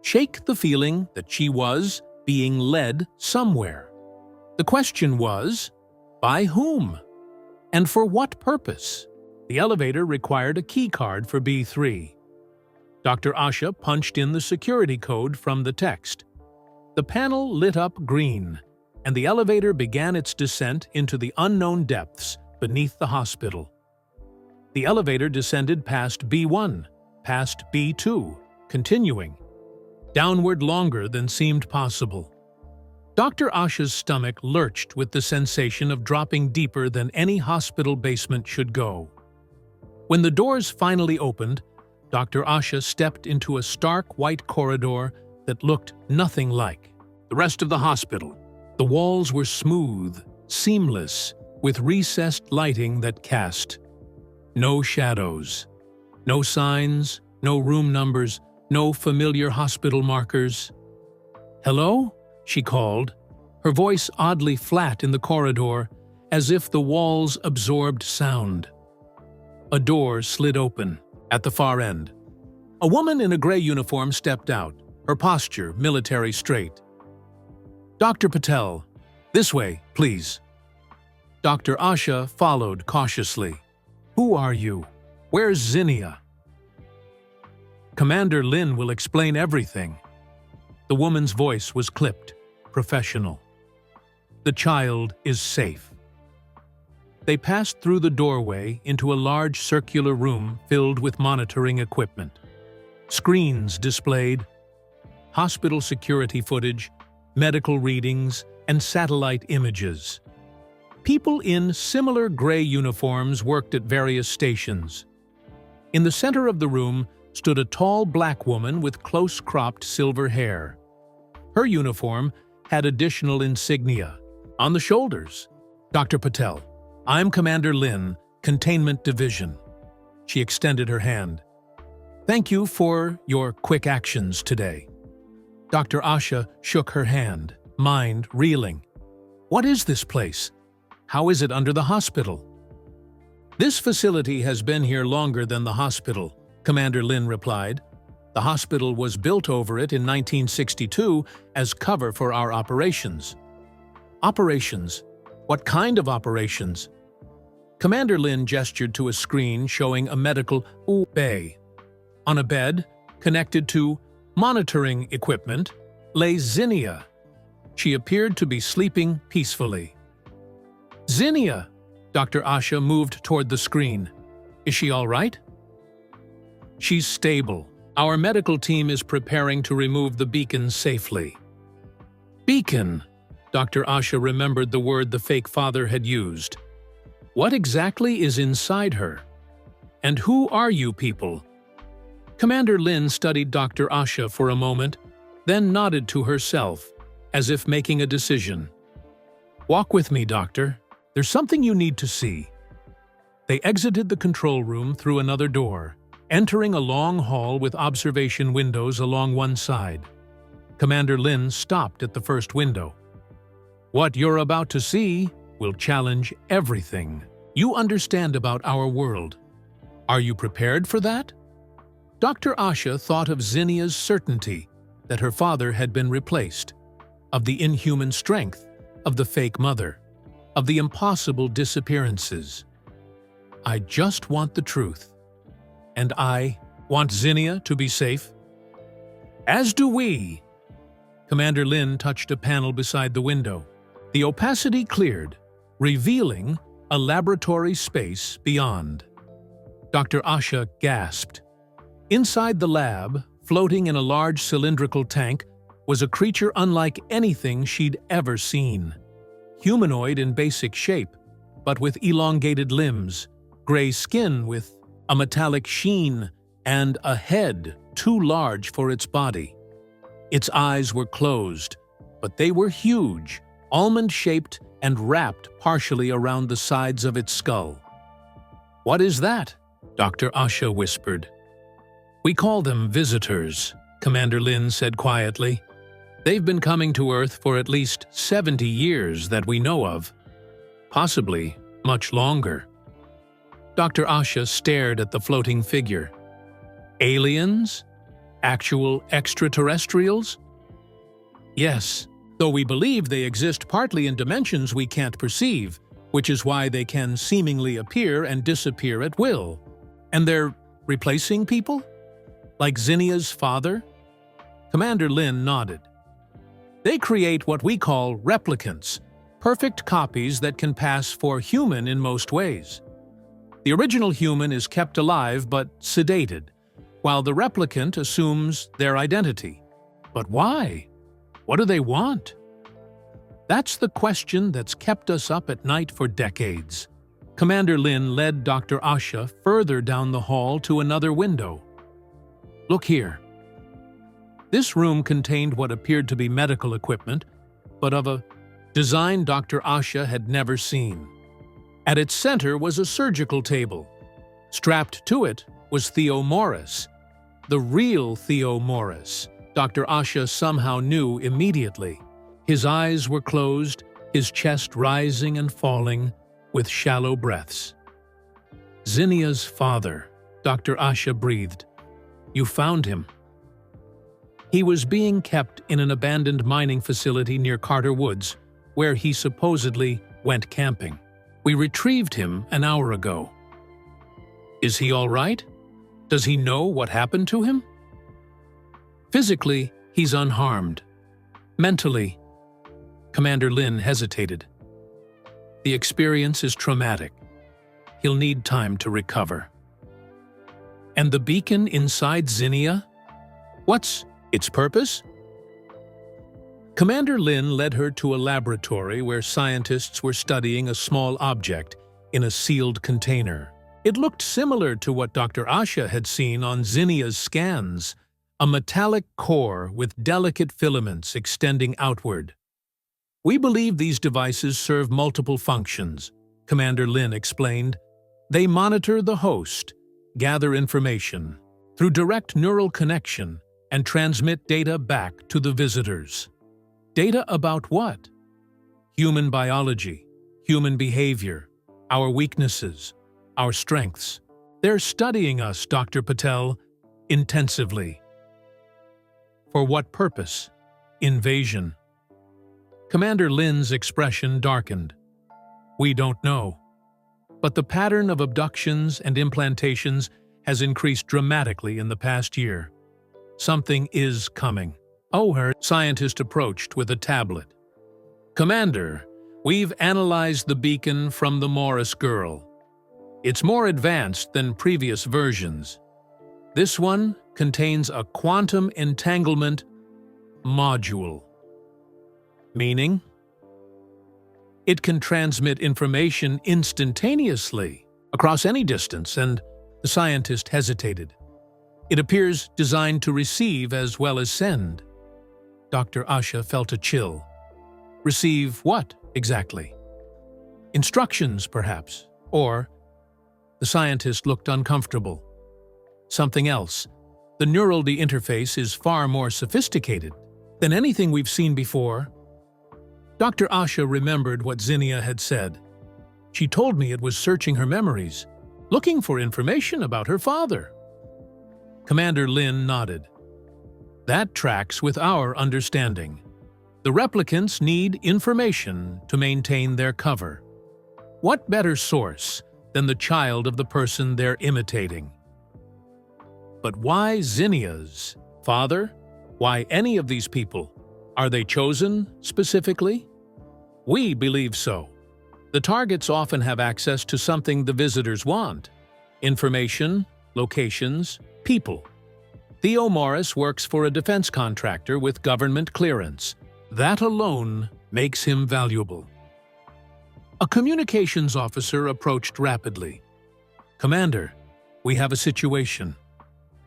shake the feeling that she was being led somewhere. The question was, by whom? And for what purpose? The elevator required a key card for B3. Dr. Asha punched in the security code from the text. The panel lit up green, and the elevator began its descent into the unknown depths beneath the hospital. The elevator descended past B1, past B2, continuing, downward longer than seemed possible. Dr. Asha's stomach lurched with the sensation of dropping deeper than any hospital basement should go. When the doors finally opened, Dr. Asha stepped into a stark white corridor that looked nothing like the rest of the hospital. The walls were smooth, seamless, with recessed lighting that cast no shadows, no signs, no room numbers, no familiar hospital markers. "Hello?" she called, her voice oddly flat in the corridor, as if the walls absorbed sound. A door slid open at the far end. A woman in a gray uniform stepped out, her posture military straight. "Dr. Patel, this way, please." Dr. Asha followed cautiously. "Who are you? Where's Zinnia?" "Commander Lin will explain everything." The woman's voice was clipped, professional. "The child is safe." They passed through the doorway into a large circular room filled with monitoring equipment. Screens displayed hospital security footage, medical readings, and satellite images. People in similar gray uniforms worked at various stations. In the center of the room stood a tall black woman with close-cropped silver hair. Her uniform had additional insignia. On the shoulders, "Dr. Patel, I'm Commander Lin, Containment Division." She extended her hand. "Thank you for your quick actions today." Dr. Asha shook her hand, mind reeling. "What is this place? How is it under the hospital?" "This facility has been here longer than the hospital," Commander Lin replied. "The hospital was built over it in 1962 as cover for our operations." "Operations? What kind of operations?" Commander Lin gestured to a screen showing a medical bay. On a bed, connected to monitoring equipment, lay Zinnia. She appeared to be sleeping peacefully. "Zinnia!" Dr. Asha moved toward the screen. Is she all right? She's stable. Our medical team is preparing to remove the beacon safely. Beacon. Dr. Asha remembered the word the fake father had used. What exactly is inside her? And who are you people? Commander Lin studied Dr. Asha for a moment, then nodded to herself, as if making a decision. Walk with me, Doctor. There's something you need to see. They exited the control room through another door, entering a long hall with observation windows along one side. Commander Lin stopped at the first window. What you're about to see will challenge everything you understand about our world. Are you prepared for that? Dr. Asha thought of Zinnia's certainty that her father had been replaced, of the inhuman strength of the fake mother, of the impossible disappearances. I just want the truth. And I want Zinnia to be safe. As do we. Commander Lin touched a panel beside the window. The opacity cleared, revealing a laboratory space beyond. Dr. Asha gasped. Inside the lab, floating in a large cylindrical tank, was a creature unlike anything she'd ever seen. Humanoid in basic shape, but with elongated limbs, gray skin with a metallic sheen, and a head too large for its body. Its eyes were closed, but they were huge, almond-shaped and wrapped partially around the sides of its skull. What is that? Dr. Asha whispered. We call them visitors, Commander Lin said quietly. They've been coming to Earth for at least 70 years that we know of. Possibly much longer. Dr. Asha stared at the floating figure. Aliens? Actual extraterrestrials? Yes, though we believe they exist partly in dimensions we can't perceive, which is why they can seemingly appear and disappear at will. And they're replacing people? Like Zinnia's father? Commander Lin nodded. They create what we call replicants, perfect copies that can pass for human in most ways. The original human is kept alive but sedated, while the replicant assumes their identity. But why? What do they want? That's the question that's kept us up at night for decades. Commander Lin led Dr. Asha further down the hall to another window. Look here. This room contained what appeared to be medical equipment, but of a design Dr. Asha had never seen. At its center was a surgical table. Strapped to it was Theo Morris. The real Theo Morris, Dr. Asha somehow knew immediately. His eyes were closed, his chest rising and falling with shallow breaths. Zinnia's father, Dr. Asha breathed. You found him. He was being kept in an abandoned mining facility near Carter Woods, where he supposedly went camping. We retrieved him an hour ago. Is he all right? Does he know what happened to him? Physically, he's unharmed. Mentally, Commander Lin hesitated. The experience is traumatic. He'll need time to recover. And the beacon inside Zinnia? What's its purpose? Commander Lin led her to a laboratory where scientists were studying a small object in a sealed container. It looked similar to what Dr. Asha had seen on Zinnia's scans, a metallic core with delicate filaments extending outward. We believe these devices serve multiple functions, Commander Lin explained. They monitor the host, gather information through direct neural connection, and transmit data back to the visitors. Data about what? Human biology, human behavior, our weaknesses, our strengths. They're studying us, Dr. Patel, intensively. For what purpose? Invasion. Commander Lin's expression darkened. We don't know. But the pattern of abductions and implantations has increased dramatically in the past year. Something is coming. Oh, her scientist approached with a tablet. Commander, we've analyzed the beacon from the Morris girl. It's more advanced than previous versions. This one contains a quantum entanglement module. Meaning? It can transmit information instantaneously across any distance, and the scientist hesitated. It appears designed to receive as well as send. Dr. Asha felt a chill. Receive what, exactly? Instructions, perhaps, or... The scientist looked uncomfortable. Something else. The neural interface is far more sophisticated than anything we've seen before. Dr. Asha remembered what Zinnia had said. She told me it was searching her memories, looking for information about her father. Commander Lin nodded. That tracks with our understanding. The replicants need information to maintain their cover. What better source than the child of the person they're imitating? But why Zinnia's father? Why any of these people? Are they chosen specifically? We believe so. The targets often have access to something the visitors want: information, locations, people. Theo Morris works for a defense contractor with government clearance. That alone makes him valuable. A communications officer approached rapidly. Commander, we have a situation.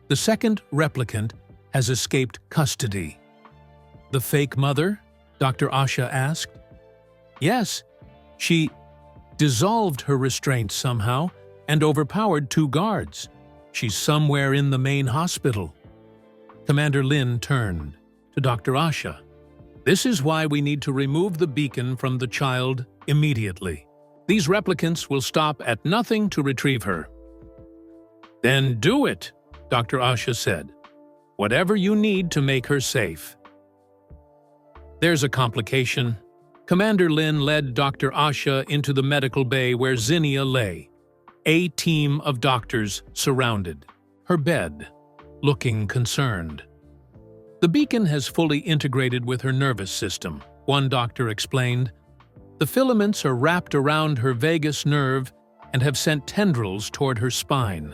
The second replicant has escaped custody. The fake mother? Dr. Asha asked. Yes, she dissolved her restraints somehow and overpowered 2 guards. She's somewhere in the main hospital. Commander Lin turned to Dr. Asha. This is why we need to remove the beacon from the child immediately. These replicants will stop at nothing to retrieve her. Then do it, Dr. Asha said. Whatever you need to make her safe. There's a complication. Commander Lin led Dr. Asha into the medical bay where Zinnia lay. A team of doctors surrounded her bed, looking concerned. The beacon has fully integrated with her nervous system, one doctor explained. The filaments are wrapped around her vagus nerve and have sent tendrils toward her spine.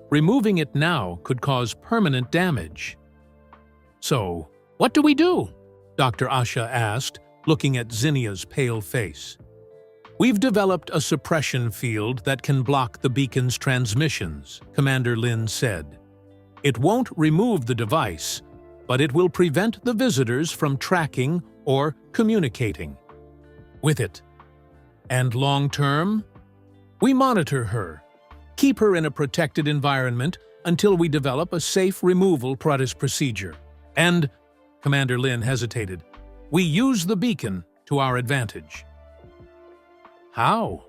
Removing it now could cause permanent damage. So, what do we do? Dr. Asha asked, looking at Zinnia's pale face. We've developed a suppression field that can block the beacon's transmissions, Commander Lin said. It won't remove the device, but it will prevent the visitors from tracking or communicating with it. And long-term, we monitor her, keep her in a protected environment until we develop a safe removal procedure. And, Commander Lin hesitated, we use the beacon to our advantage. How?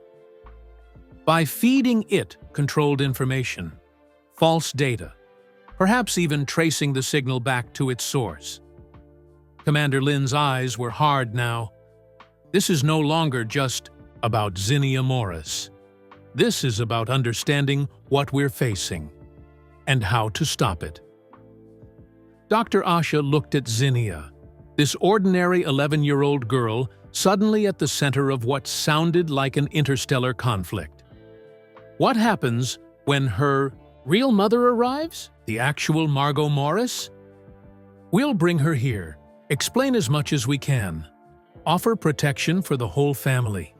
By feeding it controlled information, false data, perhaps even tracing the signal back to its source. Commander Lin's eyes were hard now. This is no longer just about Zinnia Morris. This is about understanding what we're facing and how to stop it. Dr. Asha looked at Zinnia, this ordinary 11-year-old girl suddenly at the center of what sounded like an interstellar conflict. What happens when her real mother arrives? The actual Margot Morris? We'll bring her here, explain as much as we can, offer protection for the whole family.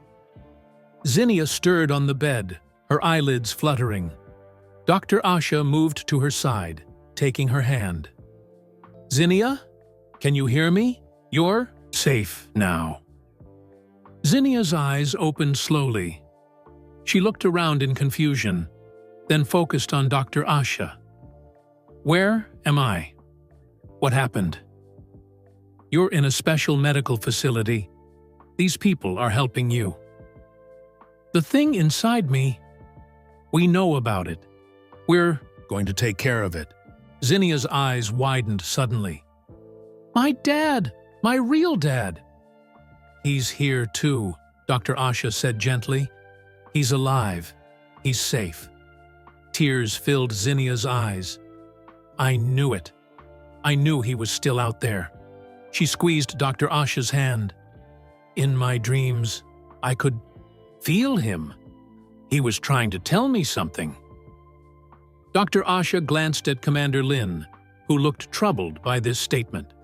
Zinnia stirred on the bed, her eyelids fluttering. Dr. Asha moved to her side, taking her hand. Zinnia, can you hear me? You're safe now. Zinnia's eyes opened slowly. She looked around in confusion, then focused on Dr. Asha. Where am I? What happened? You're in a special medical facility. These people are helping you. The thing inside me, we know about it. We're going to take care of it. Zinnia's eyes widened suddenly. My dad! My real dad! He's here too, Dr. Asha said gently. He's alive. He's safe. Tears filled Zinnia's eyes. I knew it. I knew he was still out there. She squeezed Dr. Asha's hand. In my dreams, I could feel him. He was trying to tell me something. Dr. Asha glanced at Commander Lin, who looked troubled by this statement.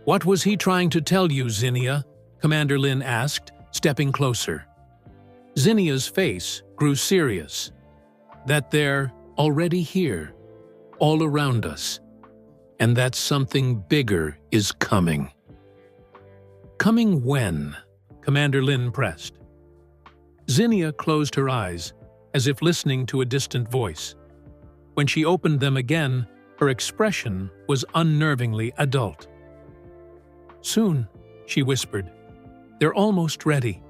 "What was he trying to tell you, Zinnia?" Commander Lin asked, stepping closer. Zinnia's face grew serious. "That they're already here, all around us, and that something bigger is coming." "Coming when?" Commander Lin pressed. Zinnia closed her eyes, as if listening to a distant voice. When she opened them again, her expression was unnervingly adult. "Soon," she whispered. "They're almost ready."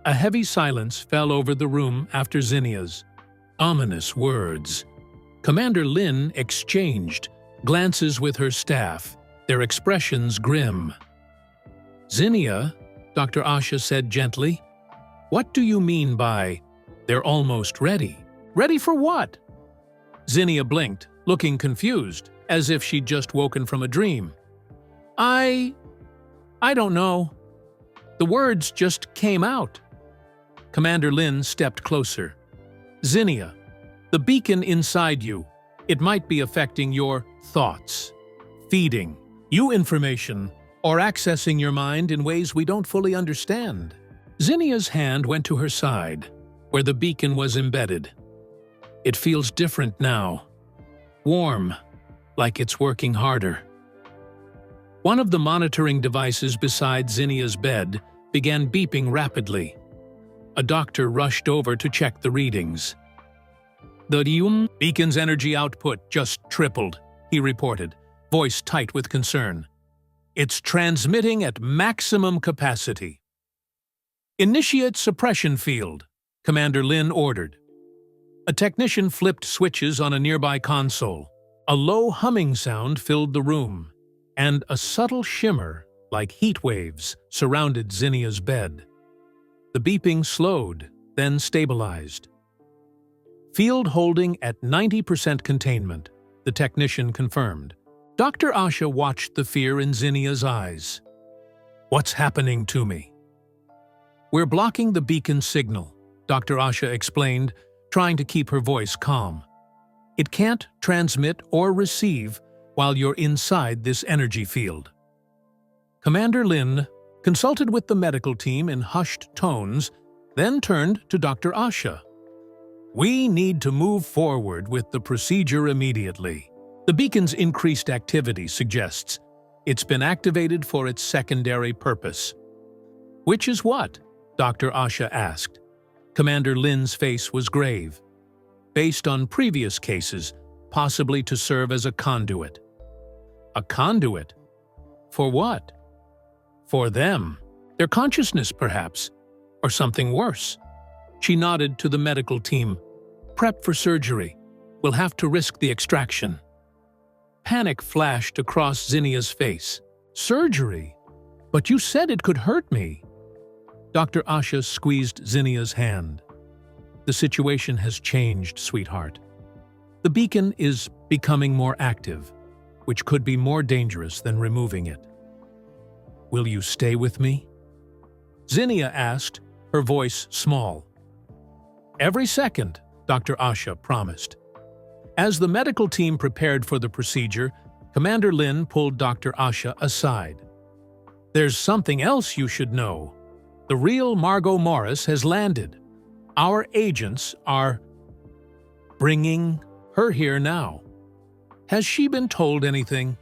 A heavy silence fell over the room after Zinnia's ominous words. Commander Lin exchanged glances with her staff, their expressions grim. "Zinnia," Dr. Asha said gently, "what do you mean by, 'they're almost ready'? Ready for what?" Zinnia blinked, looking confused, as if she'd just woken from a dream. I don't know. The words just came out." Commander Lin stepped closer. "Zinnia, the beacon inside you, it might be affecting your thoughts, feeding you information, or accessing your mind in ways we don't fully understand." Zinnia's hand went to her side, where the beacon was embedded. "It feels different now. Warm, like it's working harder." One of the monitoring devices beside Zinnia's bed began beeping rapidly. A doctor rushed over to check the readings. "The beacon's energy output just tripled," he reported, voice tight with concern. "It's transmitting at maximum capacity." "Initiate suppression field," Commander Lin ordered. A technician flipped switches on a nearby console. A low humming sound filled the room, and a subtle shimmer, like heat waves, surrounded Zinnia's bed. The beeping slowed, then stabilized. "Field holding at 90% containment," the technician confirmed. Dr. Asha watched the fear in Zinnia's eyes. "What's happening to me?" "We're blocking the beacon signal," Dr. Asha explained, trying to keep her voice calm. "It can't transmit or receive while you're inside this energy field." Commander Lin consulted with the medical team in hushed tones, then turned to Dr. Asha. "We need to move forward with the procedure immediately. The beacon's increased activity suggests it's been activated for its secondary purpose." "Which is what?" Dr. Asha asked. Commander Lin's face was grave. "Based on previous cases, possibly to serve as a conduit." "A conduit? For what?" "For them. Their consciousness, perhaps. Or something worse." She nodded to the medical team. "Prep for surgery. We'll have to risk the extraction." Panic flashed across Zinnia's face. "Surgery? But you said it could hurt me." Dr. Asha squeezed Zinnia's hand. "The situation has changed, sweetheart. The beacon is becoming more active, which could be more dangerous than removing it. Will you stay with me?" Zinnia asked, her voice small. "Every second," Dr. Asha promised. As the medical team prepared for the procedure, Commander Lin pulled Dr. Asha aside. "There's something else you should know. The real Margot Morris has landed. Our agents are bringing her here now." "Has she been told anything?"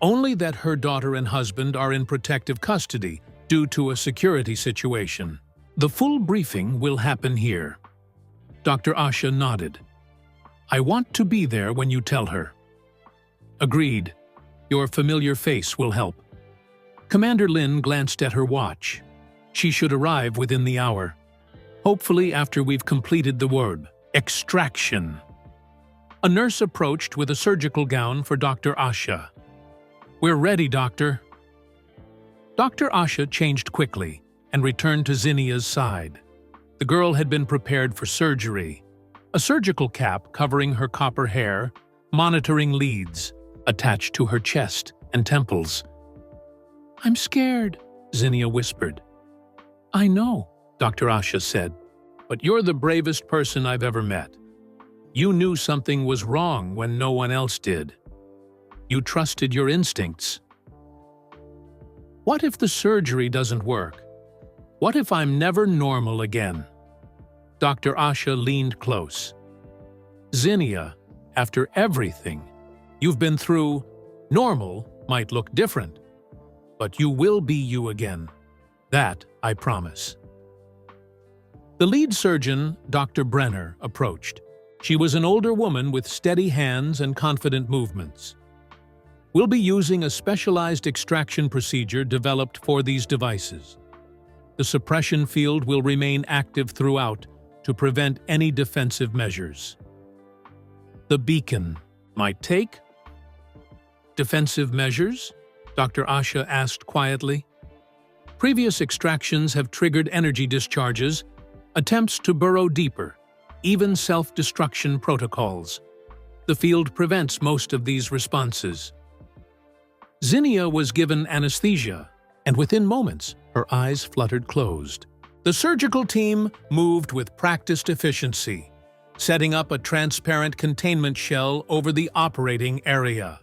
"Only that her daughter and husband are in protective custody due to a security situation. The full briefing will happen here." Dr. Asha nodded. "I want to be there when you tell her." "Agreed. Your familiar face will help." Commander Lin glanced at her watch. She should arrive within the hour. Hopefully after we've completed the word, extraction. A nurse approached with a surgical gown for Dr. Asha. "We're ready, doctor." Dr. Asha changed quickly and returned to Zinnia's side. The girl had been prepared for surgery. A surgical cap covering her copper hair, monitoring leads attached to her chest and temples. "I'm scared," Zinnia whispered. "I know," Dr. Asha said. but you're the bravest person I've ever met. You knew something was wrong when no one else did. You trusted your instincts. What if the surgery doesn't work? What if I'm never normal again? Dr. Asha leaned close. Zinnia, after everything you've been through, normal might look different, but you will be you again. That I promise. The lead surgeon, Dr. Brenner, approached. She was an older woman with steady hands and confident movements. We'll be using a specialized extraction procedure developed for these devices. The suppression field will remain active throughout to prevent any defensive measures. The beacon might take defensive measures? Dr. Asha asked quietly. Previous extractions have triggered energy discharges, attempts to burrow deeper, even self-destruction protocols. The field prevents most of these responses. Zinnia was given anesthesia, and within moments, her eyes fluttered closed. The surgical team moved with practiced efficiency, setting up a transparent containment shell over the operating area.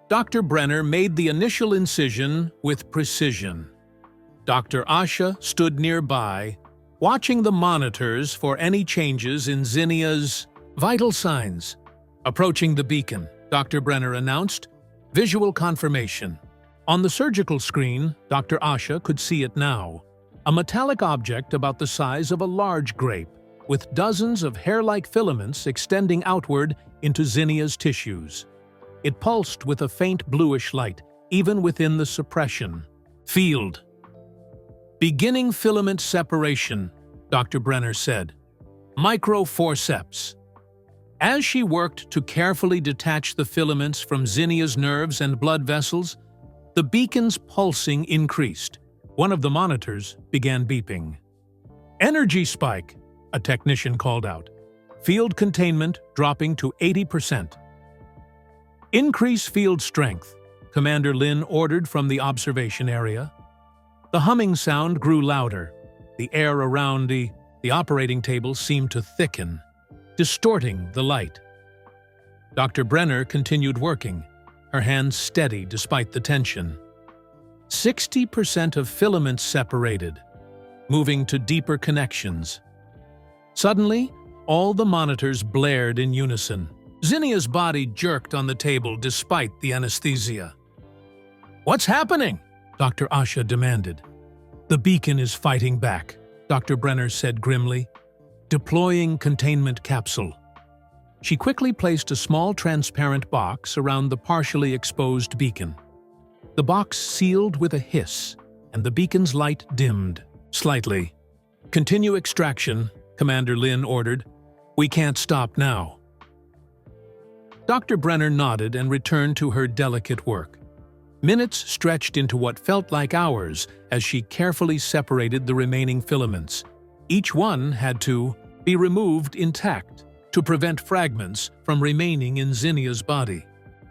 Dr. Brenner made the initial incision with precision. Dr. Asha stood nearby, watching the monitors for any changes in Zinnia's vital signs. Approaching the beacon, Dr. Brenner announced, "Visual confirmation." On the surgical screen, Dr. Asha could see it now, a metallic object about the size of a large grape, with dozens of hair-like filaments extending outward into Zinnia's tissues. It pulsed with a faint bluish light, even within the suppression field. "Beginning filament separation," Dr. Brenner said. "Microforceps." As she worked to carefully detach the filaments from Zinnia's nerves and blood vessels, the beacon's pulsing increased. One of the monitors began beeping. "Energy spike," a technician called out. "Field containment dropping to 80%. "Increase field strength," Commander Lin ordered from the observation area. The humming sound grew louder. The air around the operating table seemed to thicken, distorting the light. Dr. Brenner continued working, her hands steady despite the tension. 60% of filaments separated, moving to deeper connections. Suddenly, all the monitors blared in unison. Zinnia's body jerked on the table despite the anesthesia. "What's happening?" Dr. Asha demanded. "The beacon is fighting back," Dr. Brenner said grimly. "Deploying containment capsule." She quickly placed a small transparent box around the partially exposed beacon. The box sealed with a hiss, and the beacon's light dimmed slightly. "Continue extraction," Commander Lin ordered. "We can't stop now." Dr. Brenner nodded and returned to her delicate work. Minutes stretched into what felt like hours as she carefully separated the remaining filaments. Each one had to be removed intact to prevent fragments from remaining in Zinnia's body.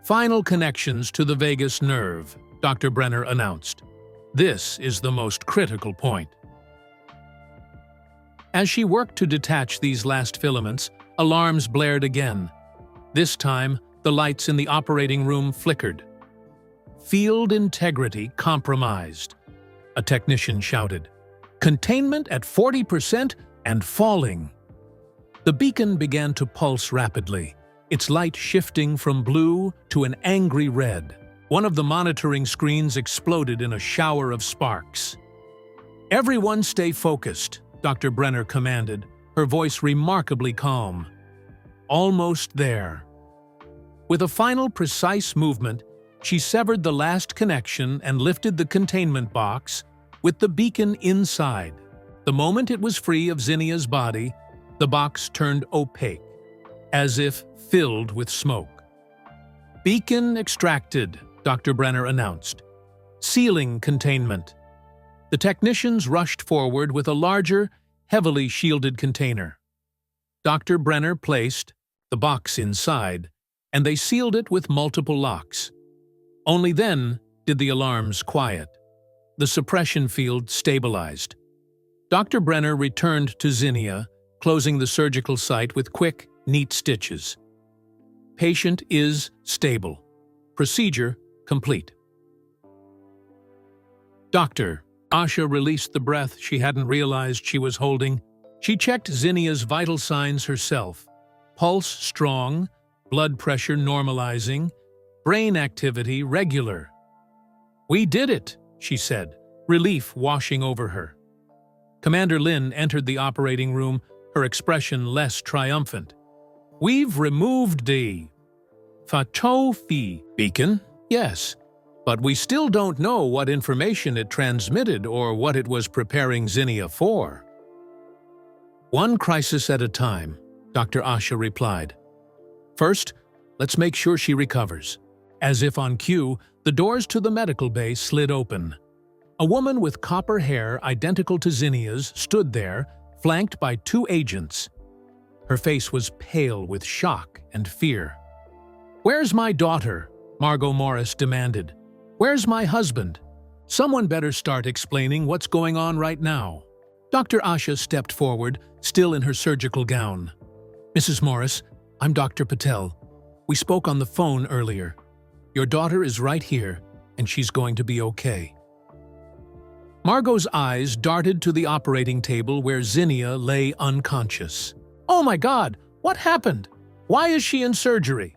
"Final connections to the vagus nerve," Dr. Brenner announced. "This is the most critical point." As she worked to detach these last filaments, alarms blared again. This time, the lights in the operating room flickered. "Field integrity compromised," a technician shouted. "Containment at 40% and falling." The beacon began to pulse rapidly, its light shifting from blue to an angry red. One of the monitoring screens exploded in a shower of sparks. "Everyone stay focused," Dr. Brenner commanded, her voice remarkably calm. "Almost there." With a final precise movement, she severed the last connection and lifted the containment box, with the beacon inside. The moment it was free of Zinnia's body, the box turned opaque, as if filled with smoke. "Beacon extracted," Dr. Brenner announced. "Sealing containment." The technicians rushed forward with a larger, heavily shielded container. Dr. Brenner placed the box inside, and they sealed it with multiple locks. Only then did the alarms quiet. The suppression field stabilized. Dr. Brenner returned to Zinnia, closing the surgical site with quick, neat stitches. Patient is stable. Procedure complete. Doctor. Asha released the breath she hadn't realized she was holding. She checked Zinnia's vital signs herself. Pulse strong, blood pressure normalizing, brain activity regular. "We did it," she said, relief washing over her. Commander Lin entered the operating room, her expression less triumphant. "We've removed the Phi beacon, yes, but we still don't know what information it transmitted or what it was preparing Zinnia for." "One crisis at a time," Dr. Asha replied. "First, let's make sure she recovers." As if on cue, the doors to the medical bay slid open. A woman with copper hair identical to Zinnia's stood there, flanked by 2 agents. Her face was pale with shock and fear. "Where's my daughter?" Margot Morris demanded. "Where's my husband? Someone better start explaining what's going on right now." Dr. Asha stepped forward, still in her surgical gown. "Mrs. Morris, I'm Dr. Patel. We spoke on the phone earlier. Your daughter is right here, and she's going to be okay." Margot's eyes darted to the operating table where Zinnia lay unconscious. "Oh my God! What happened? Why is she in surgery?"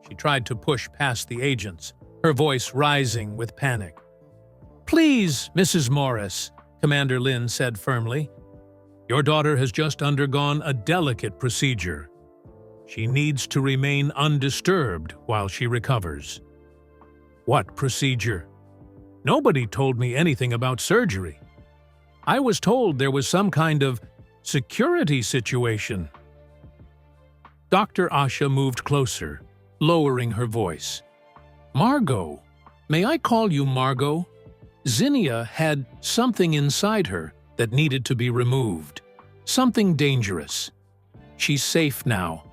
She tried to push past the agents, her voice rising with panic. "Please, Mrs. Morris," Commander Lin said firmly. "Your daughter has just undergone a delicate procedure. She needs to remain undisturbed while she recovers." "What procedure? Nobody told me anything about surgery. I was told there was some kind of security situation." Dr. Asha moved closer, lowering her voice. "Margot, may I call you Margot? Zinnia had something inside her that needed to be removed. Something dangerous. She's safe now,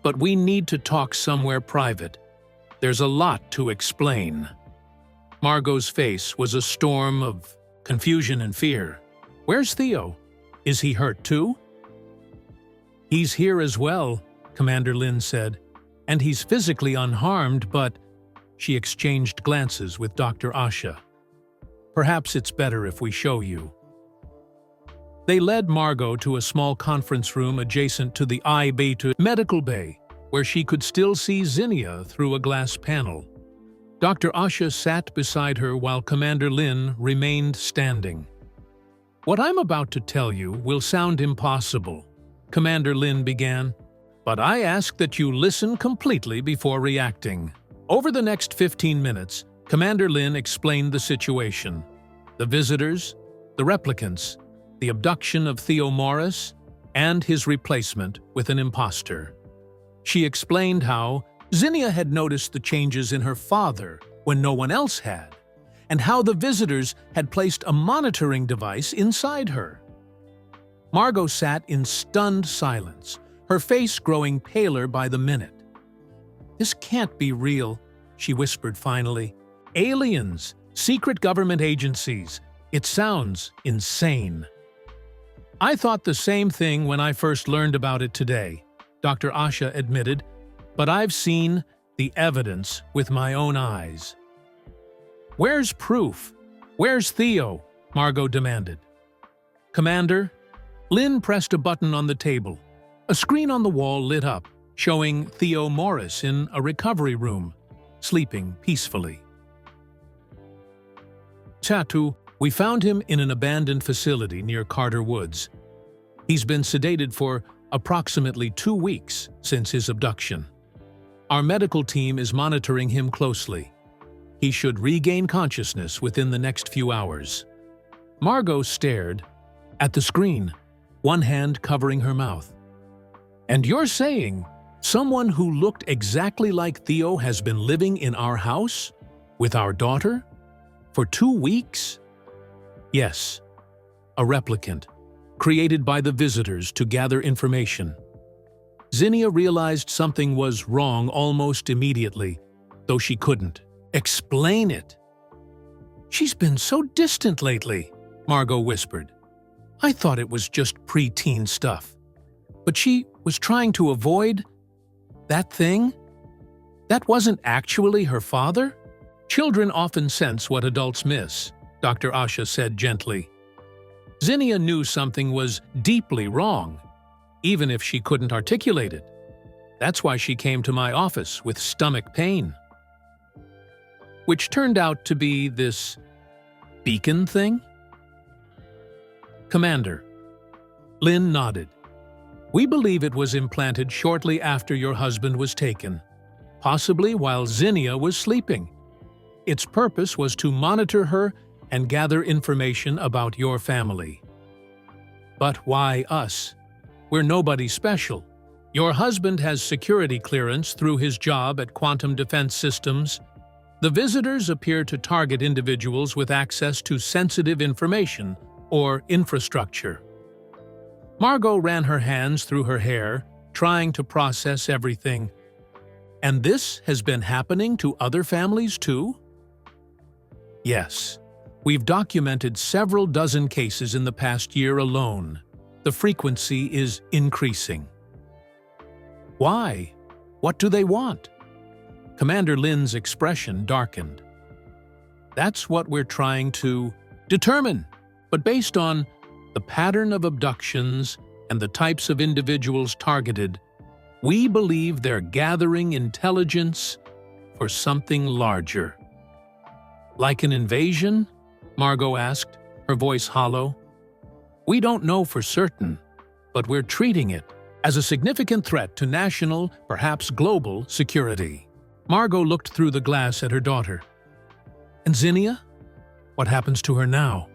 but we need to talk somewhere private. There's a lot to explain." Margot's face was a storm of confusion and fear. "Where's Theo? Is he hurt too?" "He's here as well," Commander Lin said, "and he's physically unharmed, but—" She exchanged glances with Dr. Asha. "Perhaps it's better if we show you." They led Margot to a small conference room adjacent to the I-Beta medical bay, where she could still see Zinnia through a glass panel. Dr. Asha sat beside her while Commander Lin remained standing. "What I'm about to tell you will sound impossible," Commander Lin began, "but I ask that you listen completely before reacting." Over the next 15 minutes, Commander Lin explained the situation: the visitors, the replicants, the abduction of Theo Morris, and his replacement with an imposter. She explained how Zinnia had noticed the changes in her father when no one else had, and how the visitors had placed a monitoring device inside her. Margot sat in stunned silence, her face growing paler by the minute. "This can't be real," she whispered finally. "Aliens, secret government agencies. It sounds insane." "I thought the same thing when I first learned about it today," Dr. Asha admitted, "but I've seen the evidence with my own eyes." "Where's proof? Where's Theo?" Margot demanded. "Commander?" Lin pressed a button on the table. A screen on the wall lit up, showing Theo Morris in a recovery room, sleeping peacefully. "Chatu, we found him in an abandoned facility near Carter Woods. He's been sedated for approximately 2 weeks since his abduction. Our medical team is monitoring him closely. He should regain consciousness within the next few hours." Margot stared at the screen, one hand covering her mouth. "And you're saying someone who looked exactly like Theo has been living in our house? With our daughter? For 2 weeks?" "Yes. A replicant, created by the visitors to gather information." Zinnia realized something was wrong almost immediately, though she couldn't explain it. "She's been so distant lately," Margot whispered. I thought it was just preteen stuff. But she was trying to avoid that thing? That wasn't actually her father? Children often sense what adults miss, Dr. Asha said gently. Zinnia knew something was deeply wrong, even if she couldn't articulate it. That's why she came to my office with stomach pain. Which turned out to be this beacon thing? Commander. Lynn nodded. We believe it was implanted shortly after your husband was taken, possibly while Zinnia was sleeping. Its purpose was to monitor her and gather information about your family. But why us? We're nobody special. Your husband has security clearance through his job at Quantum Defense Systems. The visitors appear to target individuals with access to sensitive information or infrastructure. Margot ran her hands through her hair, trying to process everything. And this has been happening to other families too? Yes. We've documented several dozen cases in the past year alone. The frequency is increasing. Why? What do they want? Commander Lynn's expression darkened. That's what we're trying to determine, but based on the pattern of abductions and the types of individuals targeted, we believe they're gathering intelligence for something larger. Like an invasion? Margot asked, her voice hollow. We don't know for certain, but we're treating it as a significant threat to national, perhaps global, security. Margot looked through the glass at her daughter. And Zinnia? What happens to her now?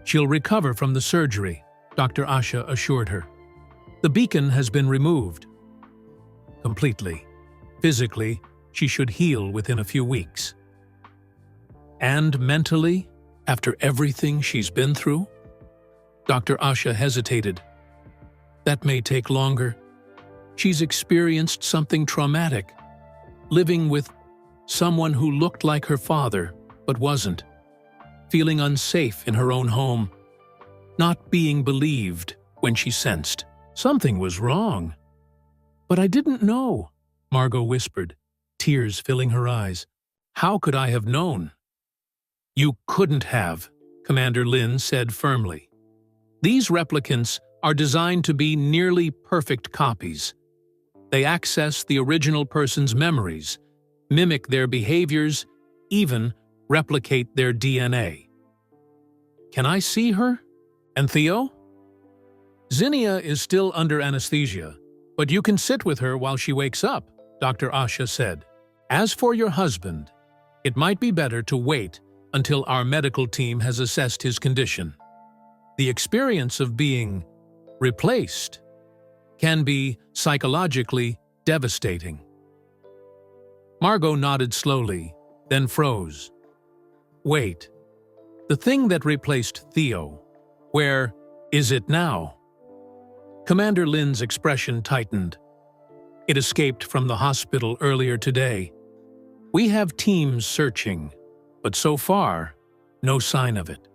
She'll recover from the surgery, Dr. Asha assured her. The beacon has been removed. Completely. Physically, she should heal within a few weeks. And mentally, after everything she's been through? Dr. Asha hesitated. That may take longer. She's experienced something traumatic, living with someone who looked like her father but wasn't, feeling unsafe in her own home, not being believed when she sensed something was wrong. But I didn't know, Margot whispered, tears filling her eyes. How could I have known? You couldn't have, Commander Lynn said firmly. These replicants are designed to be nearly perfect copies. They access the original person's memories, mimic their behaviors, even replicate their DNA. Can I see her? And Theo? Zinnia is still under anesthesia, but you can sit with her while she wakes up, Dr. Asha said. As for your husband, it might be better to wait until our medical team has assessed his condition. The experience of being replaced can be psychologically devastating. Margot nodded slowly, then froze. Wait, the thing that replaced Theo, where is it now? Commander Lynn's expression tightened. It escaped from the hospital earlier today. We have teams searching, but so far, no sign of it.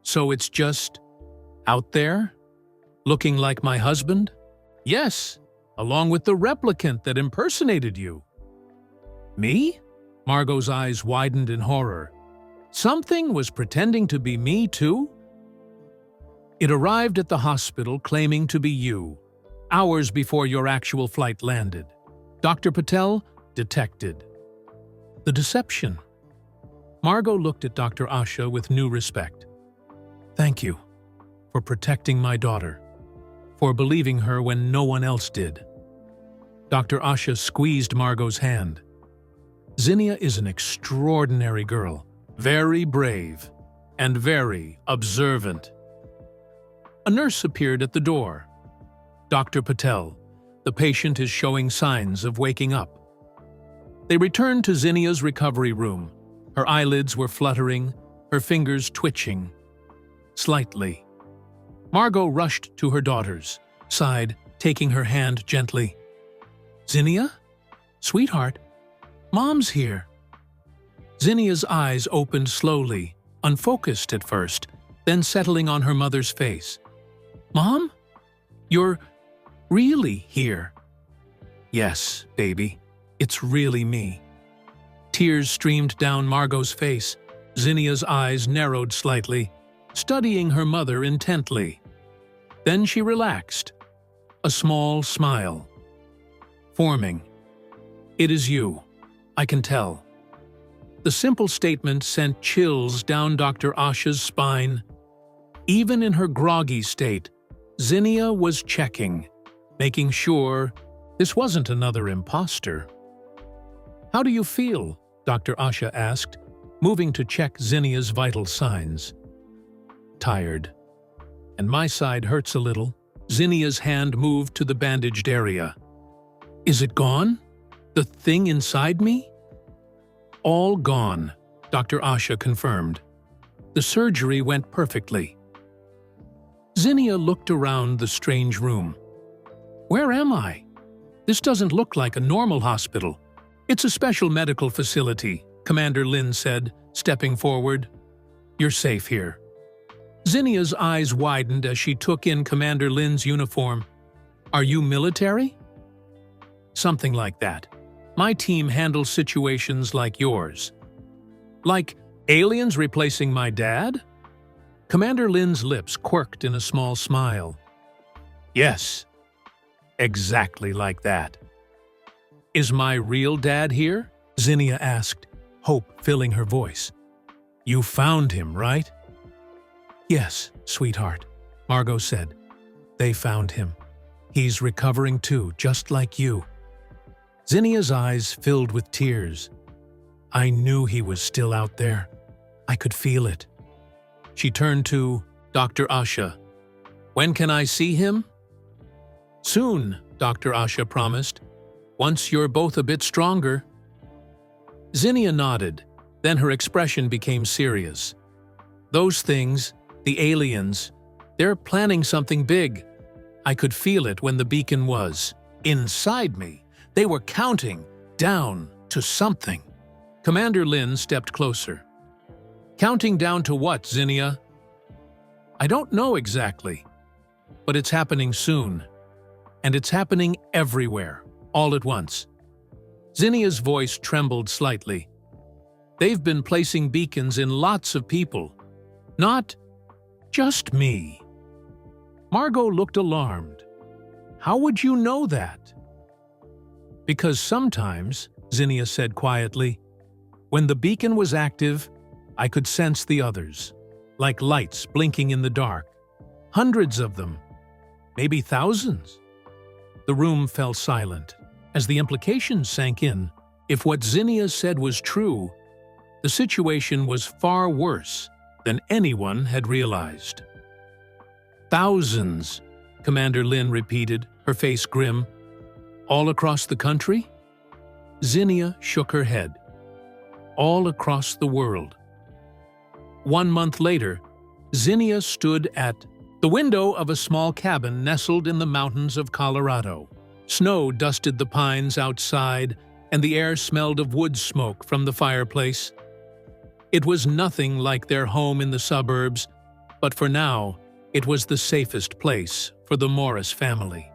So it's just out there, looking like my husband? Yes, along with the replicant that impersonated you. Me? Margot's eyes widened in horror. Something was pretending to be me too? It arrived at the hospital claiming to be you, hours before your actual flight landed. Dr. Patel detected the deception. Margot looked at Dr. Asha with new respect. Thank you for protecting my daughter, for believing her when no one else did. Dr. Asha squeezed Margot's hand. Zinnia is an extraordinary girl, very brave and very observant. A nurse appeared at the door. Dr. Patel, the patient is showing signs of waking up. They returned to Zinnia's recovery room. Her eyelids were fluttering, her fingers twitching. Slightly. Margot rushed to her daughter's side, taking her hand gently. Zinnia? Sweetheart, Mom's here. Zinnia's eyes opened slowly, unfocused at first, then settling on her mother's face. "Mom? You're really here?" "Yes, baby. It's really me." Tears streamed down Margot's face. Zinnia's eyes narrowed slightly, studying her mother intently. Then she relaxed, a small smile forming. "It is you. I can tell." The simple statement sent chills down Dr. Asha's spine. Even in her groggy state, Zinnia was checking, making sure this wasn't another imposter. "How do you feel?" Dr. Asha asked, moving to check Zinnia's vital signs. "Tired. And my side hurts a little." Zinnia's hand moved to the bandaged area. "Is it gone? The thing inside me?" "All gone," Dr. Asha confirmed. "The surgery went perfectly." Zinnia looked around the strange room. "Where am I? This doesn't look like a normal hospital." "It's a special medical facility," Commander Lin said, stepping forward. "You're safe here." Zinnia's eyes widened as she took in Commander Lin's uniform. "Are you military?" "Something like that. My team handles situations like yours." "Like aliens replacing my dad?" Commander Lin's lips quirked in a small smile. "Yes, exactly like that." "Is my real dad here?" Zinnia asked, hope filling her voice. "You found him, right?" "Yes, sweetheart," Margot said. "They found him. He's recovering too, just like you." Zinnia's eyes filled with tears. "I knew he was still out there. I could feel it." She turned to Dr. Asha. "When can I see him?" "Soon," Dr. Asha promised. "Once you're both a bit stronger." Zinnia nodded, then her expression became serious. "Those things, the aliens, they're planning something big. I could feel it when the beacon was inside me. They were counting down to something." Commander Lin stepped closer. "Counting down to what, Zinnia?" "I don't know exactly, but it's happening soon. And it's happening everywhere, all at once." Zinnia's voice trembled slightly. "They've been placing beacons in lots of people. Not just me." Margot looked alarmed. "How would you know that?" "Because sometimes," Zinnia said quietly, "when the beacon was active, I could sense the others, like lights blinking in the dark. Hundreds of them, maybe thousands." The room fell silent. As the implications sank in, if what Zinnia said was true, the situation was far worse than anyone had realized. "Thousands," Commander Lin repeated, her face grim. "All across the country?" Zinnia shook her head. "All across the world." 1 month later, Zinnia stood at the window of a small cabin nestled in the mountains of Colorado. Snow dusted the pines outside, and the air smelled of wood smoke from the fireplace. It was nothing like their home in the suburbs, but for now, it was the safest place for the Morris family.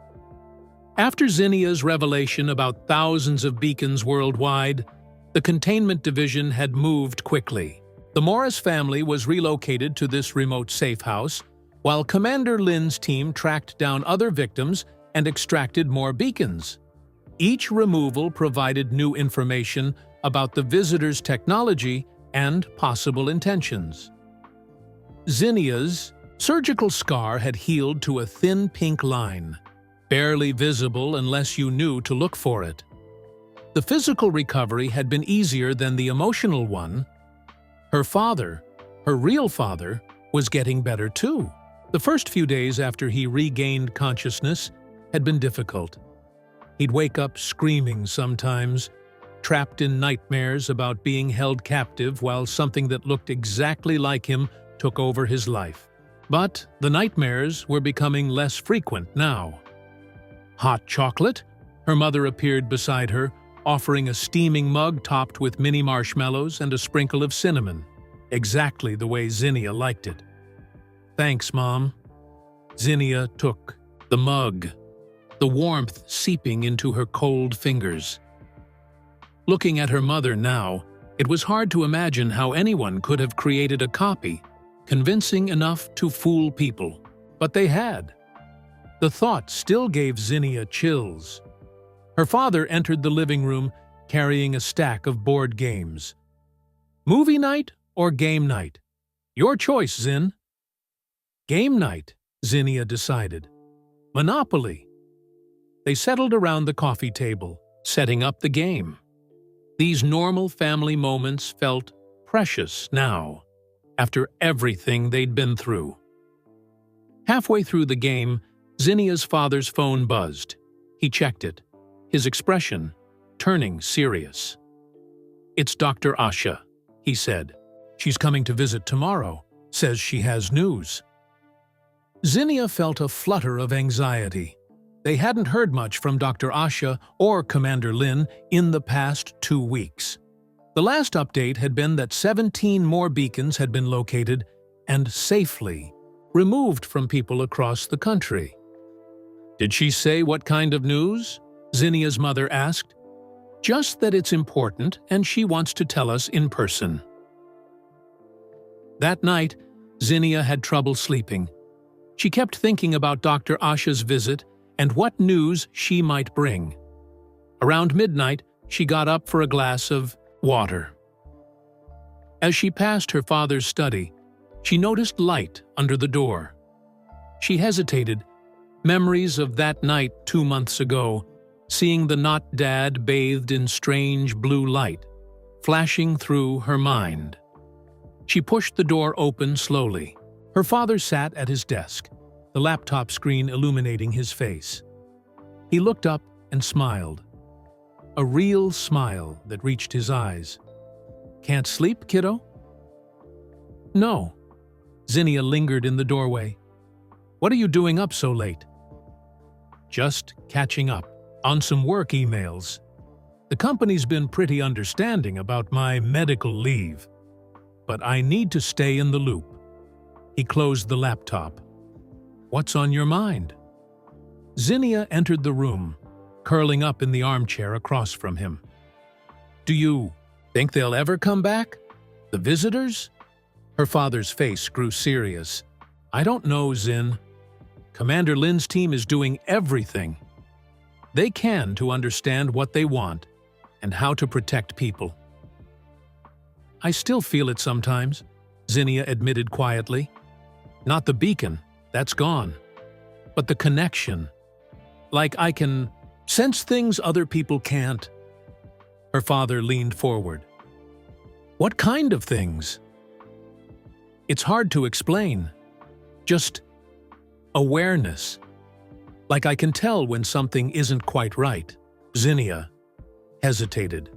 After Zinnia's revelation about thousands of beacons worldwide, the containment division had moved quickly. The Morris family was relocated to this remote safe house, while Commander Lin's team tracked down other victims and extracted more beacons. Each removal provided new information about the visitors' technology and possible intentions. Zinnia's surgical scar had healed to a thin pink line, barely visible unless you knew to look for it. The physical recovery had been easier than the emotional one. Her father, her real father, was getting better too. The first few days after he regained consciousness had been difficult. He'd wake up screaming sometimes, trapped in nightmares about being held captive while something that looked exactly like him took over his life. But the nightmares were becoming less frequent now. "Hot chocolate?" Her mother appeared beside her, offering a steaming mug topped with mini marshmallows and a sprinkle of cinnamon, exactly the way Zinnia liked it. Thanks, Mom. Zinnia took the mug, the warmth seeping into her cold fingers. Looking at her mother now, it was hard to imagine how anyone could have created a copy convincing enough to fool people. But they had. The thought still gave Zinnia chills. Her father entered the living room carrying a stack of board games. Movie night or game night? Your choice, Zin. Game night, Zinnia decided. Monopoly. They settled around the coffee table, setting up the game. These normal family moments felt precious now, after everything they'd been through. Halfway through the game, Zinnia's father's phone buzzed. He checked it, his expression turning serious. "It's Dr. Asha," he said. "She's coming to visit tomorrow. Says she has news." Zinnia felt a flutter of anxiety. They hadn't heard much from Dr. Asha or Commander Lin in the past 2 weeks. The last update had been that 17 more beacons had been located and safely removed from people across the country. "Did she say what kind of news?" Zinnia's mother asked. "Just that it's important and she wants to tell us in person." That night, Zinnia had trouble sleeping. She kept thinking about Dr. Asha's visit and what news she might bring. Around midnight, she got up for a glass of water. As she passed her father's study, she noticed light under the door. She hesitated, memories of that night 2 months ago, seeing the not dad bathed in strange blue light, flashing through her mind. She pushed the door open slowly. Her father sat at his desk, the laptop screen illuminating his face. He looked up and smiled. A real smile that reached his eyes. "Can't sleep, kiddo?" "No." Zinnia lingered in the doorway. "What are you doing up so late?" "Just catching up on some work emails. The company's been pretty understanding about my medical leave, but I need to stay in the loop." He closed the laptop. "What's on your mind?" Zinnia entered the room, curling up in the armchair across from him. "Do you think they'll ever come back? The visitors?" Her father's face grew serious. "I don't know, Zin. Commander Lin's team is doing everything they can to understand what they want and how to protect people." "I still feel it sometimes," Zinnia admitted quietly. "Not the beacon, that's gone. But the connection. Like I can sense things other people can't." Her father leaned forward. "What kind of things?" "It's hard to explain. Just awareness. Like I can tell when something isn't quite right." Zinnia hesitated.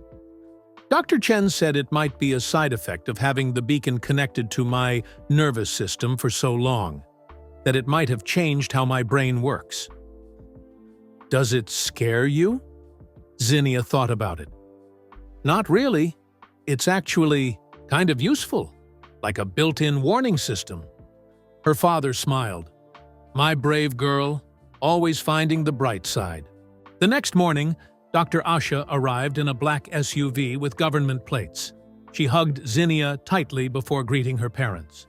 "Dr. Chen said it might be a side effect of having the beacon connected to my nervous system for so long, that it might have changed how my brain works." "Does it scare you?" Zinnia thought about it. "Not really. It's actually kind of useful, like a built-in warning system." Her father smiled. "My brave girl, always finding the bright side." The next morning, Dr. Asha arrived in a black SUV with government plates. She hugged Zinnia tightly before greeting her parents.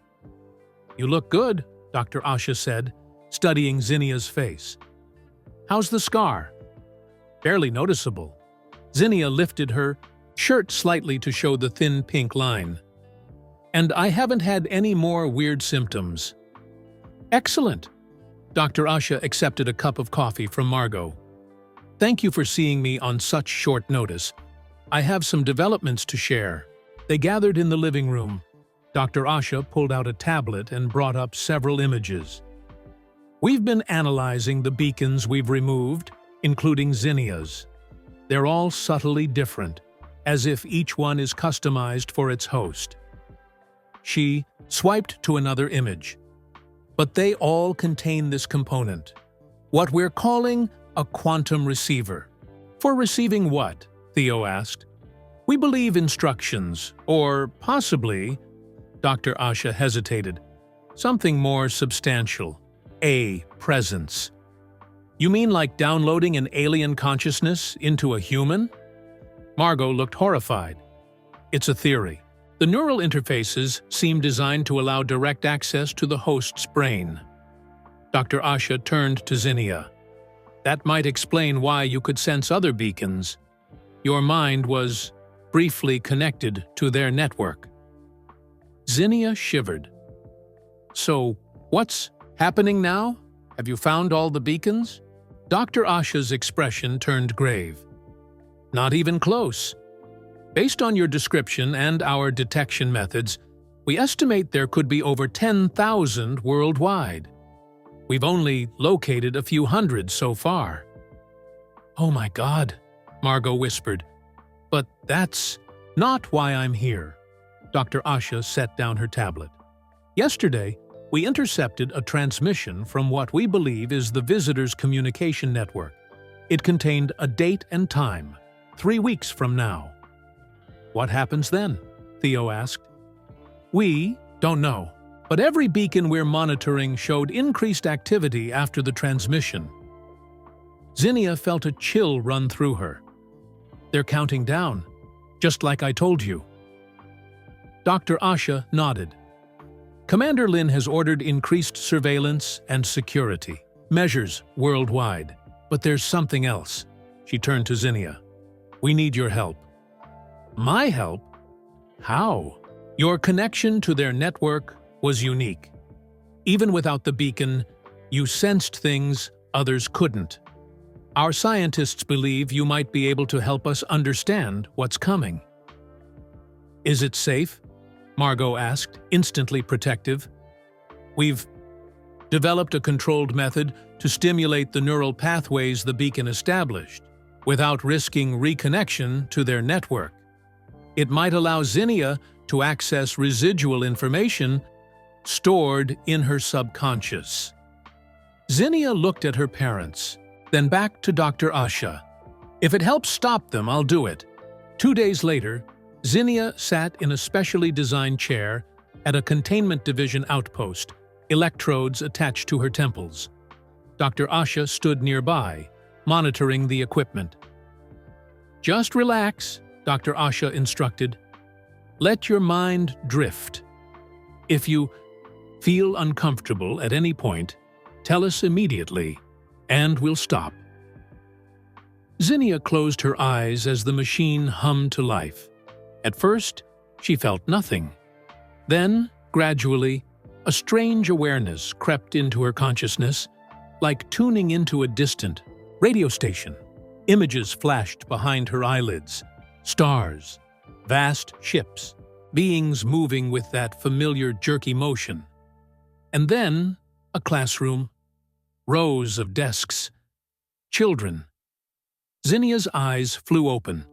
"You look good," Dr. Asha said, studying Zinnia's face. "How's the scar?" "Barely noticeable." Zinnia lifted her shirt slightly to show the thin pink line. "And I haven't had any more weird symptoms." "Excellent." Dr. Asha accepted a cup of coffee from Margot. "Thank you for seeing me on such short notice. I have some developments to share." They gathered in the living room. Dr. Asha pulled out a tablet and brought up several images. "We've been analyzing the beacons we've removed, including Zinnia's. They're all subtly different, as if each one is customized for its host." She swiped to another image. "But they all contain this component, what we're calling a quantum receiver." "For receiving what?" Theo asked. "We believe instructions, or possibly..." Dr. Asha hesitated. Something more substantial. A presence. You mean like downloading an alien consciousness into a human? Margot looked horrified. It's a theory. The neural interfaces seem designed to allow direct access to the host's brain. Dr. Asha turned to Zinnia. That might explain why you could sense other beacons. Your mind was briefly connected to their network. Zinnia shivered. So, what's happening now? Have you found all the beacons? Dr. Asha's expression turned grave. Not even close. Based on your description and our detection methods, we estimate there could be over 10,000 worldwide. We've only located a few hundred so far. Oh my God, Margot whispered. But that's not why I'm here. Dr. Asha set down her tablet. Yesterday, we intercepted a transmission from what we believe is the visitor's communication network. It contained a date and time, 3 weeks from now. What happens then? Theo asked. We don't know, but every beacon we're monitoring showed increased activity after the transmission. Zinnia felt a chill run through her. They're counting down, just like I told you. Dr. Asha nodded. Commander Lin has ordered increased surveillance and security measures worldwide. But there's something else. She turned to Zinnia. We need your help. My help? How? Your connection to their network was unique. Even without the beacon, you sensed things others couldn't. Our scientists believe you might be able to help us understand what's coming. Is it safe? Margot asked, instantly protective. We've developed a controlled method to stimulate the neural pathways the beacon established, without risking reconnection to their network. It might allow Zinnia to access residual information stored in her subconscious. Zinnia looked at her parents, then back to Dr. Asha. If it helps stop them, I'll do it. 2 days later, Zinnia sat in a specially designed chair at a containment division outpost, electrodes attached to her temples. Dr. Asha stood nearby, monitoring the equipment. Just relax, Dr. Asha instructed. Let your mind drift. If you feel uncomfortable at any point, tell us immediately, and we'll stop. Zinnia closed her eyes as the machine hummed to life. At first, she felt nothing. Then, gradually, a strange awareness crept into her consciousness, like tuning into a distant radio station. Images flashed behind her eyelids. Stars, vast ships, beings moving with that familiar jerky motion. And then, a classroom, rows of desks, children. Zinnia's eyes flew open.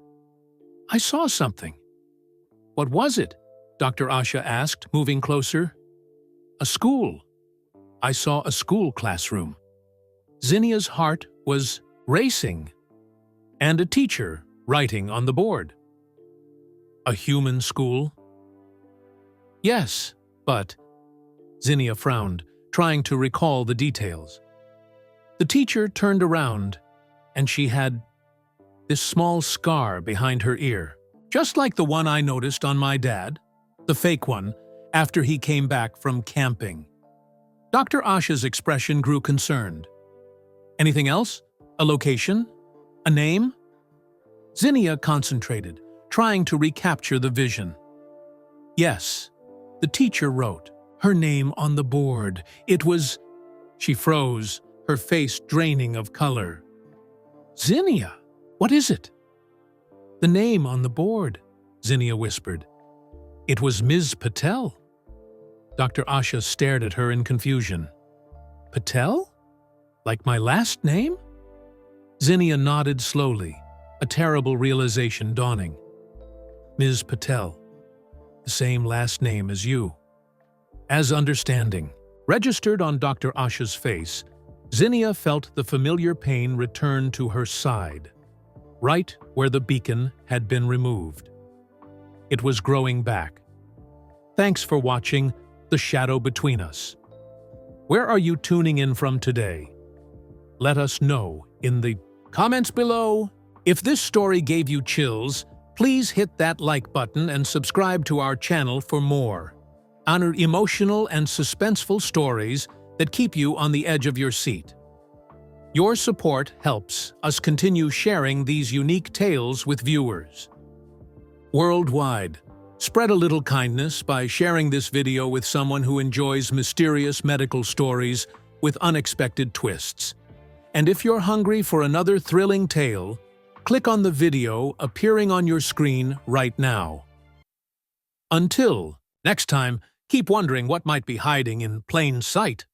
I saw something. What was it? Dr. Asha asked, moving closer. A school. I saw a school classroom. Zinnia's heart was racing. And a teacher writing on the board. A human school? Yes, but... Zinnia frowned, trying to recall the details. The teacher turned around, and she had this small scar behind her ear, just like the one I noticed on my dad, the fake one, after he came back from camping. Dr. Asha's expression grew concerned. Anything else? A location? A name? Zinnia concentrated, trying to recapture the vision. Yes, the teacher wrote her name on the board. It was... She froze, her face draining of color. Zinnia, what is it? The name on the board, Zinnia whispered. It was Ms. Patel. Dr. Asha stared at her in confusion. Patel? Like my last name? Zinnia nodded slowly, a terrible realization dawning. Ms. Patel, the same last name as you. As understanding, registered on Dr. Asha's face, Zinnia felt the familiar pain return to her side, right where the beacon had been removed. It was growing back. Thanks for watching the shadow between us. Where are you tuning in from today? Let us know in the comments below. If this story gave you chills, please hit that like button and subscribe to our channel for more emotional and suspenseful stories that keep you on the edge of your seat. Your support helps us continue sharing these unique tales with viewers. Worldwide, spread a little kindness by sharing this video with someone who enjoys mysterious medical stories with unexpected twists. And if you're hungry for another thrilling tale, click on the video appearing on your screen right now. Until next time, keep wondering what might be hiding in plain sight.